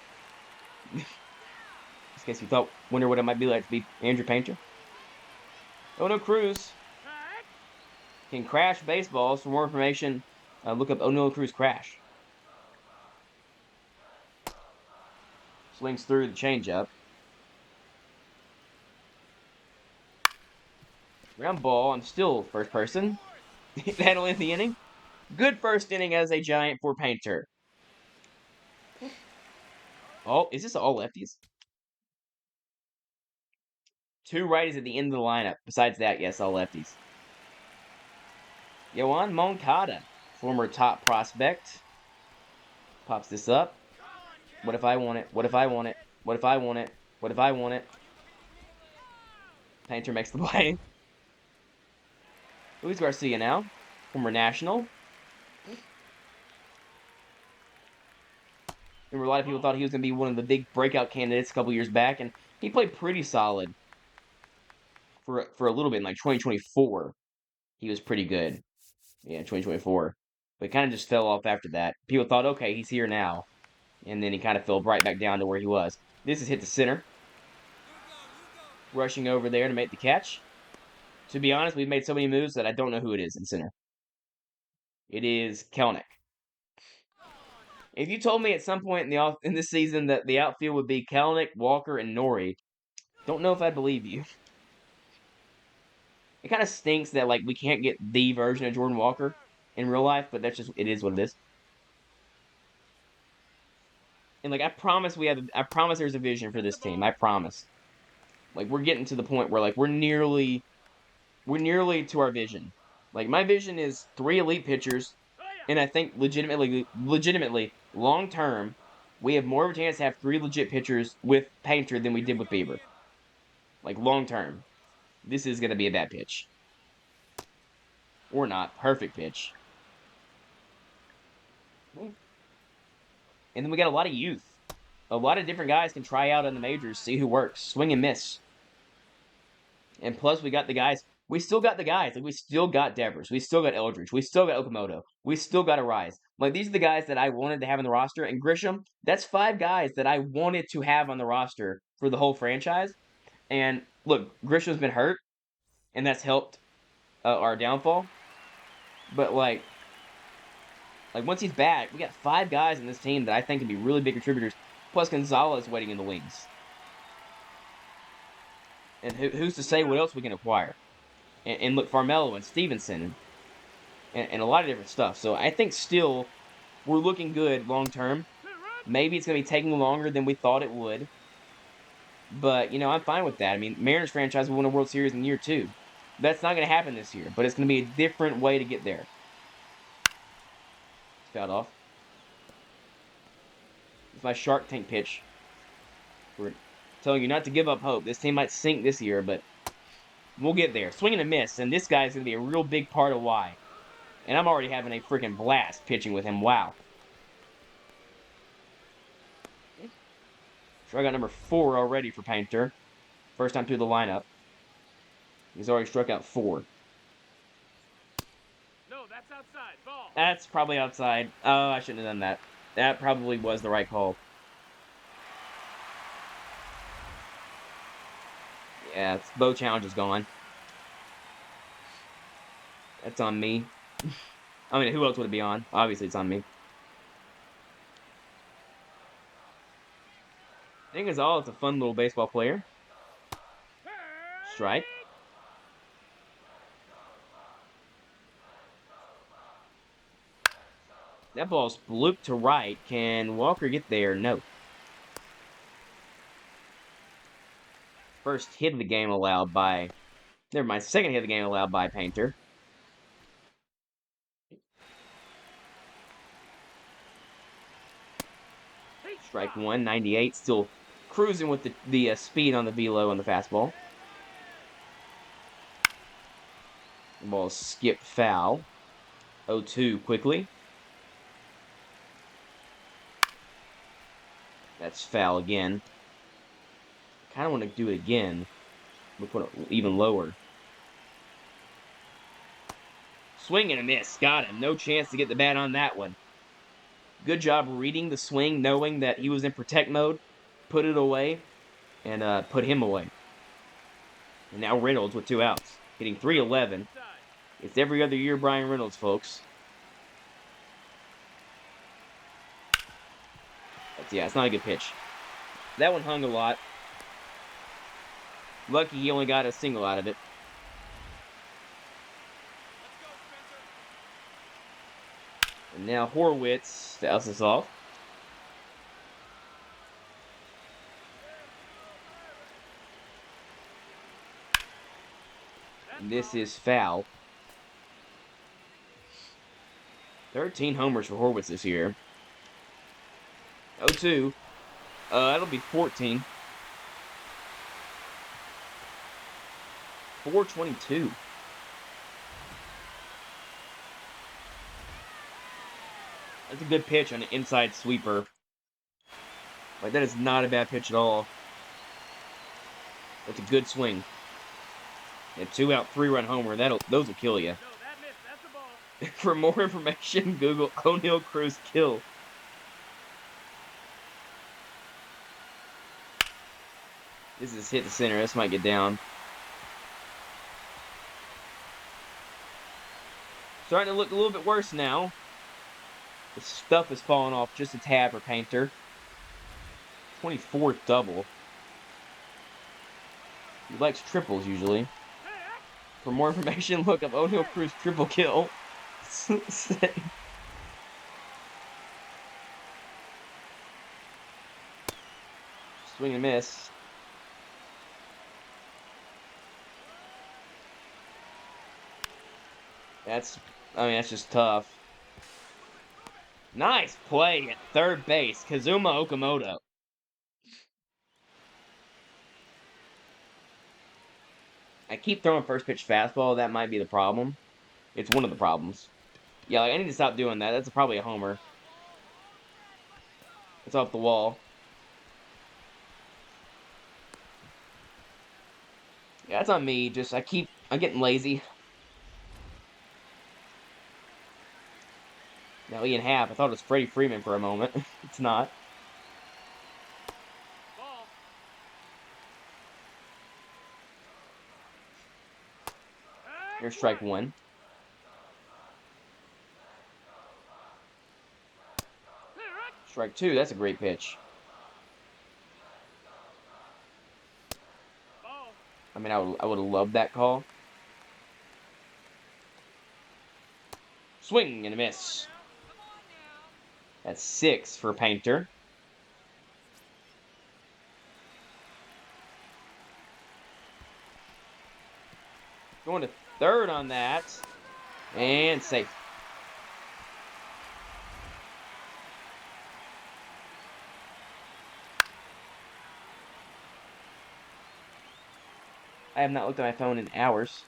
Just in case you wonder what it might be like to be Andrew Painter. Oh no, Cruz can crash baseballs. For more information, look up O'Neill Cruz crash. Slings through the changeup. Ground ball. I'm still first person. That'll end the inning. Good first inning as a Giant for Painter. Oh, is this all lefties? 2 righties at the end of the lineup. Besides that, yes, all lefties. Yoan Moncada, former top prospect. Pops this up. What if I want it? What if I want it? What if I want it? What if I want it? Painter makes the play. Luis Garcia now, former National. Remember, a lot of people thought he was going to be one of the big breakout candidates a couple years back, and he played pretty solid for a little bit in like 2024. He was pretty good. Yeah, 2024. But he kind of just fell off after that. People thought, okay, he's here now. And then he kind of fell right back down to where he was. This is hit to center. Rushing over there to make the catch. To be honest, we've made so many moves that I don't know who it is in center. It is Kelnick. If you told me at some point in this season that the outfield would be Kelnick, Walker, and Nori, don't know if I'd believe you. It kind of stinks that like we can't get the version of Jordan Walker in real life, but it is what it is. And like I promise there's a vision for this team. I promise. Like we're getting to the point where like we're nearly to our vision. Like my vision is 3 elite pitchers, and I think legitimately long term, we have more of a chance to have 3 legit pitchers with Painter than we did with Bieber. Like long term, this is gonna be a bad pitch, or not perfect pitch. And then we got a lot of youth. A lot of different guys can try out in the majors, see who works, swing and miss. And plus, we got the guys. We still got the guys. Like we still got Devers. We still got Eldridge. We still got Okamoto. We still got Arise. Like these are the guys that I wanted to have on the roster. And Grisham, that's 5 guys that I wanted to have on the roster for the whole franchise. And look, Grisham's been hurt, and that's helped our downfall. But like once he's back, we got 5 guys in this team that I think can be really big contributors. Plus Gonzalez waiting in the wings. And who's to say what else we can acquire? And look, Farmelo and Stevenson and a lot of different stuff. So I think still we're looking good long term. Maybe it's going to be taking longer than we thought it would. But, I'm fine with that. I mean, Mariners franchise will win a World Series in year 2. That's not going to happen this year, but it's going to be a different way to get there. It's fouled off. It's my Shark Tank pitch. We're telling you not to give up hope. This team might sink this year, but we'll get there. Swing and a miss, and this guy's going to be a real big part of why. And I'm already having a freaking blast pitching with him. Wow. Strikeout number 4 already for Painter. First time through the lineup. He's already struck out 4. No, that's outside. Ball. That's probably outside. Oh, I shouldn't have done that. That probably was the right call. Yeah, bow challenge is gone. That's on me. I mean, who else would it be on? Obviously, it's on me. I think it's a fun little baseball player. Strike. That ball's looped to right. Can Walker get there? No. First hit of the game allowed by... Never mind, second hit of the game allowed by Painter. Strike 1, 98. Still cruising with the speed on the velo on the fastball. The ball skipped foul. 0-2 quickly. That's foul again. Kind of want to do it again. We'll put it even lower. Swing and a miss. Got him. No chance to get the bat on that one. Good job reading the swing, knowing that he was in protect mode. Put it away, and put him away. And now Reynolds with 2 outs. Hitting .311. It's every other year Brian Reynolds, folks. It's not a good pitch. That one hung a lot. Lucky he only got a single out of it. And now Horwitz fouls us off. And this is foul. 13 homers for Horwitz this year. 0-2. That'll be 14. 422. That's a good pitch on an inside sweeper. Like, that is not a bad pitch at all. That's a good swing. A 2-out, 3-run homer. Those will kill you. No, that missed. That's a ball. For more information, Google O'Neal Cruz kill. This is hit to center. This might get down. Starting to look a little bit worse now. The stuff is falling off just a tad for Painter. 24th double. He likes triples usually. For more information, look up O'Neal Cruz triple kill. Swing and miss. That's just tough. Nice play at third base, Kazuma Okamoto. I keep throwing first pitch fastball. That might be the problem. It's one of the problems. Yeah, like, I need to stop doing that. That's probably a homer. It's off the wall. Yeah, that's on me. I'm getting lazy. Now Ian Happ. I thought it was Freddie Freeman for a moment. It's not. Ball. Here's strike 1. Strike 2. That's a great pitch. Ball. I mean, I would have loved that call. Swing and a miss. That's 6 for Painter. Going to third on that. And safe. I have not looked at my phone in hours.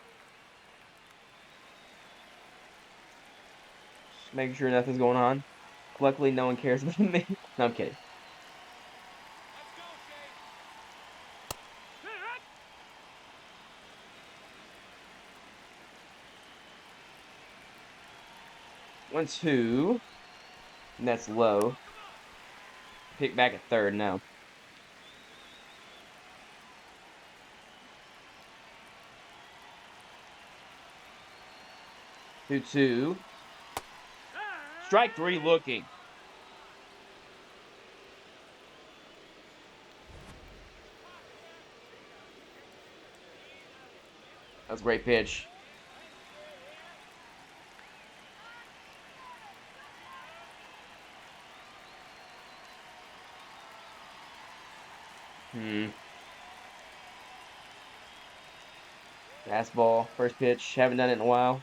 Just making sure nothing's going on. Luckily, no one cares about me. No, I'm kidding. Let's go, 1-2. And that's low. Pick back at third now. 2-2. Strike 3 looking. That's a great pitch. Fastball, first pitch. Haven't done it in a while.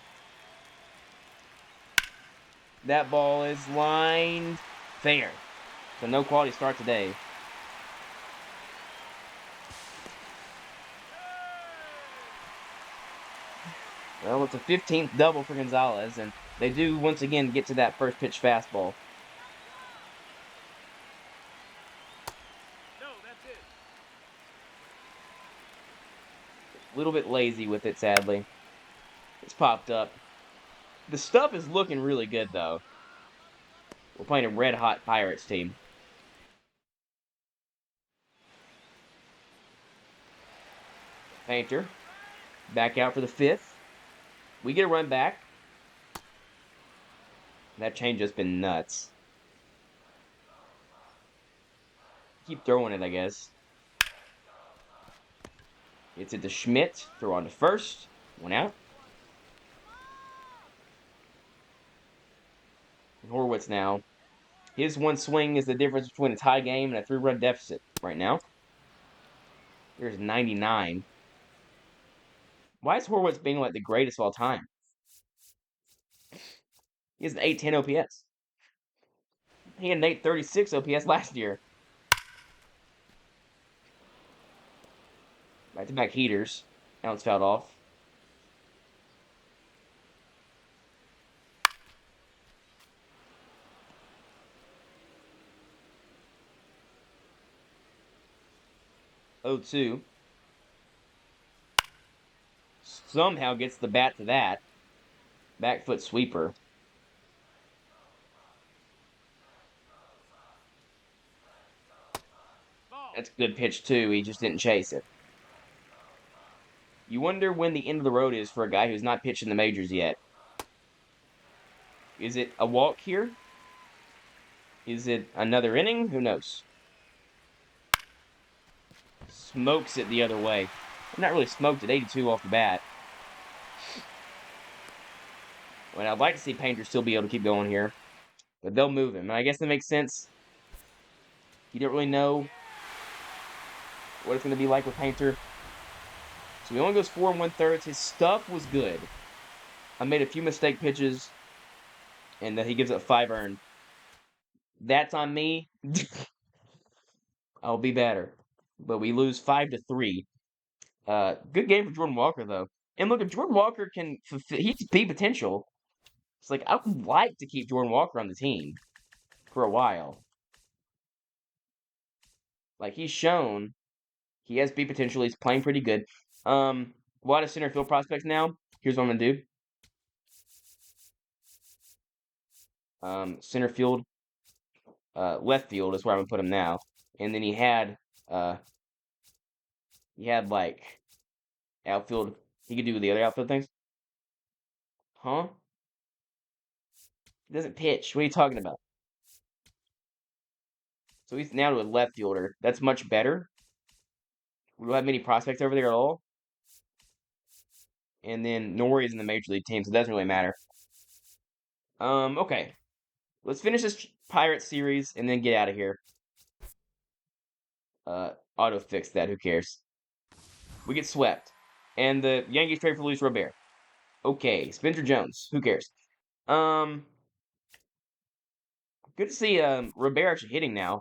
That ball is lined fair. So no quality start today. Well, it's a 15th double for Gonzalez, and they do once again get to that first pitch fastball. No, that's it. A little bit lazy with it, sadly. It's popped up. The stuff is looking really good, though. We're playing a red-hot Pirates team. Painter. Back out for the 5th. We get a run back. That change has been nuts. Keep throwing it, I guess. It's it to Schmidt. Throw on to first. 1 out. Horwitz now. His one swing is the difference between a tie game and a 3-run deficit right now. There's 99. Why is Horwitz being like the greatest of all time? He has an 810 OPS. He had an 836 OPS last year. Back-to-back heaters. Now it's fouled off. Oh, 2. Somehow gets the bat to that. Back foot sweeper. Ball. That's a good pitch, too. He just didn't chase it. You wonder when the end of the road is for a guy who's not pitched in the majors yet. Is it a walk here? Is it another inning? Who knows? Smokes it the other way. Not really smoked at 82 off the bat. Well, I'd like to see Painter still be able to keep going here. But they'll move him. And I guess that makes sense. You don't really know what it's going to be like with Painter. So he only goes 4 1/3. His stuff was good. I made a few mistake pitches. And he gives up 5 earned. That's on me. I'll be better. But we lose 5-3. Good game for Jordan Walker, though. And look, if Jordan Walker can fulfill, he's peak potential. It's like, I would like to keep Jordan Walker on the team for a while. Like, he's shown he has peak potential. He's playing pretty good. A lot of center field prospects now. Here's what I'm going to do. Center field, left field is where I'm going to put him now. And then he had like, outfield. He could do the other outfield things. Huh? He doesn't pitch. What are you talking about? So he's now to a left fielder. That's much better. We don't have many prospects over there at all. And then Nori's in the Major League team, so it doesn't really matter. Okay. Let's finish this Pirates series and then get out of here. Auto fix that. Who cares? We get swept. And the Yankees trade for Luis Robert. Okay. Spencer Jones. Who cares? Good to see Robert actually hitting now.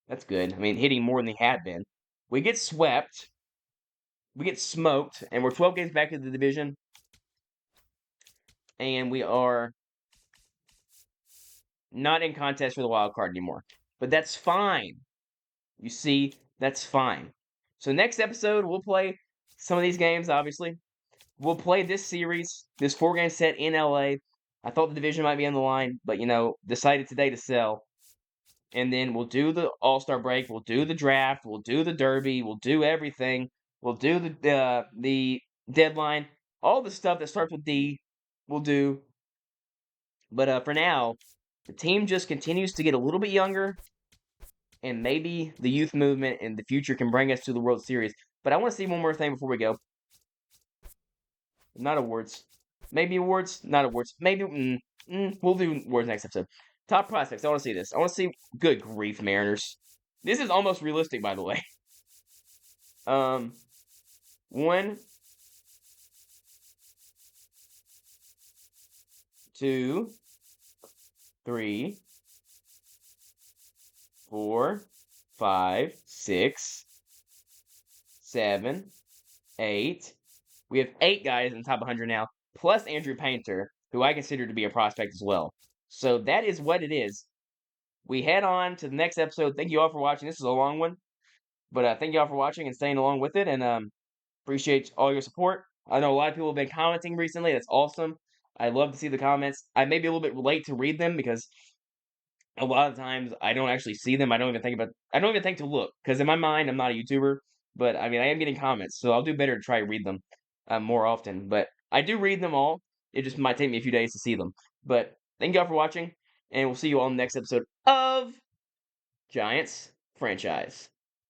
That's good. I mean, hitting more than he had been. We get swept. We get smoked. And we're 12 games back in the division. And we are not in contest for the wild card anymore. But that's fine. You see, that's fine. So next episode, we'll play some of these games, obviously. We'll play this series, this 4-game set in LA. I thought the division might be on the line, but decided today to sell. And then we'll do the All-Star break, we'll do the draft, we'll do the Derby, we'll do everything. We'll do the deadline, all the stuff that starts with D, we'll do. But for now, the team just continues to get a little bit younger, and maybe the youth movement in the future can bring us to the World Series. But I want to see one more thing before we go. Not awards. Maybe awards, not awards. Maybe we'll do awards next episode. Top prospects. I want to see this. I want to see. Good grief, Mariners. This is almost realistic, by the way. 1, 2, 3, 4, 5, 6, 7, 8. We have 8 guys in the top 100 now, plus Andrew Painter, who I consider to be a prospect as well. So that is what it is. We head on to the next episode. Thank you all for watching. This is a long one, but thank you all for watching and staying along with it, and appreciate all your support. I know a lot of people have been commenting recently. That's awesome. I love to see the comments. I may be a little bit late to read them because a lot of times I don't actually see them. I don't even think to look because in my mind I'm not a YouTuber. But I mean I am getting comments, so I'll do better to try to read them more often. But I do read them all. It just might take me a few days to see them. But thank you all for watching, and we'll see you all in the next episode of Giants Franchise.